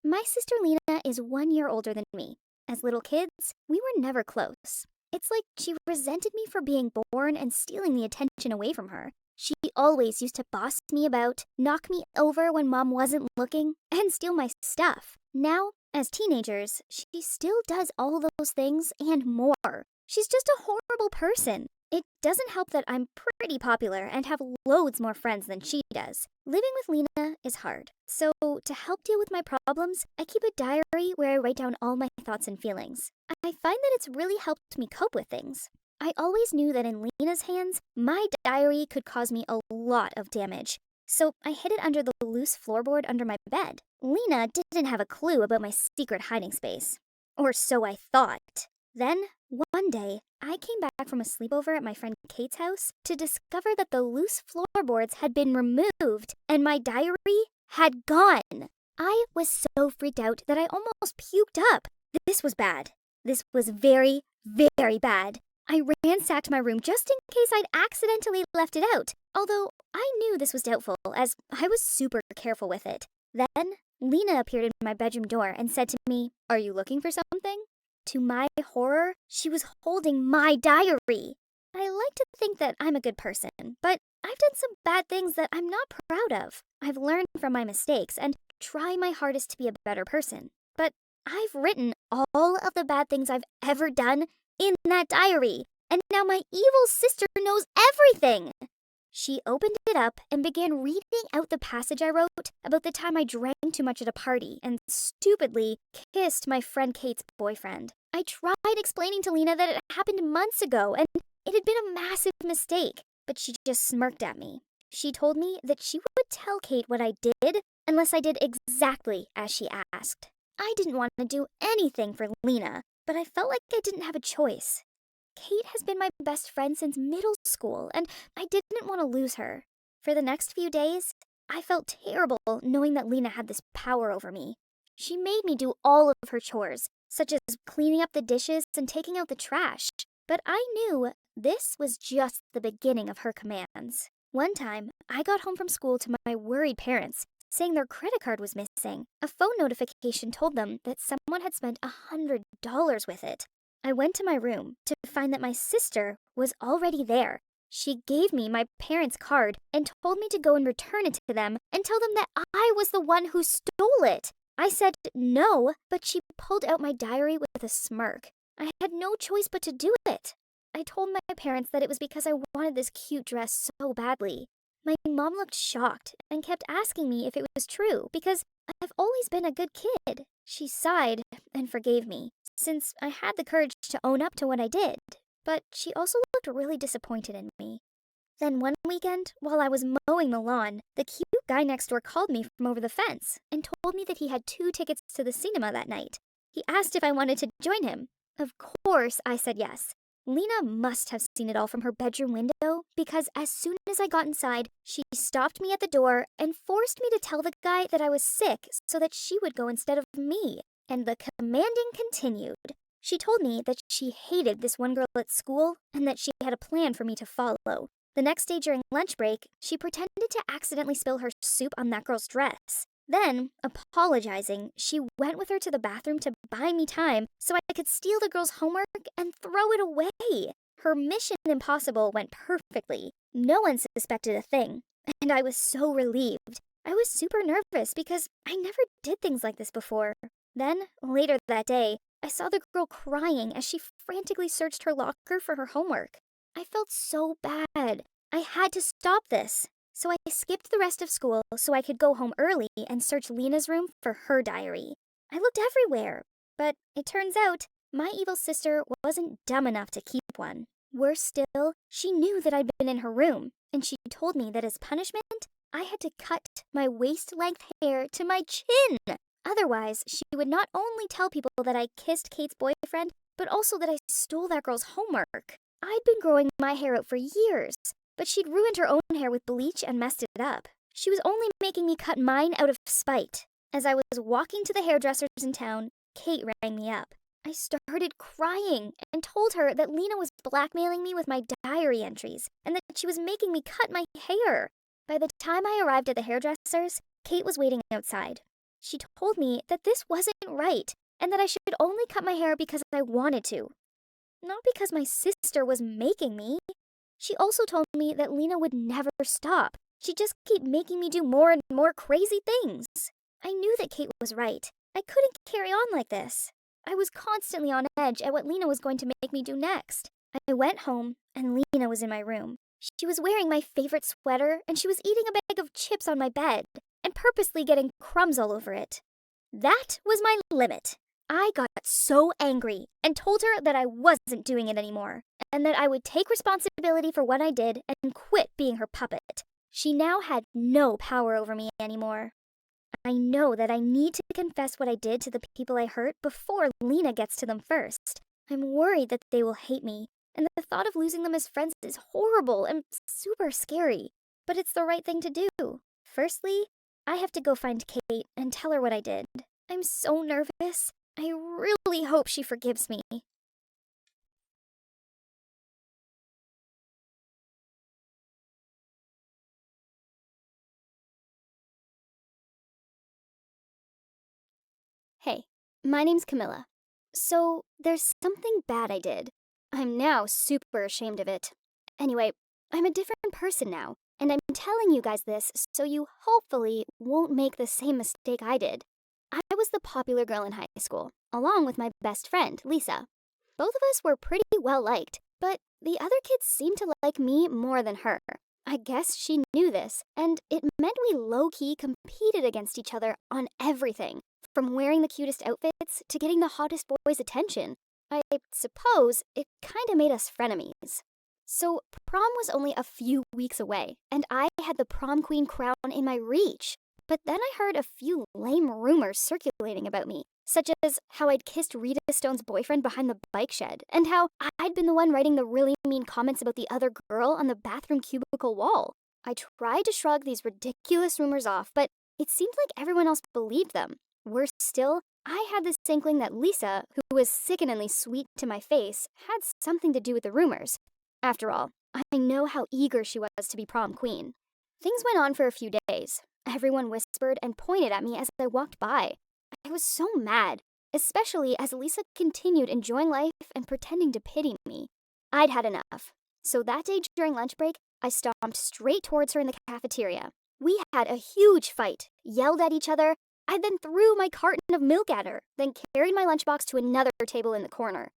my sister Lena is 1 year older than me. As little kids, we were never close. It's like she resented me for being born and stealing the attention away from her. She always used to boss me about, knock me over when Mom wasn't looking, and steal my stuff. Now, as teenagers, she still does all those things and more. She's just a horrible person. It doesn't help that I'm pretty popular and have loads more friends than she does. Living with Lena is hard. So, to help deal with my problems, I keep a diary where I write down all my thoughts and feelings. I find that it's really helped me cope with things. I always knew that in Lena's hands, my diary could cause me a lot of damage. So I hid it under the loose floorboard under my bed. Lena didn't have a clue about my secret hiding space. Or so I thought. Then, one day, I came back from a sleepover at my friend Kate's house to discover that the loose floorboards had been removed and my diary had gone. I was so freaked out that I almost puked up. This was bad. This was very, very bad. I ransacked my room just in case I'd accidentally left it out, although I knew this was doubtful as I was super careful with it. Then, Lena appeared in my bedroom door and said to me, "Are you looking for something?" To my horror, she was holding my diary. I like to think that I'm a good person, but I've done some bad things that I'm not proud of. I've learned from my mistakes and try my hardest to be a better person. But I've written all of the bad things I've ever done in that diary, and now my evil sister knows everything. She opened it up and began reading out the passage I wrote about the time I drank too much at a party and stupidly kissed my friend Kate's boyfriend. I tried explaining to Lena that it happened months ago and it had been a massive mistake, but she just smirked at me. She told me that she would tell Kate what I did unless I did exactly as she asked. I didn't want to do anything for Lena, but I felt like I didn't have a choice. Kate has been my best friend since middle school, and I didn't want to lose her. For the next few days, I felt terrible knowing that Lena had this power over me. She made me do all of her chores, such as cleaning up the dishes and taking out the trash. But I knew this was just the beginning of her commands. One time, I got home from school to my worried parents, saying their credit card was missing. A phone notification told them that someone had spent $100 with it. I went to my room to find that my sister was already there. She gave me my parents' card and told me to go and return it to them and tell them that I was the one who stole it. I said no, but she pulled out my diary with a smirk. I had no choice but to do it. I told my parents that it was because I wanted this cute dress so badly. My mom looked shocked and kept asking me if it was true because I've always been a good kid. She sighed and forgave me, since I had the courage to own up to what I did, but she also looked really disappointed in me. Then one weekend, while I was mowing the lawn, the cute guy next door called me from over the fence and told me that he had 2 tickets to the cinema that night. He asked if I wanted to join him. Of course, I said yes. Lena must have seen it all from her bedroom window because as soon as I got inside, she stopped me at the door and forced me to tell the guy that I was sick so that she would go instead of me. And the commanding continued. She told me that she hated this one girl at school and that she had a plan for me to follow. The next day during lunch break, she pretended to accidentally spill her soup on that girl's dress. Then, apologizing, she went with her to the bathroom to buy me time so I could steal the girl's homework and throw it away. Her mission impossible went perfectly. No one suspected a thing, and I was so relieved. I was super nervous because I never did things like this before. Then, later that day, I saw the girl crying as she frantically searched her locker for her homework. I felt so bad. I had to stop this. So I skipped the rest of school so I could go home early and search Lena's room for her diary. I looked everywhere, but it turns out my evil sister wasn't dumb enough to keep one. Worse still, she knew that I'd been in her room, and she told me that as punishment, I had to cut my waist-length hair to my chin. Otherwise, she would not only tell people that I kissed Kate's boyfriend, but also that I stole that girl's homework. I'd been growing my hair out for years, but she'd ruined her own hair with bleach and messed it up. She was only making me cut mine out of spite. As I was walking to the hairdressers in town, Kate rang me up. I started crying and told her that Lena was blackmailing me with my diary entries and that she was making me cut my hair. By the time I arrived at the hairdresser's, Kate was waiting outside. She told me that this wasn't right and that I should only cut my hair because I wanted to, not because my sister was making me. She also told me that Lena would never stop. She'd just keep making me do more and more crazy things. I knew that Kate was right. I couldn't carry on like this. I was constantly on edge at what Lena was going to make me do next. I went home, and Lena was in my room. She was wearing my favorite sweater, and she was eating a bag of chips on my bed, and purposely getting crumbs all over it. That was my limit. I got so angry and told her that I wasn't doing it anymore, and that I would take responsibility for what I did and quit being her puppet. She now had no power over me anymore. I know that I need to confess what I did to the people I hurt before Lena gets to them first. I'm worried that they will hate me, and the thought of losing them as friends is horrible and super scary. But it's the right thing to do. Firstly, I have to go find Kate and tell her what I did. I'm so nervous. I really hope she forgives me. Hey, my name's Camilla. So, there's something bad I did. I'm now super ashamed of it. Anyway, I'm a different person now, and I'm telling you guys this so you hopefully won't make the same mistake I did. I was the popular girl in high school, along with my best friend, Lisa. Both of us were pretty well liked, but the other kids seemed to like me more than her. I guess she knew this, and it meant we low-key competed against each other on everything. From wearing the cutest outfits to getting the hottest boy's attention. I suppose it kinda made us frenemies. So prom was only a few weeks away, and I had the prom queen crown in my reach. But then I heard a few lame rumors circulating about me, such as how I'd kissed Rita Stone's boyfriend behind the bike shed, and how I'd been the one writing the really mean comments about the other girl on the bathroom cubicle wall. I tried to shrug these ridiculous rumors off, but it seemed like everyone else believed them. Worse still, I had this inkling that Lisa, who was sickeningly sweet to my face, had something to do with the rumors. After all, I know how eager she was to be prom queen. Things went on for a few days. Everyone whispered and pointed at me as I walked by. I was so mad, especially as Lisa continued enjoying life and pretending to pity me. I'd had enough. So that day during lunch break, I stomped straight towards her in the cafeteria. We had a huge fight, yelled at each other. I then threw my carton of milk at her, then carried my lunchbox to another table in the corner.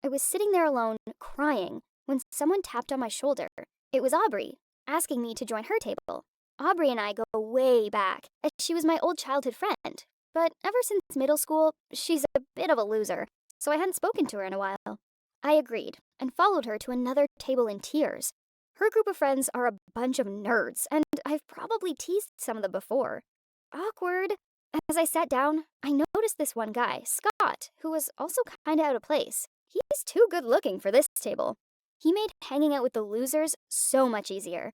I was sitting there alone, crying, when someone tapped on my shoulder. It was Aubrey, asking me to join her table. Aubrey and I go way back, as she was my old childhood friend. But ever since middle school, she's a bit of a loser, so I hadn't spoken to her in a while. I agreed, and followed her to another table in tears. Her group of friends are a bunch of nerds, and I've probably teased some of them before. Awkward. As I sat down, I noticed this one guy, Scott, who was also kinda out of place. He's too good looking for this table. He made hanging out with the losers so much easier.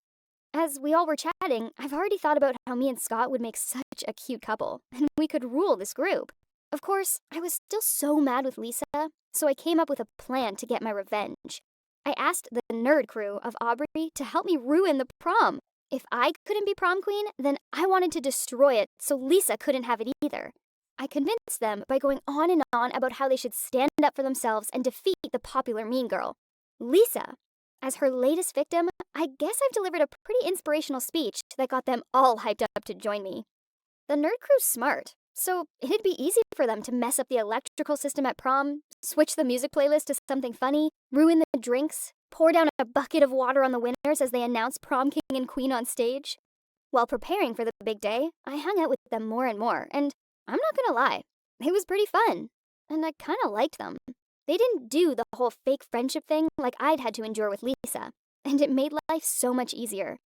As we all were chatting, I've already thought about how me and Scott would make such a cute couple, and we could rule this group. Of course, I was still so mad with Lisa, so I came up with a plan to get my revenge. I asked the nerd crew of Aubrey to help me ruin the prom. If I couldn't be prom queen, then I wanted to destroy it so Lisa couldn't have it either. I convinced them by going on and on about how they should stand up for themselves and defeat the popular mean girl. Lisa. As her latest victim, I guess I've delivered a pretty inspirational speech that got them all hyped up to join me. The nerd crew's smart, so it'd be easy for them to mess up the electrical system at prom, switch the music playlist to something funny, ruin the drinks, pour down a bucket of water on the winners as they announce prom king and queen on stage. While preparing for the big day, I hung out with them more and more, and I'm not gonna lie, it was pretty fun, and I kinda liked them. They didn't do the whole fake friendship thing like I'd had to endure with Lisa, and it made life so much easier.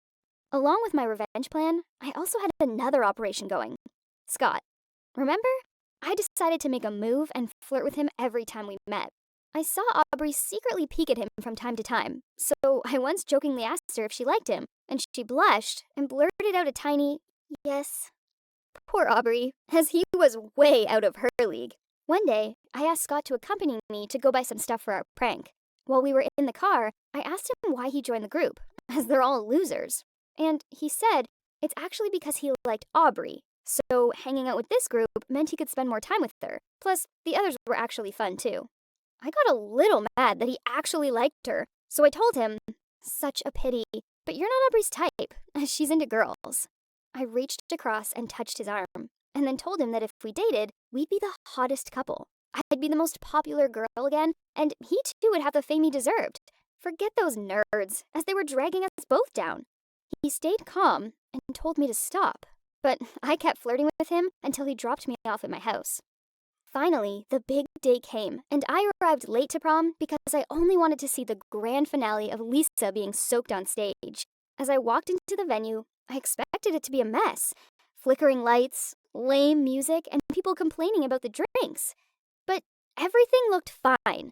Along with my revenge plan, I also had another operation going. Scott. Remember? I decided to make a move and flirt with him every time we met. I saw Aubrey secretly peek at him from time to time, so I once jokingly asked her if she liked him, and she blushed and blurted out a tiny, yes. Poor Aubrey, as he was way out of her league. One day, I asked Scott to accompany me to go buy some stuff for our prank. While we were in the car, I asked him why he joined the group, as they're all losers. And he said it's actually because he liked Aubrey. So hanging out with this group meant he could spend more time with her. Plus, the others were actually fun too. I got a little mad that he actually liked her, so I told him, such a pity, but you're not Aubrey's type, as she's into girls. I reached across and touched his arm, and then told him that if we dated, we'd be the hottest couple. I'd be the most popular girl again, and he too would have the fame he deserved. Forget those nerds, as they were dragging us both down. He stayed calm and told me to stop, but I kept flirting with him until he dropped me off at my house. Finally, the big day came, and I arrived late to prom because I only wanted to see the grand finale of Lisa being soaked on stage. As I walked into the venue, I expected it to be a mess. Flickering lights, lame music, and people complaining about the drinks. But everything looked fine.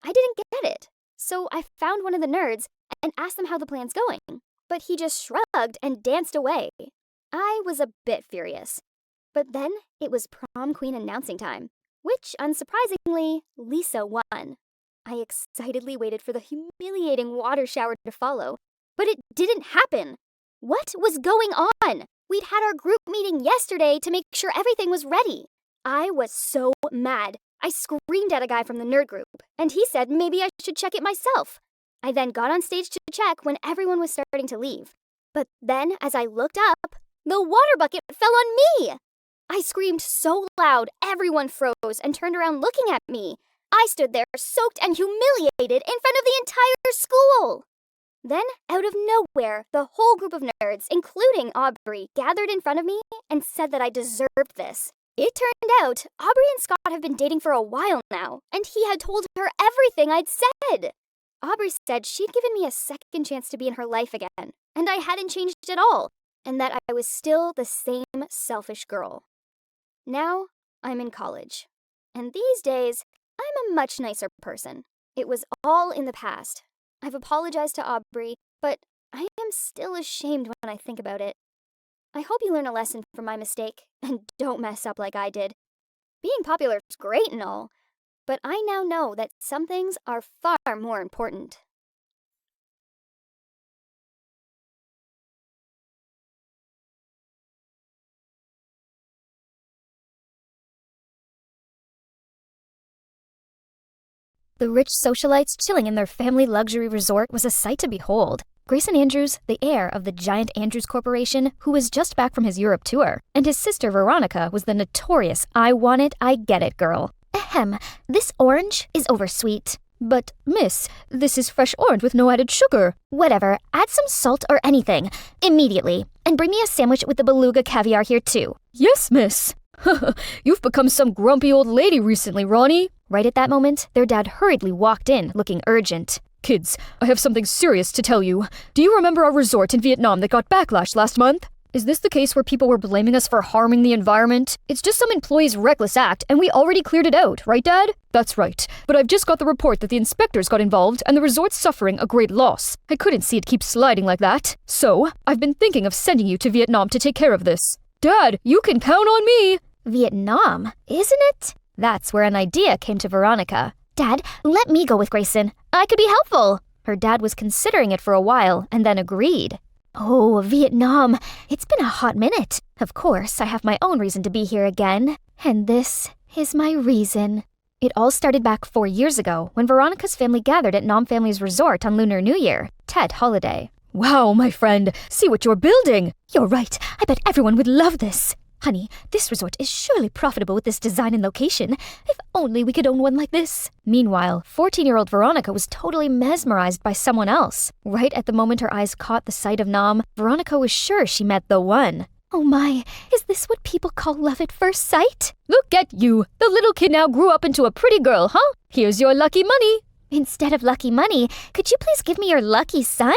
I didn't get it, so I found one of the nerds and asked them how the plan's going. But he just shrugged and danced away. I was a bit furious. But then it was prom queen announcing time, which, unsurprisingly, Lisa won. I excitedly waited for the humiliating water shower to follow, but it didn't happen. What was going on? We'd had our group meeting yesterday to make sure everything was ready. I was so mad. I screamed at a guy from the nerd group, and he said maybe I should check it myself. I then got on stage to check when everyone was starting to leave. But then, as I looked up, the water bucket fell on me! I screamed so loud, everyone froze and turned around looking at me. I stood there, soaked and humiliated in front of the entire school! Then, out of nowhere, the whole group of nerds, including Aubrey, gathered in front of me and said that I deserved this. It turned out Aubrey and Scott have been dating for a while now, and he had told her everything I'd said. Aubrey said she'd given me a second chance to be in her life again, and I hadn't changed at all, and that I was still the same selfish girl. Now, I'm in college, and these days, I'm a much nicer person. It was all in the past. I've apologized to Aubrey, but I am still ashamed when I think about it. I hope you learn a lesson from my mistake and don't mess up like I did. Being popular is great and all, but I now know that some things are far more important. The rich socialites chilling in their family luxury resort was a sight to behold. Grayson Andrews, the heir of the giant Andrews Corporation, who was just back from his Europe tour, and his sister Veronica was the notorious I want it, I get it girl. Ahem, this orange is oversweet. But, miss, this is fresh orange with no added sugar. Whatever, add some salt or anything. Immediately. And bring me a sandwich with the beluga caviar here too. Yes, miss. You've become some grumpy old lady recently, Ronnie. Right at that moment, their dad hurriedly walked in, looking urgent. Kids, I have something serious to tell you. Do you remember our resort in Vietnam that got backlash last month? Is this the case where people were blaming us for harming the environment? It's just some employee's reckless act, and we already cleared it out, right, Dad? That's right. But I've just got the report that the inspectors got involved and the resort's suffering a great loss. I couldn't see it keep sliding like that. So, I've been thinking of sending you to Vietnam to take care of this. Dad, you can count on me! Vietnam, isn't it? That's where an idea came to Veronica. Dad, let me go with Grayson. I could be helpful. Her dad was considering it for a while and then agreed. Oh, Vietnam. It's been a hot minute. Of course, I have my own reason to be here again. And this is my reason. It all started back 4 years ago when Veronica's family gathered at Nam Family's resort on Lunar New Year, Tet holiday. Wow, my friend. See what you're building. You're right. I bet everyone would love this. Honey, this resort is surely profitable with this design and location. If only we could own one like this. Meanwhile, 14-year-old Veronica was totally mesmerized by someone else. Right at the moment her eyes caught the sight of Nam, Veronica was sure she met the one. Oh my, is this what people call love at first sight? Look at you. The little kid now grew up into a pretty girl, huh? Here's your lucky money. Instead of lucky money, could you please give me your lucky son?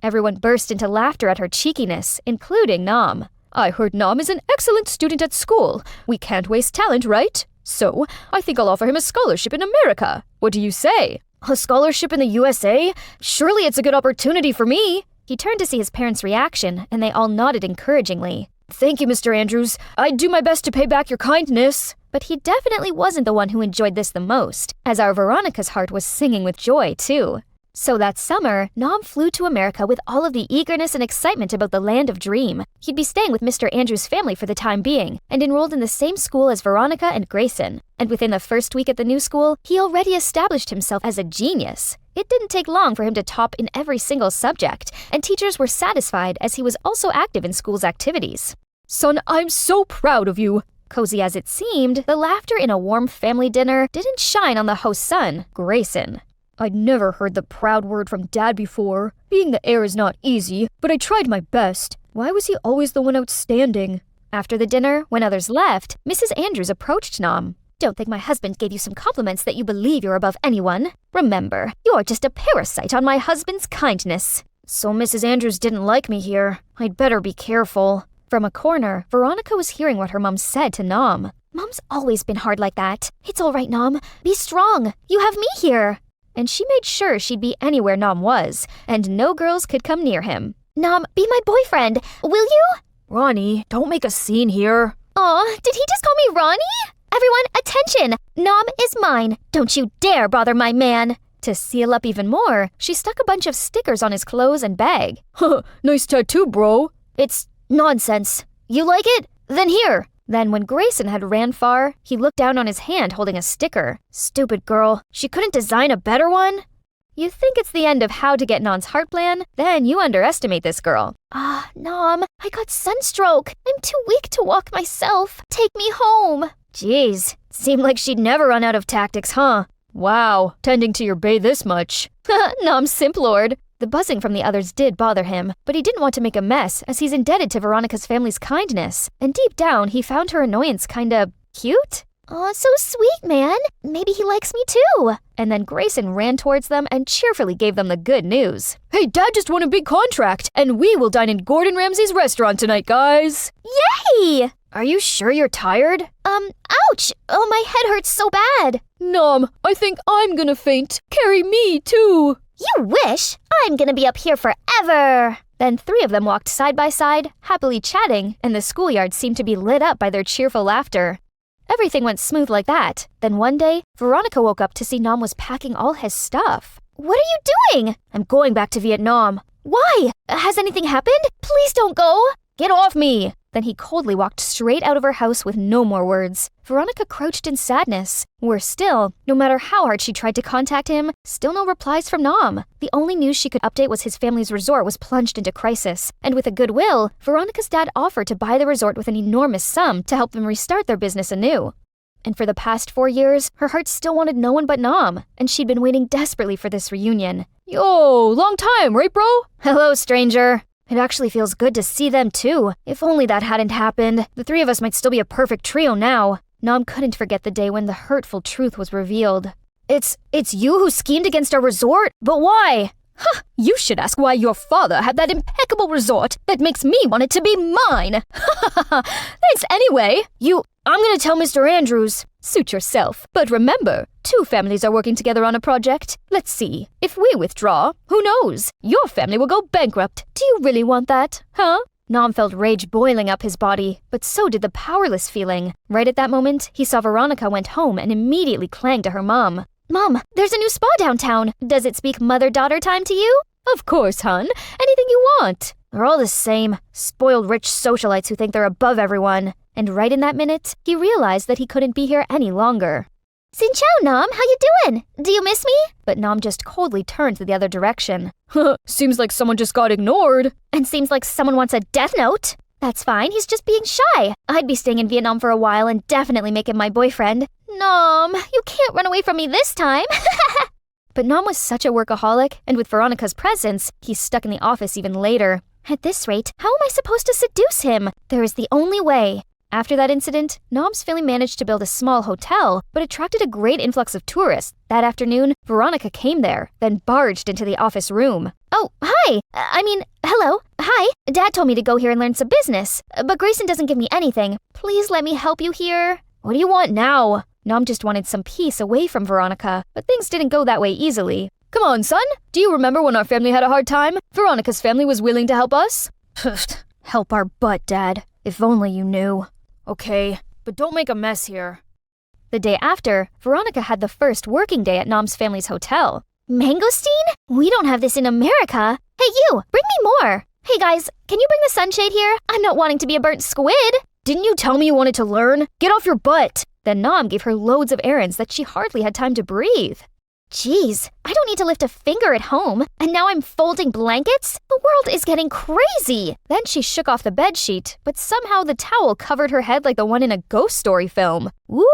Everyone burst into laughter at her cheekiness, including Nam. I heard Nam is an excellent student at school. We can't waste talent, right? So, I think I'll offer him a scholarship in America. What do you say? A scholarship in the USA? Surely it's a good opportunity for me. He turned to see his parents' reaction, and they all nodded encouragingly. Thank you, Mr. Andrews. I'd do my best to pay back your kindness. But he definitely wasn't the one who enjoyed this the most, as our Veronica's heart was singing with joy, too. So that summer, Nom flew to America with all of the eagerness and excitement about the land of dream. He'd be staying with Mr. Andrews' family for the time being, and enrolled in the same school as Veronica and Grayson. And within the first week at the new school, he already established himself as a genius. It didn't take long for him to top in every single subject, and teachers were satisfied as he was also active in school's activities. Son, I'm so proud of you. Cozy as it seemed, the laughter in a warm family dinner didn't shine on the host's son, Grayson. I'd never heard the proud word from Dad before. Being the heir is not easy, but I tried my best. Why was he always the one outstanding? After the dinner, when others left, Mrs. Andrews approached Nom. Don't think my husband gave you some compliments that you believe you're above anyone. Remember, you're just a parasite on my husband's kindness. So Mrs. Andrews didn't like me here. I'd better be careful. From a corner, Veronica was hearing what her mom said to Nom. Mom's always been hard like that. It's all right, Nom. Be strong. You have me here. And she made sure she'd be anywhere Nom was, and no girls could come near him. Nom, be my boyfriend, will you? Ronnie, don't make a scene here. Aw, did he just call me Ronnie? Everyone, attention! Nom is mine. Don't you dare bother my man. To seal up even more, she stuck a bunch of stickers on his clothes and bag. Nice tattoo, bro. It's nonsense. You like it? Then here. Then when Grayson had ran far, he looked down on his hand holding a sticker. Stupid girl. She couldn't design a better one? You think it's the end of how to get Nom's heart plan? Then you underestimate this girl. Nom, I got sunstroke. I'm too weak to walk myself. Take me home. Jeez, seemed like she'd never run out of tactics, huh? Wow, tending to your bae this much. Nom's simp lord. The buzzing from the others did bother him, but he didn't want to make a mess as he's indebted to Veronica's family's kindness. And deep down, he found her annoyance kinda cute. Aw, so sweet, man. Maybe he likes me too. And then Grayson ran towards them and cheerfully gave them the good news. Hey, Dad just won a big contract, and we will dine in Gordon Ramsay's restaurant tonight, guys. Yay! Are you sure you're tired? Ouch! Oh, my head hurts so bad. Nom, I think I'm gonna faint. Carry me, too. You wish! I'm gonna be up here forever! Then 3 of them walked side by side, happily chatting, and the schoolyard seemed to be lit up by their cheerful laughter. Everything went smooth like that. Then one day, Veronica woke up to see Nom was packing all his stuff. What are you doing? I'm going back to Vietnam. Why? Has anything happened? Please don't go! Get off me! Then he coldly walked straight out of her house with no more words. Veronica crouched in sadness. Worse still, no matter how hard she tried to contact him, still no replies from Nom. The only news she could update was his family's resort was plunged into crisis. And with a goodwill, Veronica's dad offered to buy the resort with an enormous sum to help them restart their business anew. And for the past 4 years, her heart still wanted no one but Nom, and she'd been waiting desperately for this reunion. Yo, long time, right, bro? Hello, stranger. It actually feels good to see them too. If only that hadn't happened, the 3 of us might still be a perfect trio now. Nom couldn't forget the day when the hurtful truth was revealed. It's you who schemed against our resort? But why? Huh, you should ask why your father had that impeccable resort that makes me want it to be mine. Thanks anyway. I'm gonna tell Mr. Andrews. Suit yourself. But remember, 2 families are working together on a project. Let's see. If we withdraw, who knows? Your family will go bankrupt. Do you really want that? Huh? Nom felt rage boiling up his body, but so did the powerless feeling. Right at that moment, he saw Veronica went home and immediately clanged to her mom. Mom, there's a new spa downtown. Does it speak mother-daughter time to you? Of course, hon. Anything you want. They're all the same. Spoiled rich socialites who think they're above everyone. And right in that minute, he realized that he couldn't be here any longer. Xin chao, Nom. How you doing? Do you miss me? But Nom just coldly turned to the other direction. Seems like someone just got ignored. And seems like someone wants a death note. That's fine. He's just being shy. I'd be staying in Vietnam for a while and definitely make him my boyfriend. Nom, you can't run away from me this time. But Nom was such a workaholic, and with Veronica's presence, he's stuck in the office even later. At this rate, how am I supposed to seduce him? There is the only way. After that incident, Nom's family managed to build a small hotel, but attracted a great influx of tourists. That afternoon, Veronica came there, then barged into the office room. Oh, hi! Hello. Hi. Dad told me to go here and learn some business, but Grayson doesn't give me anything. Please let me help you here. What do you want now? Nom just wanted some peace away from Veronica, but things didn't go that way easily. Come on, son. Do you remember when our family had a hard time? Veronica's family was willing to help us. Help our butt, Dad. If only you knew. Okay, but don't make a mess here. The day after, Veronica had the first working day at Nom's family's hotel. Mangosteen? We don't have this in America. Hey you, bring me more. Hey guys, can you bring the sunshade here? I'm not wanting to be a burnt squid. Didn't you tell me you wanted to learn? Get off your butt! Then Nom gave her loads of errands that she hardly had time to breathe. Geez, I don't need to lift a finger at home, and now I'm folding blankets? The world is getting crazy! Then she shook off the bedsheet, but somehow the towel covered her head like the one in a ghost story film. Woo!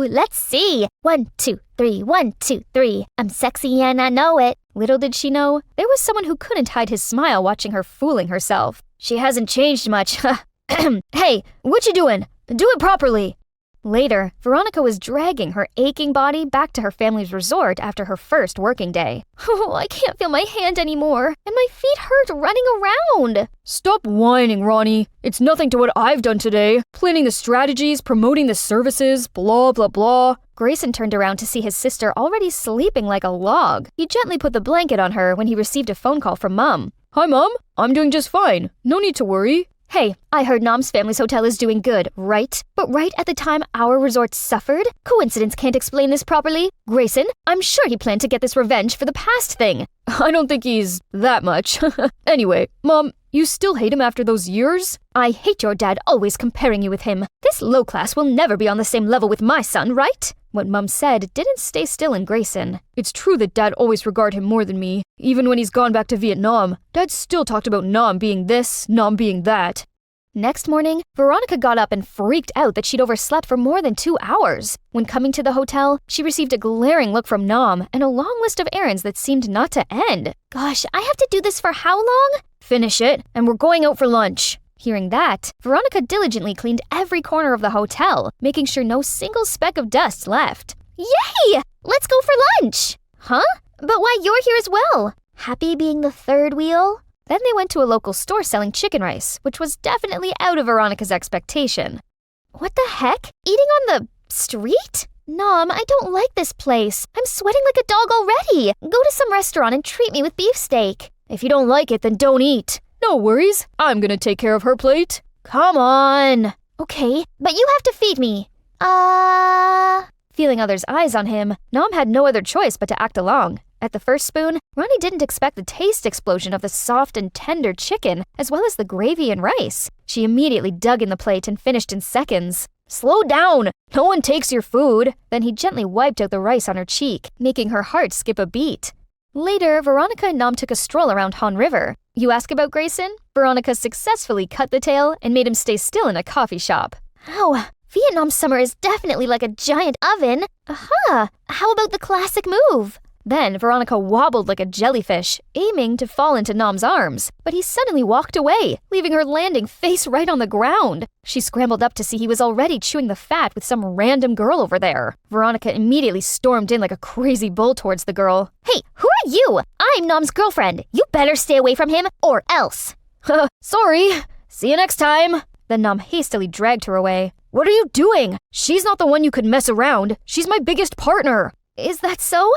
Let's see. 1, 2, 3, 1, 2, 3. I'm sexy and I know it. Little did she know, there was someone who couldn't hide his smile watching her fooling herself. She hasn't changed much. Hey, what you doing? Do it properly! Later, Veronica was dragging her aching body back to her family's resort after her first working day. Oh, I can't feel my hand anymore, and my feet hurt running around. Stop whining, Ronnie. It's nothing to what I've done today. Planning the strategies, promoting the services, blah, blah, blah. Grayson turned around to see his sister already sleeping like a log. He gently put the blanket on her when he received a phone call from Mom. Hi, Mom. I'm doing just fine. No need to worry. Hey, I heard Nom's family's hotel is doing good, right? But right at the time our resort suffered? Coincidence can't explain this properly. Grayson, I'm sure he planned to get this revenge for the past thing. I don't think he's that much. Anyway, Mom, you still hate him after those years? I hate your dad always comparing you with him. This low class will never be on the same level with my son, right? What Mom said didn't stay still in Grayson. It's true that Dad always regarded him more than me. Even when he's gone back to Vietnam, Dad still talked about Nom being this, Nom being that. Next morning, Veronica got up and freaked out that she'd overslept for more than 2 hours. When coming to the hotel, she received a glaring look from Nom and a long list of errands that seemed not to end. Gosh, I have to do this for how long? Finish it, and we're going out for lunch. Hearing that, Veronica diligently cleaned every corner of the hotel, making sure no single speck of dust left. Yay! Let's go for lunch! Huh? But why you're here as well? Happy being the third wheel? Then they went to a local store selling chicken rice, which was definitely out of Veronica's expectation. What the heck? Eating on the street? Nom, I don't like this place. I'm sweating like a dog already. Go to some restaurant and treat me with beefsteak. If you don't like it, then don't eat. No worries. I'm gonna take care of her plate. Come on. Okay, but you have to feed me. Feeling others' eyes on him, Nom had no other choice but to act along. At the first spoon, Ronnie didn't expect the taste explosion of the soft and tender chicken, as well as the gravy and rice. She immediately dug in the plate and finished in seconds. Slow down! No one takes your food. Then he gently wiped out the rice on her cheek, making her heart skip a beat. Later, Veronica and Nom took a stroll around Han River. You ask about Grayson? Veronica successfully cut the tail and made him stay still in a coffee shop. Ow! Vietnam summer is definitely like a giant oven. Aha! How about the classic move? Then Veronica wobbled like a jellyfish, aiming to fall into Nom's arms, but he suddenly walked away, leaving her landing face right on the ground. She scrambled up to see he was already chewing the fat with some random girl over there. Veronica immediately stormed in like a crazy bull towards the girl. Hey, who are you? I'm Nom's girlfriend. You better stay away from him, or else. Sorry. See you next time. Then Nom hastily dragged her away. What are you doing? She's not the one you could mess around. She's my biggest partner. Is that so?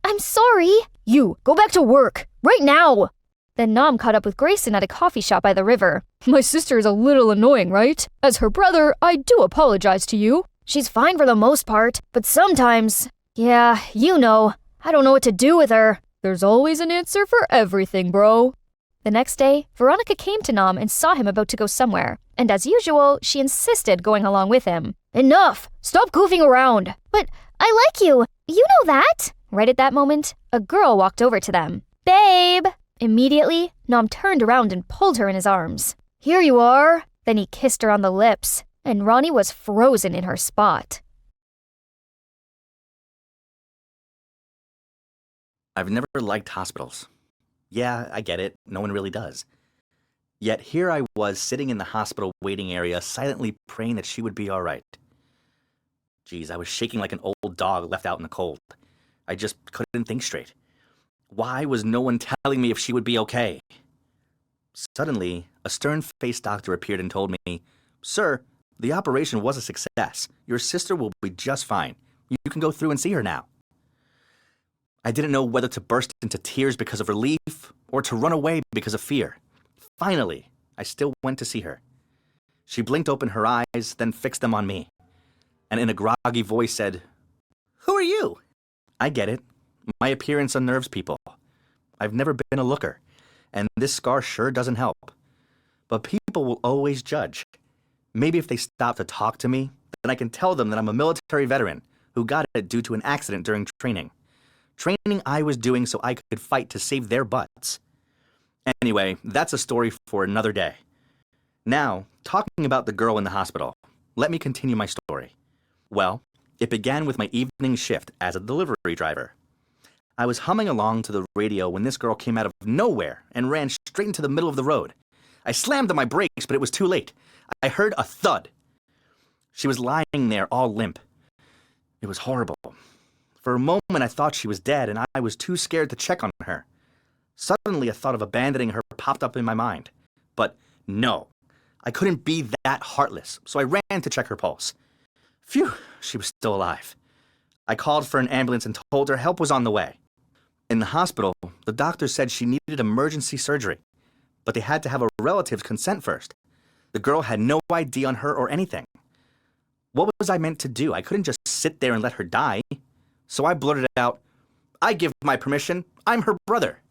I'm sorry. You, go back to work. Right now. Then Nom caught up with Grayson at a coffee shop by the river. My sister is a little annoying, right? As her brother, I do apologize to you. She's fine for the most part, but sometimes... Yeah, you know. I don't know what to do with her. There's always an answer for everything, bro. The next day, Veronica came to Nom and saw him about to go somewhere. And as usual, she insisted going along with him. Enough! Stop goofing around! But I like you. You know that? Right at that moment, a girl walked over to them. Babe! Immediately, Nom turned around and pulled her in his arms. Here you are. Then he kissed her on the lips, and Ronnie was frozen in her spot. I've never liked hospitals. Yeah, I get it. No one really does. Yet here I was sitting in the hospital waiting area, silently praying that she would be all right. Geez, I was shaking like an old dog left out in the cold. I just couldn't think straight. Why was no one telling me if she would be okay? Suddenly, a stern-faced doctor appeared and told me, "Sir, the operation was a success. Your sister will be just fine. You can go through and see her now." I didn't know whether to burst into tears because of relief or to run away because of fear. Finally, I still went to see her. She blinked open her eyes, then fixed them on me, and in a groggy voice said, "Who are you?" I get it. My appearance unnerves people. I've never been a looker, and this scar sure doesn't help. But people will always judge. Maybe if they stop to talk to me, then I can tell them that I'm a military veteran who got it due to an accident during training. Training I was doing so I could fight to save their butts. Anyway, that's a story for another day. Now, talking about the girl in the hospital, let me continue my story. Well, it began with my evening shift as a delivery driver. I was humming along to the radio when this girl came out of nowhere and ran straight into the middle of the road. I slammed on my brakes, but it was too late. I heard a thud. She was lying there all limp. It was horrible. For a moment I thought she was dead, and I was too scared to check on her. Suddenly a thought of abandoning her popped up in my mind. But no, I couldn't be that heartless, so I ran to check her pulse. Phew, she was still alive. I called for an ambulance and told her help was on the way. In the hospital, the doctor said she needed emergency surgery, but they had to have a relative's consent first. The girl had no ID on her or anything. What was I meant to do? I couldn't just sit there and let her die. So I blurted out, "I give my permission. I'm her brother."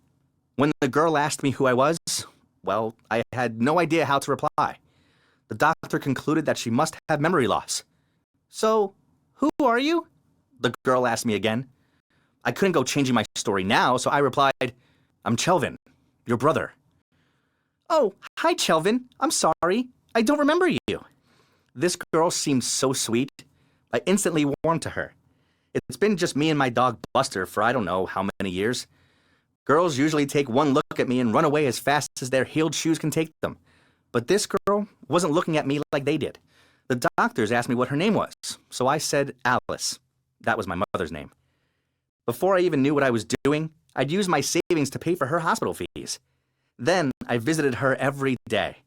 When the girl asked me who I was, well, I had no idea how to reply. The doctor concluded that she must have memory loss. "So, who are you?" the girl asked me again. I couldn't go changing my story now, so I replied, "I'm Chelvin, your brother." "Oh, hi, Chelvin. I'm sorry. I don't remember you." This girl seemed so sweet. I instantly warmed to her. It's been just me and my dog Buster for I don't know how many years. Girls usually take one look at me and run away as fast as their heeled shoes can take them. But this girl wasn't looking at me like they did. The doctors asked me what her name was, so I said Alice. That was my mother's name. Before I even knew what I was doing, I'd used my savings to pay for her hospital fees. Then I visited her every day.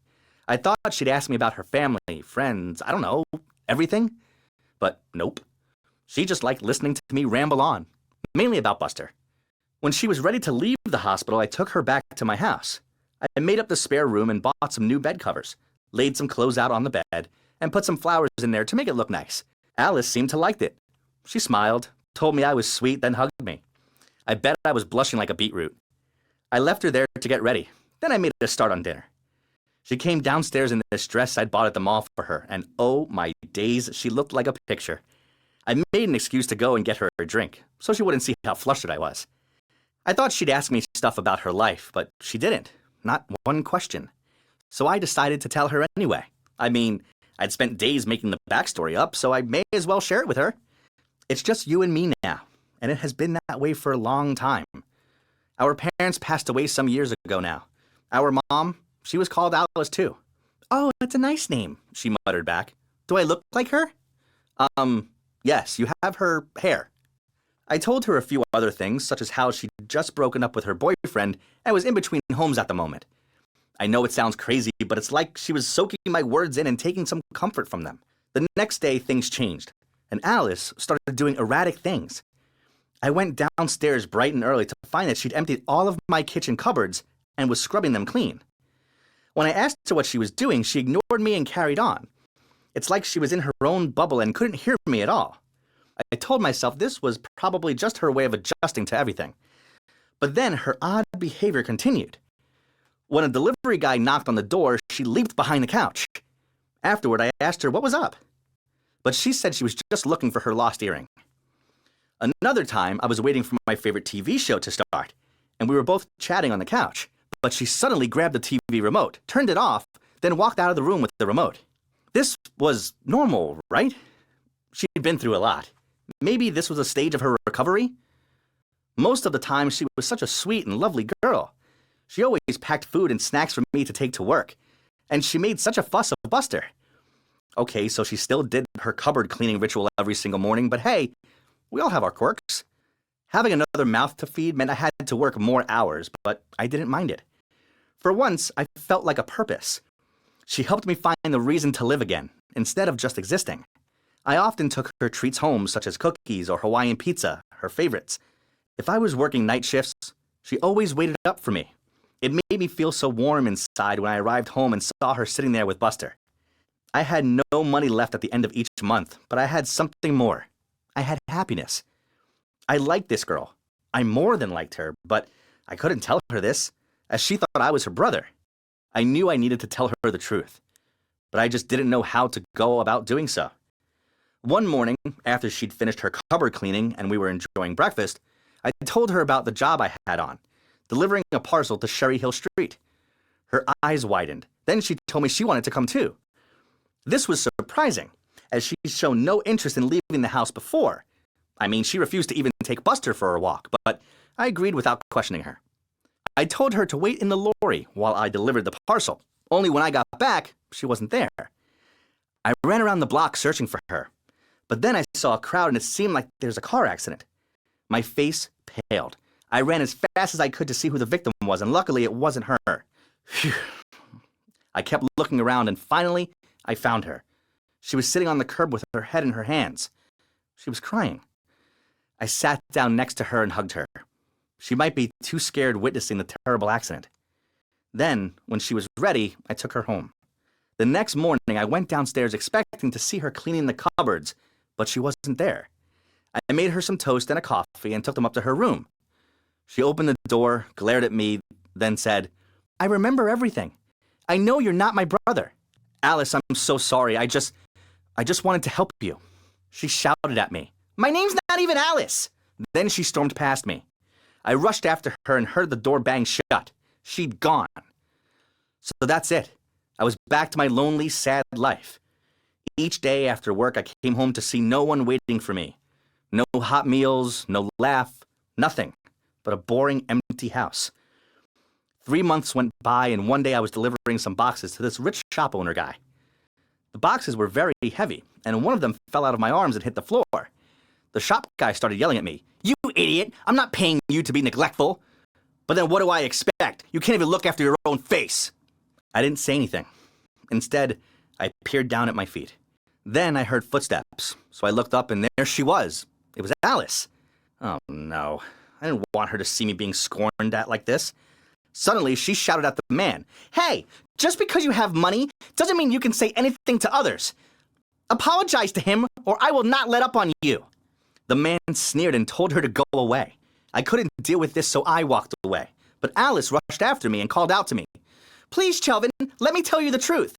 I thought she'd ask me about her family, friends, I don't know, everything. But nope. She just liked listening to me ramble on, mainly about Buster. When she was ready to leave the hospital, I took her back to my house. I made up the spare room and bought some new bed covers, laid some clothes out on the bed, and put some flowers in there to make it look nice. Alice seemed to like it. She smiled, told me I was sweet, then hugged me. I bet I was blushing like a beetroot. I left her there to get ready. Then I made a start on dinner. She came downstairs in this dress I'd bought at the mall for her, and oh my days, she looked like a picture. I made an excuse to go and get her a drink, so she wouldn't see how flustered I was. I thought she'd ask me stuff about her life, but she didn't. Not one question. So I decided to tell her anyway. I mean, I'd spent days making the backstory up, so I may as well share it with her. It's just you and me now, and it has been that way for a long time. Our parents passed away some years ago now. Our mom, she was called Alice too. "Oh, that's a nice name," she muttered back. "Do I look like her?" Yes, you have her hair." I told her a few other things, such as how she'd just broken up with her boyfriend and was in between homes at the moment. I know it sounds crazy, but it's like she was soaking my words in and taking some comfort from them. The next day, things changed, and Alice started doing erratic things. I went downstairs bright and early to find that she'd emptied all of my kitchen cupboards and was scrubbing them clean. When I asked her what she was doing, she ignored me and carried on. It's like she was in her own bubble and couldn't hear me at all. I told myself this was probably just her way of adjusting to everything. But then her odd behavior continued. When a delivery guy knocked on the door, she leaped behind the couch. Afterward, I asked her what was up. But she said she was just looking for her lost earring. Another time, I was waiting for my favorite TV show to start, and we were both chatting on the couch. But she suddenly grabbed the TV remote, turned it off, then walked out of the room with the remote. This was normal, right? She'd been through a lot. Maybe this was a stage of her recovery? Most of the time, she was such a sweet and lovely girl. She always packed food and snacks for me to take to work. And she made such a fuss of Buster. Okay, so she still did her cupboard cleaning ritual every single morning, but hey, we all have our quirks. Having another mouth to feed meant I had to work more hours, but I didn't mind it. For once, I felt like a purpose. She helped me find the reason to live again, instead of just existing. I often took her treats home, such as cookies or Hawaiian pizza, her favorites. If I was working night shifts, she always waited up for me. It made me feel so warm inside when I arrived home and saw her sitting there with Buster. I had no money left at the end of each month, but I had something more. I had happiness. I liked this girl. I more than liked her, but I couldn't tell her this, as she thought I was her brother. I knew I needed to tell her the truth, but I just didn't know how to go about doing so. One morning, after she'd finished her cupboard cleaning and we were enjoying breakfast, I told her about the job I had on, delivering a parcel to Sherry Hill Street. Her eyes widened. Then she told me she wanted to come too. This was surprising, as she'd shown no interest in leaving the house before. I mean, she refused to even take Buster for a walk, but I agreed without questioning her. I told her to wait in the lorry while I delivered the parcel. Only when I got back, she wasn't there. I ran around the block searching for her, but then I saw a crowd and it seemed like there was a car accident. My face paled. I ran as fast as I could to see who the victim was, and luckily it wasn't her. Phew. I kept looking around, and finally, I found her. She was sitting on the curb with her head in her hands. She was crying. I sat down next to her and hugged her. She might be too scared witnessing the terrible accident. Then, when she was ready, I took her home. The next morning, I went downstairs expecting to see her cleaning the cupboards, but she wasn't there. I made her some toast and a coffee and took them up to her room. She opened the door, glared at me, then said, "I remember everything. I know you're not my brother. Alice, I'm so sorry. I just wanted to help you." She shouted at me, "My name's not even Alice!" Then she stormed past me. I rushed after her and heard the door bang shut. She'd gone. So that's it. I was back to my lonely, sad life. Each day after work, I came home to see no one waiting for me. No hot meals, no laugh, nothing but a boring, empty house. 3 months went by, and one day I was delivering some boxes to this rich shop owner guy. The boxes were very heavy, and one of them fell out of my arms and hit the floor. The shop guy started yelling at me, "You idiot! I'm not paying you to be neglectful." But then what do I expect? You can't even look after your own face. I didn't say anything. Instead, I peered down at my feet. Then I heard footsteps, so I looked up and there she was. It was Alice. Oh no, I didn't want her to see me being scorned at like this. Suddenly, she shouted at the man, "Hey, just because you have money doesn't mean you can say anything to others. Apologize to him or I will not let up on you." The man sneered and told her to go away. I couldn't deal with this, so I walked away. But Alice rushed after me and called out to me, "Please, Chelvin, let me tell you the truth."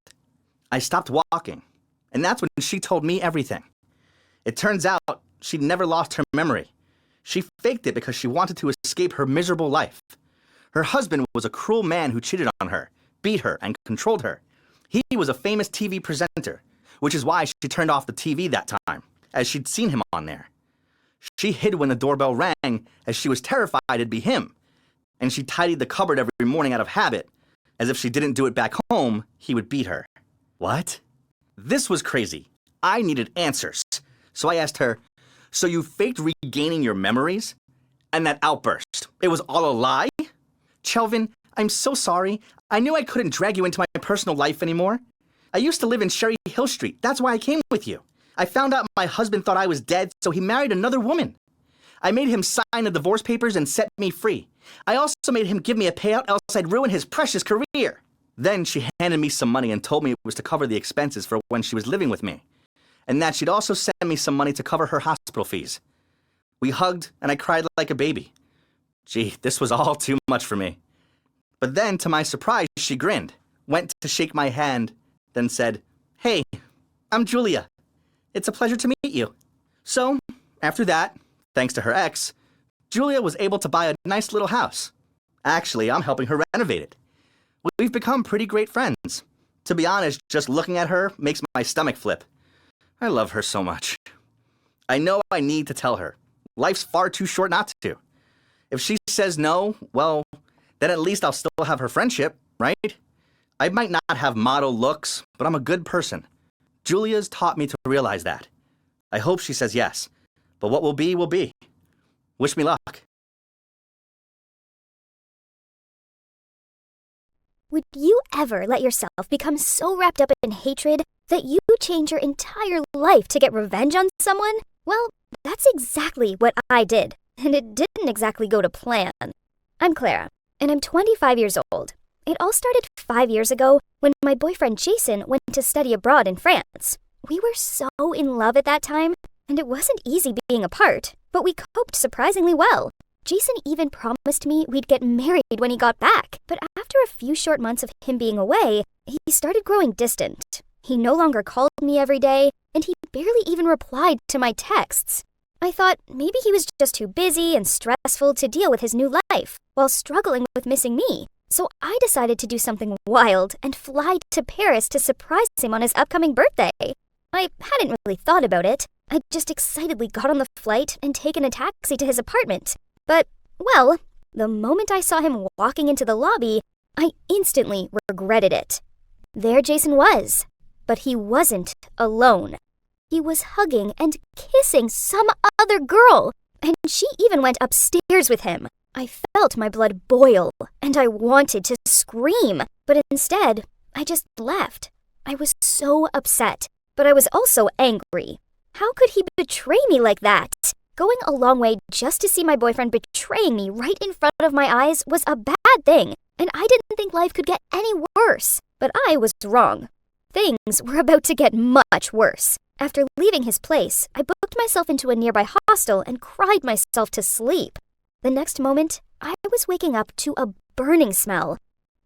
I stopped walking, and that's when she told me everything. It turns out she'd never lost her memory. She faked it because she wanted to escape her miserable life. Her husband was a cruel man who cheated on her, beat her, and controlled her. He was a famous TV presenter, which is why she turned off the TV that time, as she'd seen him on there. She hid when the doorbell rang, as she was terrified it'd be him, and she tidied the cupboard every morning out of habit, as if she didn't do it back home, he would beat her. What? This was crazy. I needed answers. So I asked her, "So you faked regaining your memories? And that outburst, it was all a lie?" "Chelvin, I'm so sorry. I knew I couldn't drag you into my personal life anymore. I used to live in Sherry Hill Street. That's why I came with you. I found out my husband thought I was dead, so he married another woman. I made him sign the divorce papers and set me free. I also made him give me a payout, else I'd ruin his precious career." Then she handed me some money and told me it was to cover the expenses for when she was living with me, and that she'd also send me some money to cover her hospital fees. We hugged, and I cried like a baby. Gee, this was all too much for me. But then, to my surprise, she grinned, went to shake my hand, then said, "Hey, I'm Julia. It's a pleasure to meet you." So, after that, thanks to her ex, Julia was able to buy a nice little house. Actually, I'm helping her renovate it. We've become pretty great friends. To be honest, just looking at her makes my stomach flip. I love her so much. I know I need to tell her. Life's far too short not to. If she says no, well, then at least I'll still have her friendship, right? I might not have model looks, but I'm a good person. Julia's taught me to realize that. I hope she says yes, but what will be, will be. Wish me luck. Would you ever let yourself become so wrapped up in hatred that you change your entire life to get revenge on someone? Well, that's exactly what I did, and it didn't exactly go to plan. I'm Clara, and I'm 25 years old. It all started 5 years ago when my boyfriend Jason went to study abroad in France. We were so in love at that time, and it wasn't easy being apart, but we coped surprisingly well. Jason even promised me we'd get married when he got back, but after a few short months of him being away, he started growing distant. He no longer called me every day, and he barely even replied to my texts. I thought maybe he was just too busy and stressful to deal with his new life, while struggling with missing me. So I decided to do something wild and fly to Paris to surprise him on his upcoming birthday. I hadn't really thought about it. I just excitedly got on the flight and taken a taxi to his apartment. But, well, the moment I saw him walking into the lobby, I instantly regretted it. There Jason was, but he wasn't alone. He was hugging and kissing some other girl, and she even went upstairs with him. I felt my blood boil, and I wanted to scream, but instead, I just left. I was so upset, but I was also angry. How could he betray me like that? Going a long way just to see my boyfriend betraying me right in front of my eyes was a bad thing, and I didn't think life could get any worse. But I was wrong. Things were about to get much worse. After leaving his place, I booked myself into a nearby hostel and cried myself to sleep. The next moment, I was waking up to a burning smell.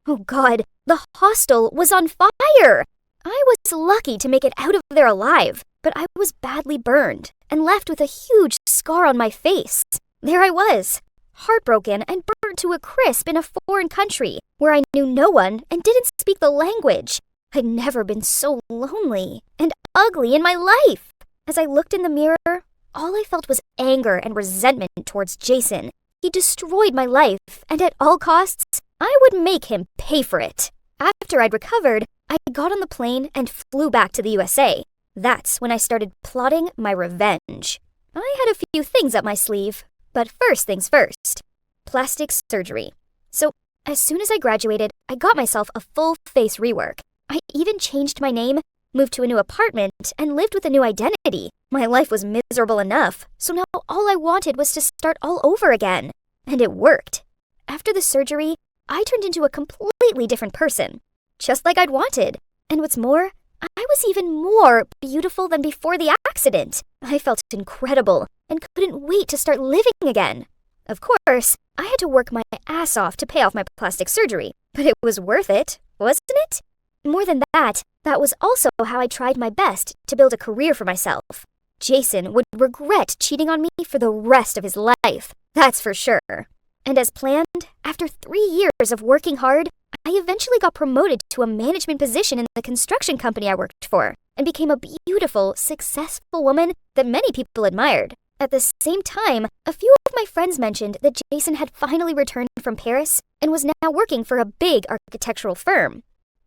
Oh God, the hostel was on fire! I was lucky to make it out of there alive, but I was badly burned and left with a huge scar on my face. There I was, heartbroken and burnt to a crisp in a foreign country where I knew no one and didn't speak the language. I'd never been so lonely and ugly in my life. As I looked in the mirror, all I felt was anger and resentment towards Jason. He destroyed my life, and at all costs, I would make him pay for it. After I'd recovered, I got on the plane and flew back to the USA. That's when I started plotting my revenge. I had a few things up my sleeve, but first things first. Plastic surgery. So, as soon as I graduated, I got myself a full face rework. I even changed my name, moved to a new apartment, and lived with a new identity. My life was miserable enough, so now all I wanted was to start all over again. And it worked. After the surgery, I turned into a completely different person, just like I'd wanted. And what's more, I was even more beautiful than before the accident. I felt incredible and couldn't wait to start living again. Of course, I had to work my ass off to pay off my plastic surgery, but it was worth it, wasn't it? More than that, that was also how I tried my best to build a career for myself. Jason would regret cheating on me for the rest of his life, that's for sure. And as planned, after 3 years of working hard, I eventually got promoted to a management position in the construction company I worked for, and became a beautiful, successful woman that many people admired. At the same time, a few of my friends mentioned that Jason had finally returned from Paris and was now working for a big architectural firm.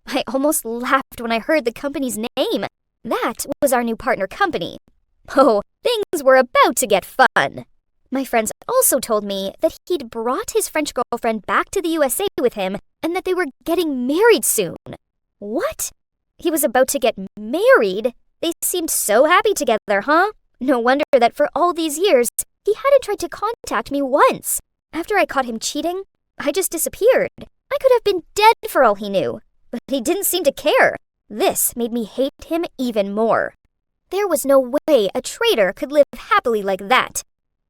I almost laughed when I heard the company's name. That was our new partner company. Oh, things were about to get fun. My friends also told me that he'd brought his French girlfriend back to the USA with him and that they were getting married soon. What? He was about to get married? They seemed so happy together, huh? No wonder that for all these years, he hadn't tried to contact me once. After I caught him cheating, I just disappeared. I could have been dead for all he knew. But he didn't seem to care. This made me hate him even more. There was no way a traitor could live happily like that.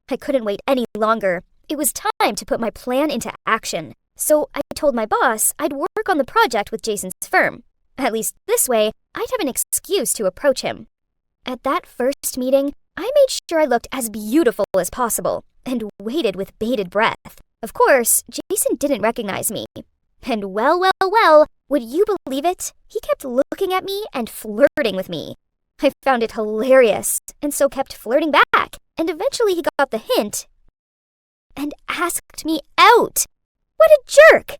I couldn't wait any longer. It was time to put my plan into action. So I told my boss I'd work on the project with Jason's firm. At least this way, I'd have an excuse to approach him. At that first meeting, I made sure I looked as beautiful as possible and waited with bated breath. Of course, Jason didn't recognize me. And well, would you believe it? He kept looking at me and flirting with me. I found it hilarious, and so kept flirting back, and eventually he got the hint and asked me out. What a jerk!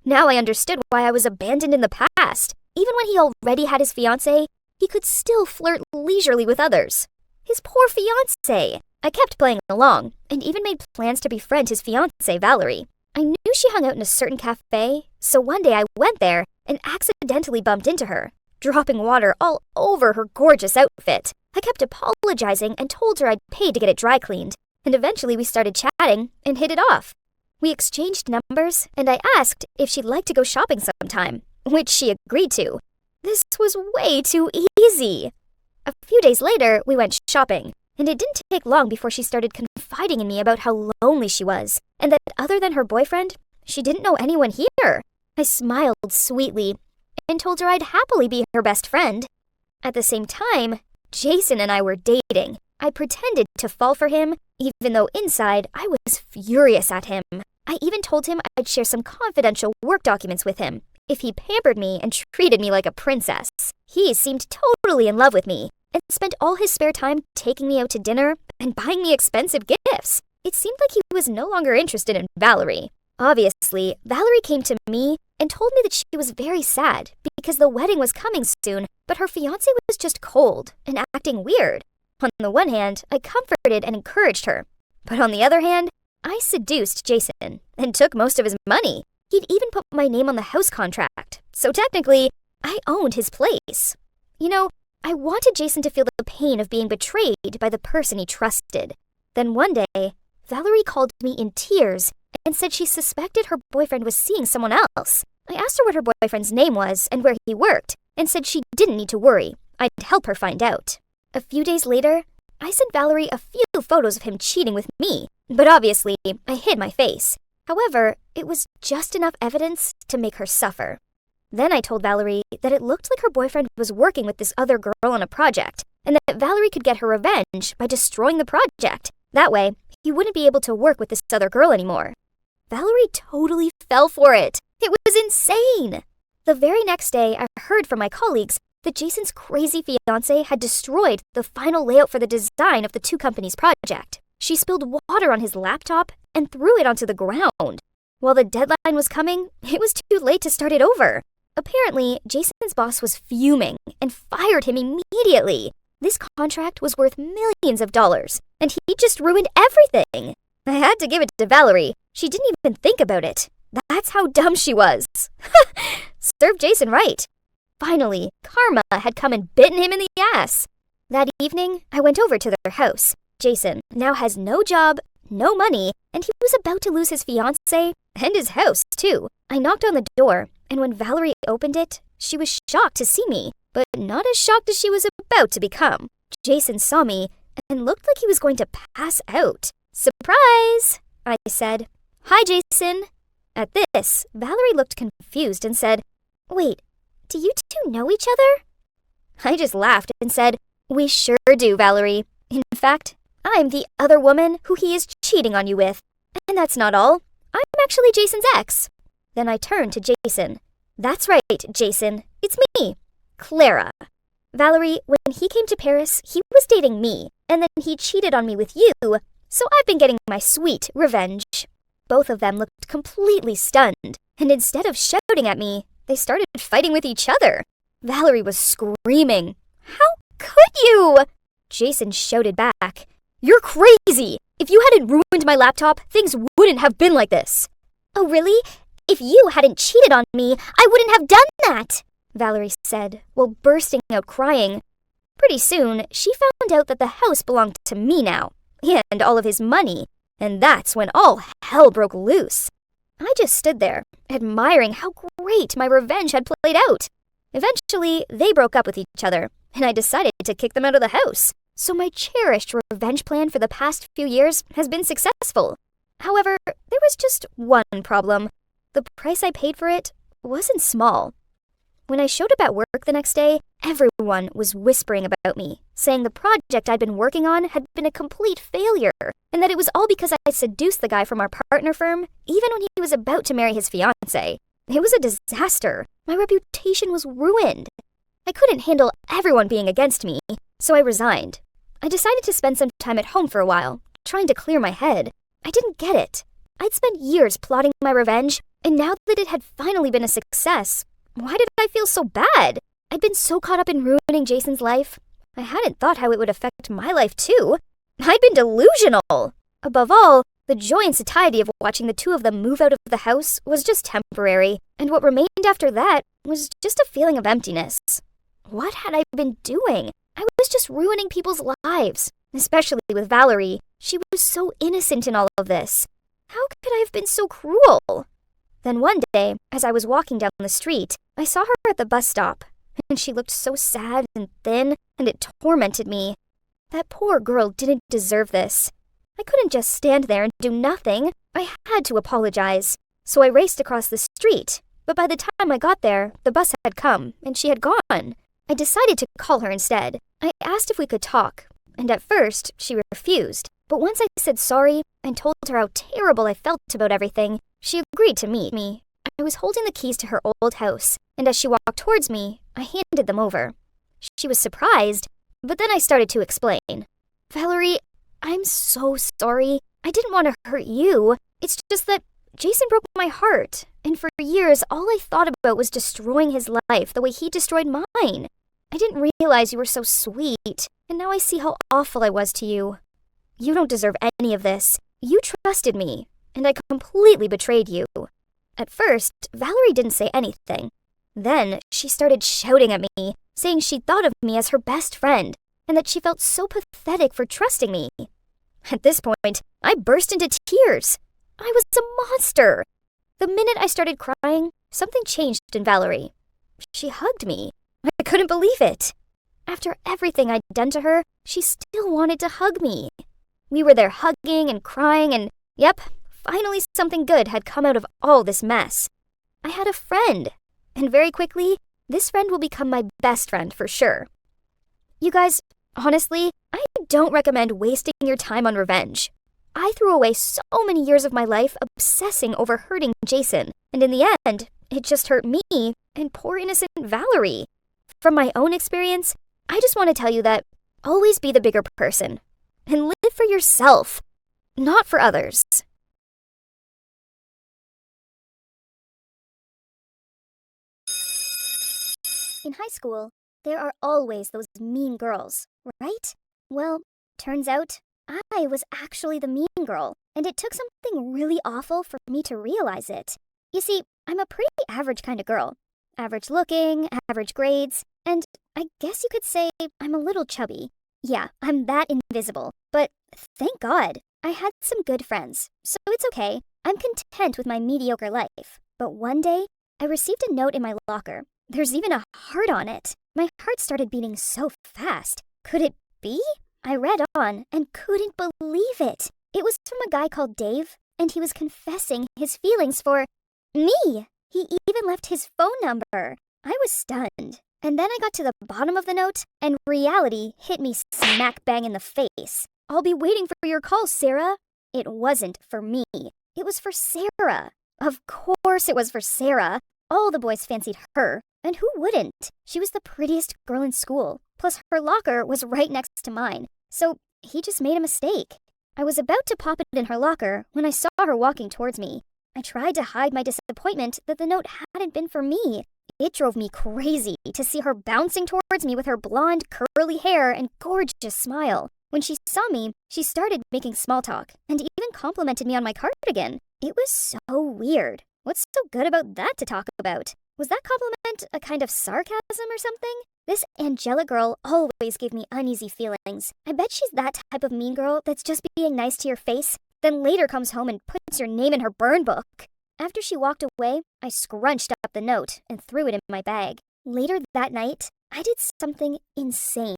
Now I understood why I was abandoned in the past. Even when he already had his fiancée, he could still flirt leisurely with others. His poor fiancée! I kept playing along, and even made plans to befriend his fiancée, Valerie. I knew she hung out in a certain cafe, so one day I went there and accidentally bumped into her, dropping water all over her gorgeous outfit. I kept apologizing and told her I'd paid to get it dry cleaned, and eventually we started chatting and hit it off. We exchanged numbers, and I asked if she'd like to go shopping sometime, which she agreed to. This was way too easy. A few days later, we went shopping, and it didn't take long before she started confiding in me about how lonely she was, and that other than her boyfriend, she didn't know anyone here. I smiled sweetly and told her I'd happily be her best friend. At the same time, Jason and I were dating. I pretended to fall for him, even though inside I was furious at him. I even told him I'd share some confidential work documents with him if he pampered me and treated me like a princess. He seemed totally in love with me and spent all his spare time taking me out to dinner and buying me expensive gifts. It seemed like he was no longer interested in Valerie. Obviously, Valerie came to me and told me that she was very sad because the wedding was coming soon, but her fiancé was just cold and acting weird. On the one hand, I comforted and encouraged her, but on the other hand, I seduced Jason and took most of his money. He'd even put my name on the house contract, so technically, I owned his place. You know, I wanted Jason to feel the pain of being betrayed by the person he trusted. Then one day, Valerie called me in tears and said she suspected her boyfriend was seeing someone else. I asked her what her boyfriend's name was and where he worked, and said she didn't need to worry. I'd help her find out. A few days later, I sent Valerie a few photos of him cheating with me, but obviously, I hid my face. However, it was just enough evidence to make her suffer. Then I told Valerie that it looked like her boyfriend was working with this other girl on a project, and that Valerie could get her revenge by destroying the project. That way, he wouldn't be able to work with this other girl anymore. Valerie totally fell for it. It was insane. The very next day, I heard from my colleagues that Jason's crazy fiancé had destroyed the final layout for the design of the two companies' project. She spilled water on his laptop and threw it onto the ground. While the deadline was coming, it was too late to start it over. Apparently, Jason's boss was fuming and fired him immediately. This contract was worth millions of dollars, and he just ruined everything. I had to give it to Valerie. She didn't even think about it. That's how dumb she was. Served Jason right. Finally, karma had come and bitten him in the ass. That evening, I went over to their house. Jason now has no job, no money, and he was about to lose his fiancée and his house, too. I knocked on the door, and when Valerie opened it, she was shocked to see me, but not as shocked as she was about to become. Jason saw me and looked like he was going to pass out. "Surprise!" I said. "Hi, Jason." At this, Valerie looked confused and said, "Wait, do you two know each other?" I just laughed and said, "We sure do, Valerie. In fact, I'm the other woman who he is cheating on you with. And that's not all. I'm actually Jason's ex." Then I turned to Jason. "That's right, Jason. It's me, Clara. Valerie, when he came to Paris, he was dating me, and then he cheated on me with you, so I've been getting my sweet revenge." Both of them looked completely stunned, and instead of shouting at me, they started fighting with each other. Valerie was screaming. "How could you?" Jason shouted back, "You're crazy! If you hadn't ruined my laptop, things wouldn't have been like this." "Oh, really? If you hadn't cheated on me, I wouldn't have done that," Valerie said, while bursting out crying. Pretty soon, she found out that the house belonged to me now, and all of his money, and that's when all hell broke loose. I just stood there, admiring how great my revenge had played out. Eventually, they broke up with each other, and I decided to kick them out of the house. So my cherished revenge plan for the past few years has been successful. However, there was just one problem. The price I paid for it wasn't small. When I showed up at work the next day, everyone was whispering about me, saying the project I'd been working on had been a complete failure, and that it was all because I seduced the guy from our partner firm, even when he was about to marry his fiancée. It was a disaster. My reputation was ruined. I couldn't handle everyone being against me, so I resigned. I decided to spend some time at home for a while, trying to clear my head. I didn't get it. I'd spent years plotting my revenge, and now that it had finally been a success, why did I feel so bad? I'd been so caught up in ruining Jason's life. I hadn't thought how it would affect my life too. I'd been delusional. Above all, the joy and satiety of watching the two of them move out of the house was just temporary, and what remained after that was just a feeling of emptiness. What had I been doing? I was just ruining people's lives, especially with Valerie. She was so innocent in all of this. How could I have been so cruel? Then one day, as I was walking down the street, I saw her at the bus stop, and she looked so sad and thin, and it tormented me. That poor girl didn't deserve this. I couldn't just stand there and do nothing. I had to apologize. So I raced across the street, but by the time I got there, the bus had come, and she had gone. I decided to call her instead. I asked if we could talk, and at first, she refused. But once I said sorry and told her how terrible I felt about everything, she agreed to meet me. I was holding the keys to her old house, and as she walked towards me, I handed them over. She was surprised, but then I started to explain. Valerie, I'm so sorry. I didn't want to hurt you. It's just that Jason broke my heart, and for years, all I thought about was destroying his life the way he destroyed mine. I didn't realize you were so sweet, and now I see how awful I was to you. You don't deserve any of this. You trusted me, and I completely betrayed you. At first, Valerie didn't say anything. Then she started shouting at me, saying she thought of me as her best friend, and that she felt so pathetic for trusting me. At this point, I burst into tears. I was a monster. The minute I started crying, something changed in Valerie. She hugged me. I couldn't believe it. After everything I'd done to her, she still wanted to hug me. We were there hugging and crying and, yep, finally something good had come out of all this mess. I had a friend, and very quickly, this friend will become my best friend for sure. You guys, honestly, I don't recommend wasting your time on revenge. I threw away so many years of my life obsessing over hurting Jason, and in the end, it just hurt me and poor innocent Valerie. From my own experience, I just want to tell you that always be the bigger person and live for yourself, not for others. In high school, there are always those mean girls, right? Well, turns out I was actually the mean girl, and it took something really awful for me to realize it. You see, I'm a pretty average kind of girl. Average looking, average grades, and I guess you could say I'm a little chubby. Yeah, I'm that invisible, but thank God, I had some good friends, so it's okay. I'm content with my mediocre life. But one day, I received a note in my locker. There's even a heart on it. My heart started beating so fast. Could it be? I read on and couldn't believe it. It was from a guy called Dave, and he was confessing his feelings for me. He even left his phone number. I was stunned. And then I got to the bottom of the note, and reality hit me smack bang in the face. I'll be waiting for your call, Sarah. It wasn't for me. It was for Sarah. Of course it was for Sarah. All the boys fancied her, and who wouldn't? She was the prettiest girl in school. Plus, her locker was right next to mine, so he just made a mistake. I was about to pop it in her locker when I saw her walking towards me. I tried to hide my disappointment that the note hadn't been for me. It drove me crazy to see her bouncing towards me with her blonde, curly hair and gorgeous smile. When she saw me, she started making small talk and even complimented me on my cardigan. It was so weird. What's so good about that to talk about? Was that compliment a kind of sarcasm or something? This Angela girl always gave me uneasy feelings. I bet she's that type of mean girl that's just being nice to your face, then later comes home and puts your name in her burn book. After she walked away, I scrunched up the note and threw it in my bag. Later that night, I did something insane.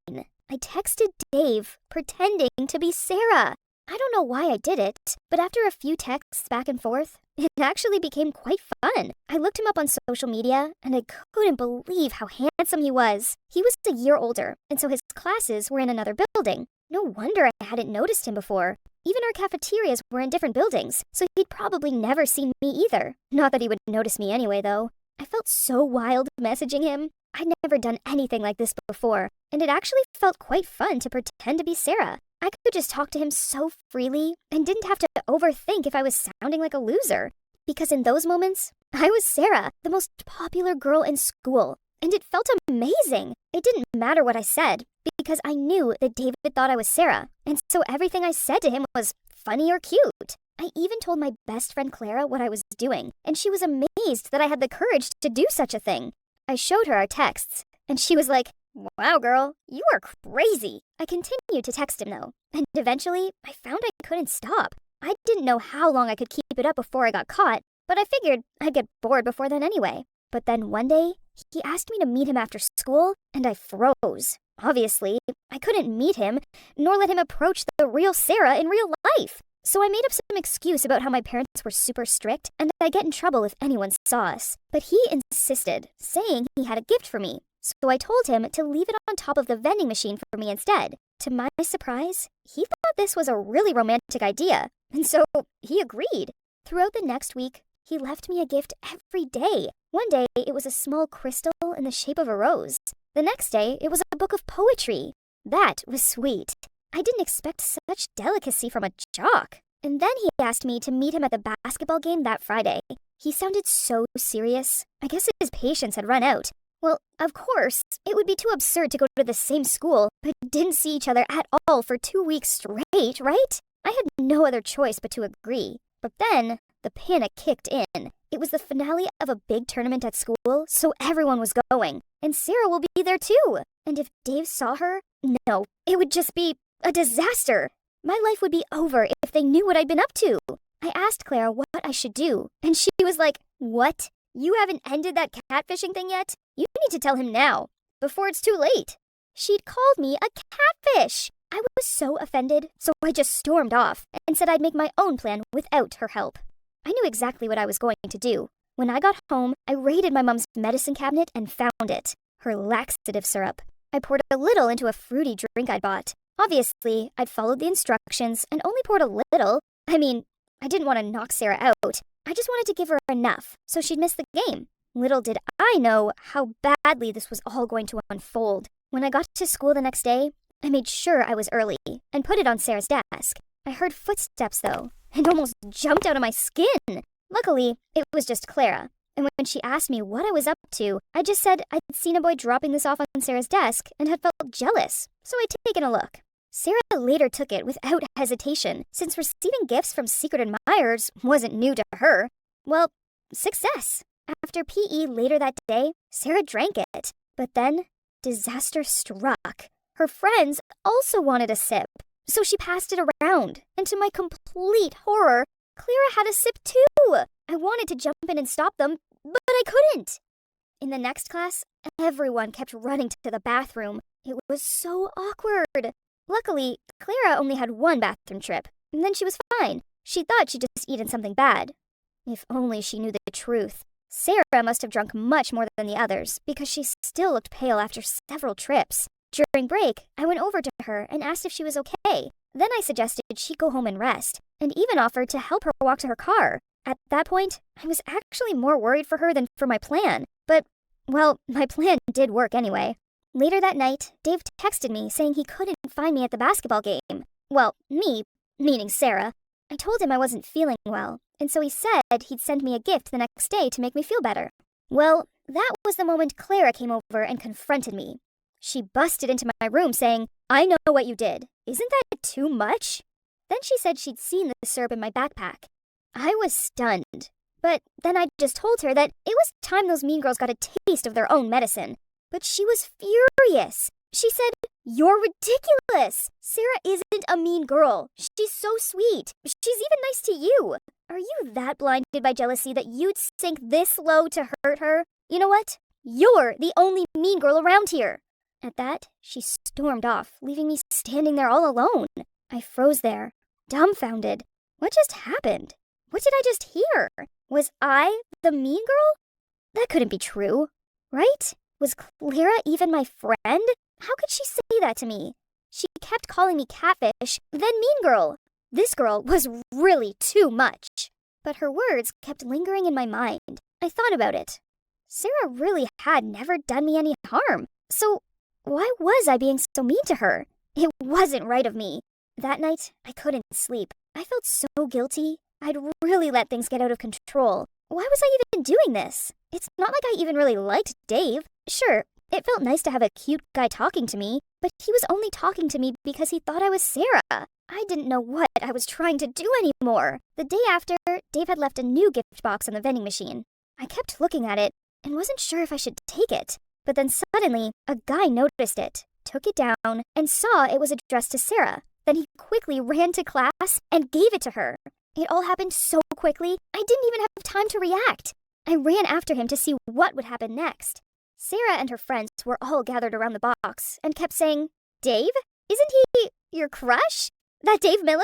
I texted Dave, pretending to be Sarah. I don't know why I did it, but after a few texts back and forth, it actually became quite fun. I looked him up on social media, and I couldn't believe how handsome he was. He was a year older, and so his classes were in another building. No wonder I hadn't noticed him before. Even our cafeterias were in different buildings, so he'd probably never seen me either. Not that he would notice me anyway, though. I felt so wild messaging him. I'd never done anything like this before, and it actually felt quite fun to pretend to be Sarah. I could just talk to him so freely and didn't have to overthink if I was sounding like a loser. Because in those moments, I was Sarah, the most popular girl in school, and it felt amazing. It didn't matter what I said, because I knew that David thought I was Sarah, and so everything I said to him was funny or cute. I even told my best friend Clara what I was doing, and she was amazed that I had the courage to do such a thing. I showed her our texts, and she was like, "Wow, girl, you are crazy." I continued to text him, though, and eventually I found I couldn't stop. I didn't know how long I could keep it up before I got caught, but I figured I'd get bored before then anyway. But then one day, he asked me to meet him after school, and I froze. Obviously, I couldn't meet him, nor let him approach the real Sarah in real life. So I made up some excuse about how my parents were super strict, and I'd get in trouble if anyone saw us. But he insisted, saying he had a gift for me. So I told him to leave it on top of the vending machine for me instead. To my surprise, he thought this was a really romantic idea, and so he agreed. Throughout the next week, he left me a gift every day. One day, it was a small crystal in the shape of a rose. The next day, it was a book of poetry. That was sweet. I didn't expect such delicacy from a jock. And then he asked me to meet him at the basketball game that Friday. He sounded so serious. I guess his patience had run out. Well, of course, it would be too absurd to go to the same school, but didn't see each other at all for 2 weeks straight, right? I had no other choice but to agree. But then, the panic kicked in. It was the finale of a big tournament at school, so everyone was going. And Sarah will be there too. And if Dave saw her, no, it would just be a disaster. My life would be over if they knew what I'd been up to. I asked Clara what I should do, and she was like, "What? You haven't ended that catfishing thing yet? You need to tell him now, before it's too late." She'd called me a catfish. I was so offended, so I just stormed off and said I'd make my own plan without her help. I knew exactly what I was going to do. When I got home, I raided my mom's medicine cabinet and found it. Her laxative syrup. I poured a little into a fruity drink I'd bought. Obviously, I'd followed the instructions and only poured a little. I mean, I didn't want to knock Sarah out. I just wanted to give her enough so she'd miss the game. Little did I know how badly this was all going to unfold. When I got to school the next day, I made sure I was early and put it on Sarah's desk. I heard footsteps, though, and almost jumped out of my skin. Luckily, it was just Clara. And when she asked me what I was up to, I just said I'd seen a boy dropping this off on Sarah's desk and had felt jealous, so I'd taken a look. Sarah later took it without hesitation, since receiving gifts from secret admirers wasn't new to her. Well, success. After PE later that day, Sarah drank it. But then, disaster struck. Her friends also wanted a sip, so she passed it around. And to my complete horror, Clara had a sip too. I wanted to jump in and stop them, but I couldn't. In the next class, everyone kept running to the bathroom. It was so awkward. Luckily, Clara only had one bathroom trip, and then she was fine. She thought she'd just eaten something bad. If only she knew the truth. Sarah must have drunk much more than the others, because she still looked pale after several trips. During break, I went over to her and asked if she was okay. Then I suggested she go home and rest, and even offered to help her walk to her car. At that point, I was actually more worried for her than for my plan. But, well, my plan did work anyway. Later that night, Dave texted me saying he couldn't find me at the basketball game. Well, me, meaning Sarah. I told him I wasn't feeling well, and so he said he'd send me a gift the next day to make me feel better. Well, that was the moment Clara came over and confronted me. She busted into my room saying, "I know what you did. Isn't that too much?" Then she said she'd seen the syrup in my backpack. I was stunned. But then I just told her that it was time those mean girls got a taste of their own medicine. But she was furious. She said, "You're ridiculous. Sarah isn't a mean girl. She's so sweet. She's even nice to you. Are you that blinded by jealousy that you'd sink this low to hurt her? You know what? You're the only mean girl around here." At that, she stormed off, leaving me standing there all alone. I froze there, dumbfounded. What just happened? What did I just hear? Was I the mean girl? That couldn't be true, right? Was Clara even my friend? How could she say that to me? She kept calling me catfish, then mean girl. This girl was really too much. But her words kept lingering in my mind. I thought about it. Sarah really had never done me any harm. So why was I being so mean to her? It wasn't right of me. That night, I couldn't sleep. I felt so guilty. I'd really let things get out of control. Why was I even doing this? It's not like I even really liked Dave. Sure, it felt nice to have a cute guy talking to me, but he was only talking to me because he thought I was Sarah. I didn't know what I was trying to do anymore. The day after, Dave had left a new gift box on the vending machine. I kept looking at it and wasn't sure if I should take it. But then suddenly, a guy noticed it, took it down, and saw it was addressed to Sarah. Then he quickly ran to class and gave it to her. It all happened so quickly, I didn't even have time to react. I ran after him to see what would happen next. Sarah and her friends were all gathered around the box and kept saying, "Dave? Isn't he your crush? That Dave Miller?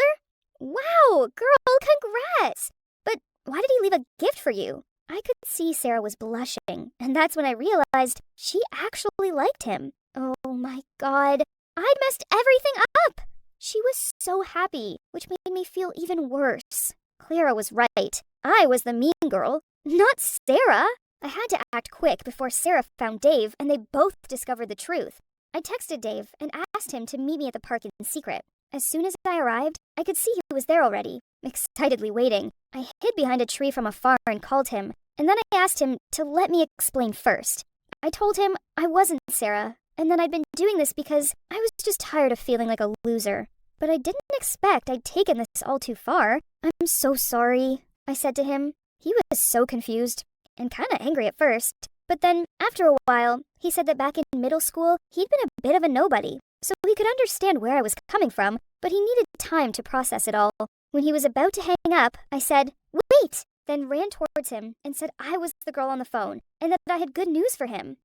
Wow, girl, congrats! But why did he leave a gift for you?" I could see Sarah was blushing, and that's when I realized she actually liked him. Oh my god, I'd messed everything up! She was so happy, which made me feel even worse. Clara was right. I was the mean girl, not Sarah. I had to act quick before Sarah found Dave and they both discovered the truth. I texted Dave and asked him to meet me at the park in secret. As soon as I arrived, I could see he was there already, excitedly waiting. I hid behind a tree from afar and called him, and then I asked him to let me explain first. I told him I wasn't Sarah, and that I'd been doing this because I was just tired of feeling like a loser. But I didn't expect I'd taken this all too far. "I'm so sorry," I said to him. He was so confused and kind of angry at first. But then, after a while, he said that back in middle school, he'd been a bit of a nobody. So he could understand where I was coming from, but he needed time to process it all. When he was about to hang up, I said, "Wait!" Then ran towards him and said I was the girl on the phone and that I had good news for him.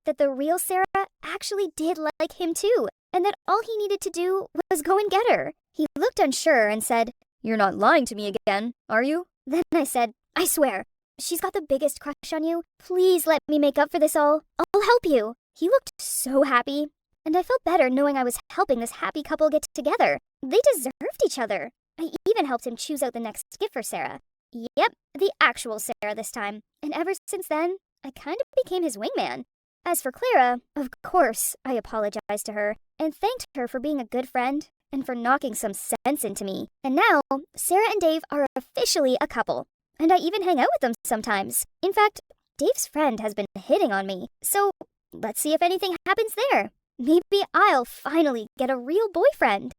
That the real Sarah actually did like him too, and that all he needed to do was go and get her. He looked unsure and said, "You're not lying to me again, are you?" Then I said, "I swear, she's got the biggest crush on you. Please let me make up for this all. I'll help you." He looked so happy, and I felt better knowing I was helping this happy couple get together. They deserved each other. I even helped him choose out the next gift for Sarah. Yep, the actual Sarah this time. And ever since then, I kind of became his wingman. As for Clara, of course, I apologized to her and thanked her for being a good friend and for knocking some sense into me. And now, Sarah and Dave are officially a couple. And I even hang out with them sometimes. In fact, Dave's friend has been hitting on me. So let's see if anything happens there. Maybe I'll finally get a real boyfriend.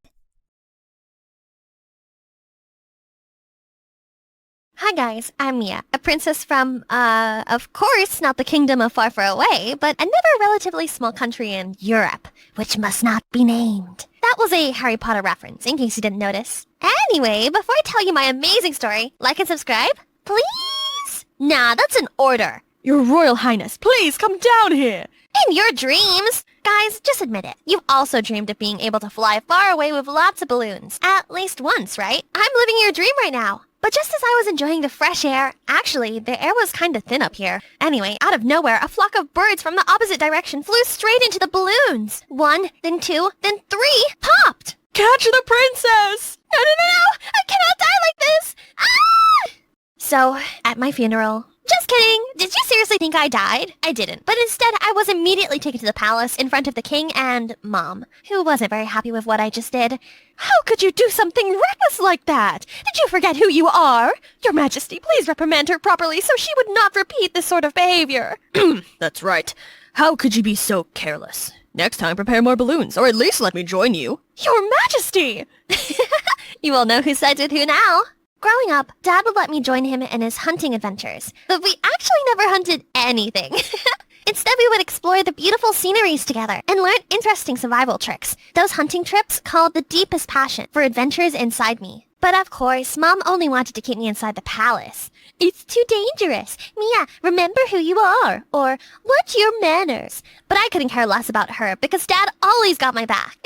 Hi guys, I'm Mia, a princess from, of course, not the kingdom of far, far away, but another relatively small country in Europe, which must not be named. That was a Harry Potter reference, in case you didn't notice. Anyway, before I tell you my amazing story, like and subscribe, please? Nah, that's an order. Your Royal Highness, please come down here. In your dreams! Guys, just admit it. You've also dreamed of being able to fly far away with lots of balloons. At least once, right? I'm living your dream right now. But just as I was enjoying the fresh air, actually, the air was kinda thin up here. Anyway, out of nowhere, a flock of birds from the opposite direction flew straight into the balloons. 1, then 2, then 3, popped! Catch the princess! No, no, no, no! I cannot die like this! Ah! So, at my funeral... Just kidding! Did you seriously think I died? I didn't. But instead, I was immediately taken to the palace in front of the king and Mom, who wasn't very happy with what I just did. How could you do something reckless like that? Did you forget who you are? Your Majesty, please reprimand her properly so she would not repeat this sort of behavior. That's right. How could you be so careless? Next time, prepare more balloons, or at least let me join you. Your Majesty! You all know who sides with who now. Growing up, Dad would let me join him in his hunting adventures, but we actually never hunted anything. Instead, we would explore the beautiful sceneries together and learn interesting survival tricks. Those hunting trips called the deepest passion for adventures inside me. But of course, Mom only wanted to keep me inside the palace. It's too dangerous. Mia, remember who you are. Or, what's your manners? But I couldn't care less about her because Dad always got my back.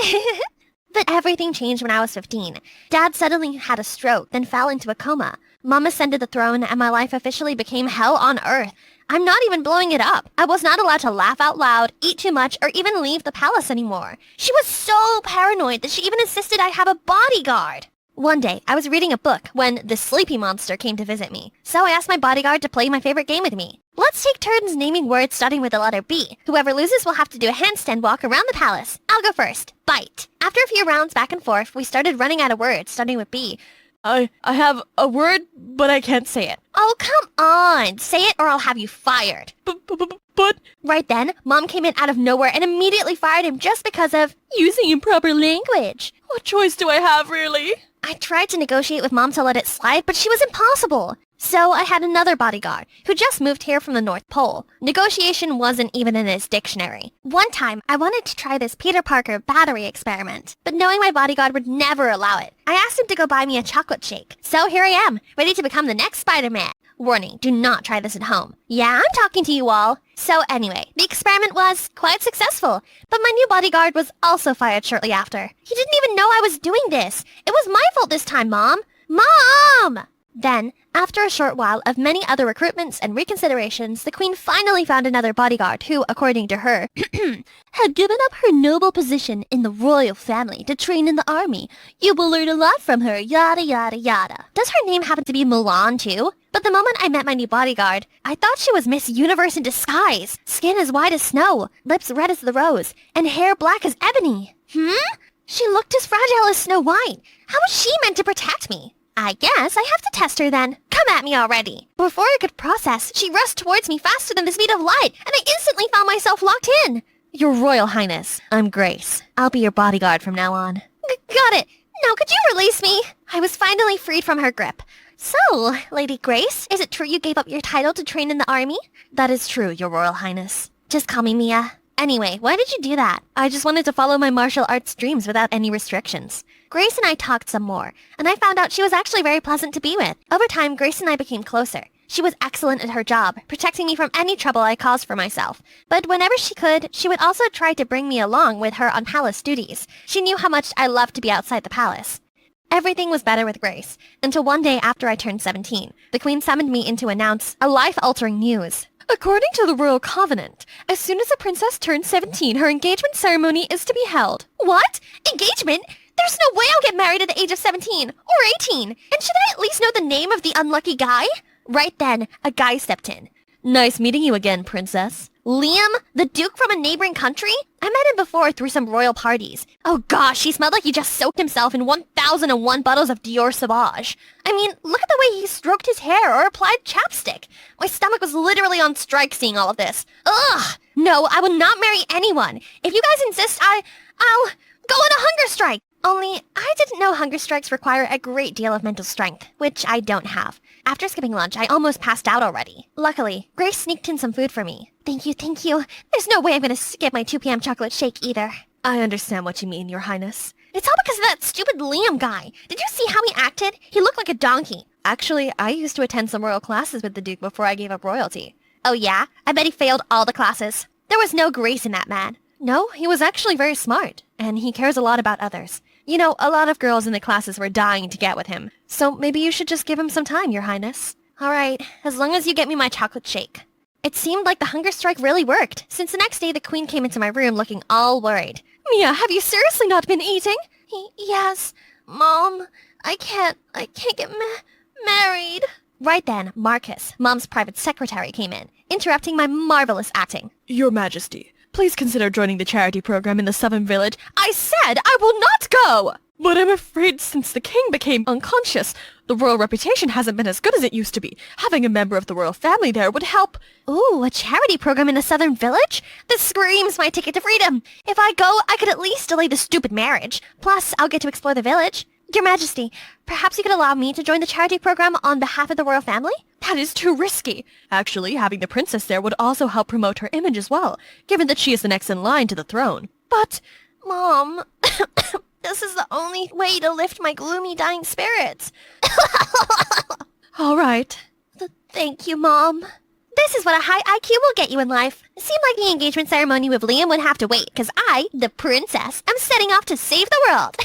But everything changed when I was 15. Dad suddenly had a stroke, then fell into a coma. Mom ascended the throne, and my life officially became hell on earth. I'm not even blowing it up. I was not allowed to laugh out loud, eat too much, or even leave the palace anymore. She was so paranoid that she even insisted I have a bodyguard. One day, I was reading a book when the sleepy monster came to visit me. So I asked my bodyguard to play my favorite game with me. Let's take turns naming words starting with the letter B. Whoever loses will have to do a handstand walk around the palace. I'll go first. Bite. After a few rounds back and forth, we started running out of words, starting with B. I have a word, but I can't say it. Oh, come on. Say it or I'll have you fired. But... Right then, Mom came in out of nowhere and immediately fired him just because of using improper language. What choice do I have, really? I tried to negotiate with Mom to let it slide, but she was impossible. So I had another bodyguard who just moved here from the North Pole. Negotiation wasn't even in his dictionary. One time, I wanted to try this Peter Parker battery experiment, but knowing my bodyguard would never allow it, I asked him to go buy me a chocolate shake. So here I am, ready to become the next Spider-Man. Warning, do not try this at home. Yeah, I'm talking to you all. So anyway, the experiment was quite successful, but my new bodyguard was also fired shortly after. He didn't even know I was doing this. It was my fault this time, Mom. Mom! Then, after a short while of many other recruitments and reconsiderations, the Queen finally found another bodyguard who, according to her, had given up her noble position in the royal family to train in the army. You will learn a lot from her, yada yada yada. Does her name happen to be Mulan too? But the moment I met my new bodyguard, I thought she was Miss Universe in disguise. Skin as white as snow, lips red as the rose, and hair black as ebony. She looked as fragile as Snow White. How was she meant to protect me? I guess I have to test her then. Come at me already. Before I could process, she rushed towards me faster than the speed of light, and I instantly found myself locked in. Your Royal Highness, I'm Grace. I'll be your bodyguard from now on. Got it. Now could you release me? I was finally freed from her grip. So, Lady Grace, is it true you gave up your title to train in the army? That is true, Your Royal Highness. Just call me Mia. Anyway, why did you do that? I just wanted to follow my martial arts dreams without any restrictions. Grace and I talked some more, and I found out she was actually very pleasant to be with. Over time, Grace and I became closer. She was excellent at her job, protecting me from any trouble I caused for myself. But whenever she could, she would also try to bring me along with her on palace duties. She knew how much I loved to be outside the palace. Everything was better with Grace, until one day after I turned 17. The Queen summoned me in to announce a life-altering news. According to the Royal Covenant, as soon as a princess turns 17, her engagement ceremony is to be held. What? Engagement? There's no way I'll get married at the age of 17 or 18. And should I at least know the name of the unlucky guy? Right then, a guy stepped in. Nice meeting you again, princess. Liam, the Duke from a neighboring country? I met him before through some royal parties. Oh gosh, he smelled like he just soaked himself in 1001 bottles of Dior Sauvage. I mean, look at the way he stroked his hair or applied chapstick. My stomach was literally on strike seeing all of this. Ugh! No, I will not marry anyone. If you guys insist, I'll go on a hunger strike. Only, I didn't know hunger strikes require a great deal of mental strength, which I don't have. After skipping lunch, I almost passed out already. Luckily, Grace sneaked in some food for me. Thank you, thank you. There's no way I'm gonna skip my 2 p.m. chocolate shake either. I understand what you mean, Your Highness. It's all because of that stupid Liam guy. Did you see how he acted? He looked like a donkey. Actually, I used to attend some royal classes with the Duke before I gave up royalty. Oh yeah? I bet he failed all the classes. There was no grace in that man. No, he was actually very smart, and he cares a lot about others. You know, a lot of girls in the classes were dying to get with him. So maybe you should just give him some time, Your Highness. Alright, as long as you get me my chocolate shake. It seemed like the hunger strike really worked, since the next day the Queen came into my room looking all worried. Mia, have you seriously not been eating? Yes, Mom. I can't get married. Right then, Marcus, Mom's private secretary, came in, interrupting my marvelous acting. Your Majesty, please consider joining the charity program in the Southern Village. I said I will not go! But I'm afraid since the king became unconscious, the royal reputation hasn't been as good as it used to be. Having a member of the royal family there would help. Ooh, a charity program in the Southern Village? This screams my ticket to freedom. If I go, I could at least delay the stupid marriage. Plus, I'll get to explore the village. Your Majesty, perhaps you could allow me to join the charity program on behalf of the royal family? That is too risky. Actually, having the princess there would also help promote her image as well, given that she is the next in line to the throne. But, Mom, this is the only way to lift my gloomy dying spirits. All right. Thank you, Mom. This is what a high IQ will get you in life. It seemed like the engagement ceremony with Liam would have to wait, because I, the princess, am setting off to save the world.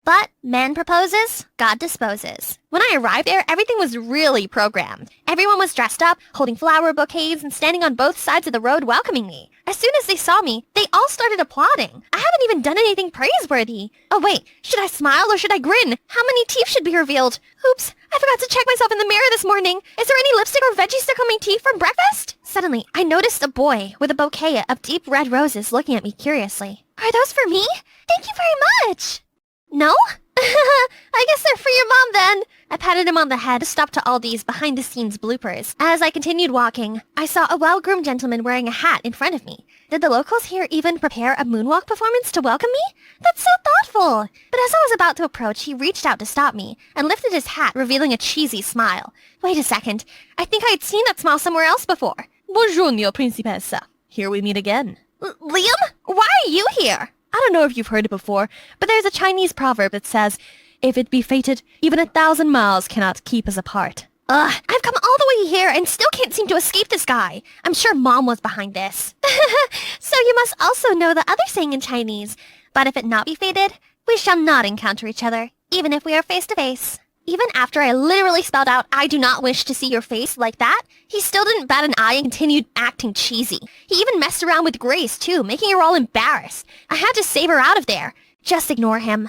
But man proposes, God disposes. When I arrived there, everything was really programmed. Everyone was dressed up, holding flower bouquets, and standing on both sides of the road welcoming me. As soon as they saw me, they all started applauding. I haven't even done anything praiseworthy. Oh wait, should I smile or should I grin? How many teeth should be revealed? Oops, I forgot to check myself in the mirror this morning. Is there any lipstick or veggie stuck on my teeth from breakfast? Suddenly, I noticed a boy with a bouquet of deep red roses looking at me curiously. Are those for me? Thank you very much. No? I guess they're for your mom then. I patted him on the head, stopped to all these behind-the-scenes bloopers. As I continued walking, I saw a well-groomed gentleman wearing a hat in front of me. Did the locals here even prepare a moonwalk performance to welcome me? That's so thoughtful! But as I was about to approach, he reached out to stop me and lifted his hat, revealing a cheesy smile. Wait a second. I think I had seen that smile somewhere else before. Bonjour, mio principessa. Here we meet again. Liam? Why are you here? I don't know if you've heard it before, but there's a Chinese proverb that says, if it be fated, even 1,000 miles cannot keep us apart. Ugh, I've come all the way here and still can't seem to escape this guy. I'm sure Mom was behind this. So you must also know the other saying in Chinese. But if it not be fated, we shall not encounter each other, even if we are face to face. Even after I literally spelled out, I do not wish to see your face like that, he still didn't bat an eye and continued acting cheesy. He even messed around with Grace too, making her all embarrassed. I had to save her out of there. Just ignore him.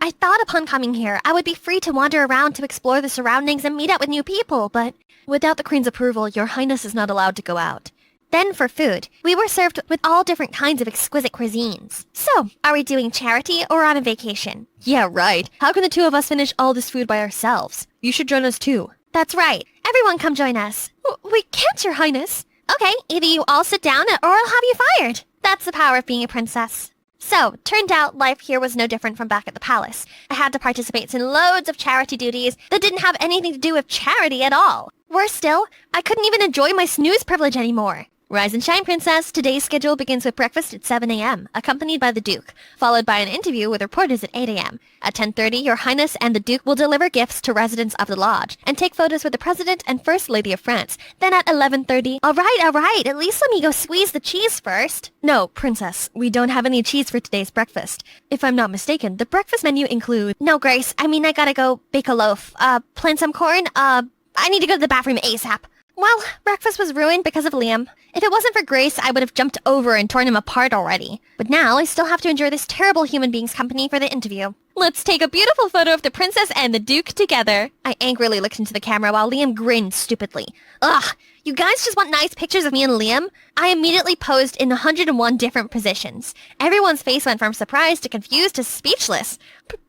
I thought upon coming here, I would be free to wander around to explore the surroundings and meet up with new people, but without the Queen's approval, your highness is not allowed to go out. Then for food, we were served with all different kinds of exquisite cuisines. So, are we doing charity or on a vacation? Yeah, right. How can the two of us finish all this food by ourselves? You should join us too. That's right. Everyone come join us. We can't, your highness. Okay, either you all sit down or I'll have you fired. That's the power of being a princess. So, turned out life here was no different from back at the palace. I had to participate in loads of charity duties that didn't have anything to do with charity at all. Worse still, I couldn't even enjoy my snooze privilege anymore. Rise and shine, princess. Today's schedule begins with breakfast at 7 a.m., accompanied by the Duke, followed by an interview with reporters at 8 a.m. At 10:30, your highness and the Duke will deliver gifts to residents of the lodge and take photos with the President and First Lady of France. Then at 11:30... All right, at least let me go squeeze the cheese first. No, princess, we don't have any cheese for today's breakfast. If I'm not mistaken, the breakfast menu includes... No, Grace, I gotta go bake a loaf. Plant some corn, I need to go to the bathroom ASAP. Well, breakfast was ruined because of Liam. If it wasn't for Grace, I would have jumped over and torn him apart already. But now I still have to endure this terrible human being's company for the interview. Let's take a beautiful photo of the princess and the Duke together. I angrily looked into the camera while Liam grinned stupidly. Ugh, you guys just want nice pictures of me and Liam? I immediately posed in 101 different positions. Everyone's face went from surprised to confused to speechless.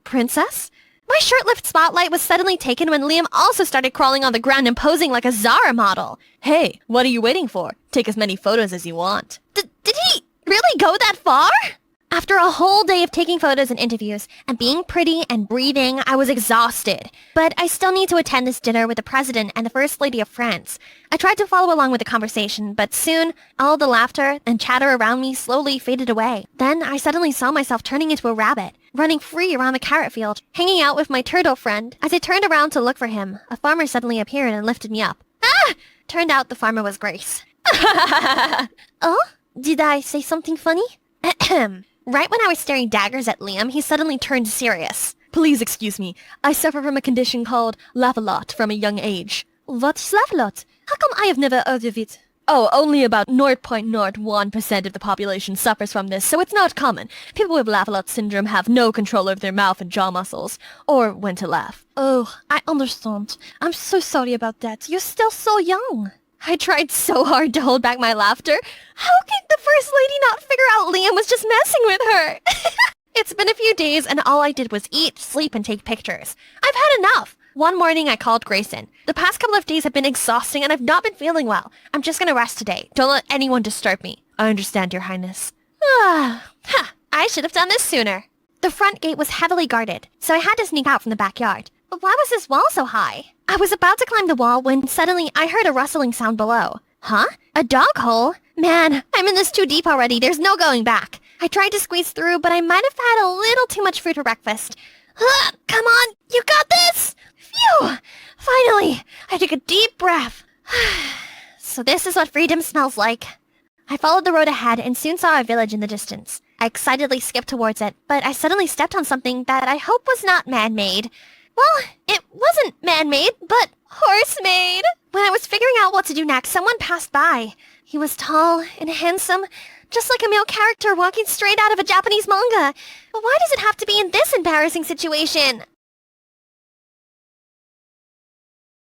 Princess? My short-lived spotlight was suddenly taken when Liam also started crawling on the ground and posing like a Zara model. Hey, what are you waiting for? Take as many photos as you want. Did he really go that far? After a whole day of taking photos and interviews and being pretty and breathing, I was exhausted. But I still need to attend this dinner with the President and the First Lady of France. I tried to follow along with the conversation, but soon all the laughter and chatter around me slowly faded away. Then I suddenly saw myself turning into a rabbit, running free around the carrot field, hanging out with my turtle friend. As I turned around to look for him, a farmer suddenly appeared and lifted me up. Ah! Turned out the farmer was Grace. Oh? Did I say something funny? Ahem. Right when I was staring daggers at Liam, he suddenly turned serious. Please excuse me. I suffer from a condition called laugh-a-lot from a young age. What is laugh-a-lot? How come I have never heard of it? Oh, only about 0.01% of the population suffers from this, so it's not common. People with laugh-a-lot syndrome have no control over their mouth and jaw muscles, or when to laugh. Oh, I understand. I'm so sorry about that. You're still so young. I tried so hard to hold back my laughter. How could the First Lady not figure out Liam was just messing with her? It's been a few days and all I did was eat, sleep, and take pictures. I've had enough. One morning I called Grace in. The past couple of days have been exhausting and I've not been feeling well. I'm just gonna rest today. Don't let anyone disturb me. I understand, your highness. I should have done this sooner. The front gate was heavily guarded, so I had to sneak out from the backyard. But why was this wall so high? I was about to climb the wall when suddenly I heard a rustling sound below. Huh? A dog hole? Man, I'm in this too deep already. There's no going back. I tried to squeeze through, but I might have had a little too much food for breakfast. Come on, you got this! Phew! Finally, I took a deep breath. So this is what freedom smells like. I followed the road ahead and soon saw a village in the distance. I excitedly skipped towards it, but I suddenly stepped on something that I hope was not man-made. Well, it wasn't man-made, but horse-made. When I was figuring out what to do next, someone passed by. He was tall and handsome, just like a male character walking straight out of a Japanese manga. But why does it have to be in this embarrassing situation?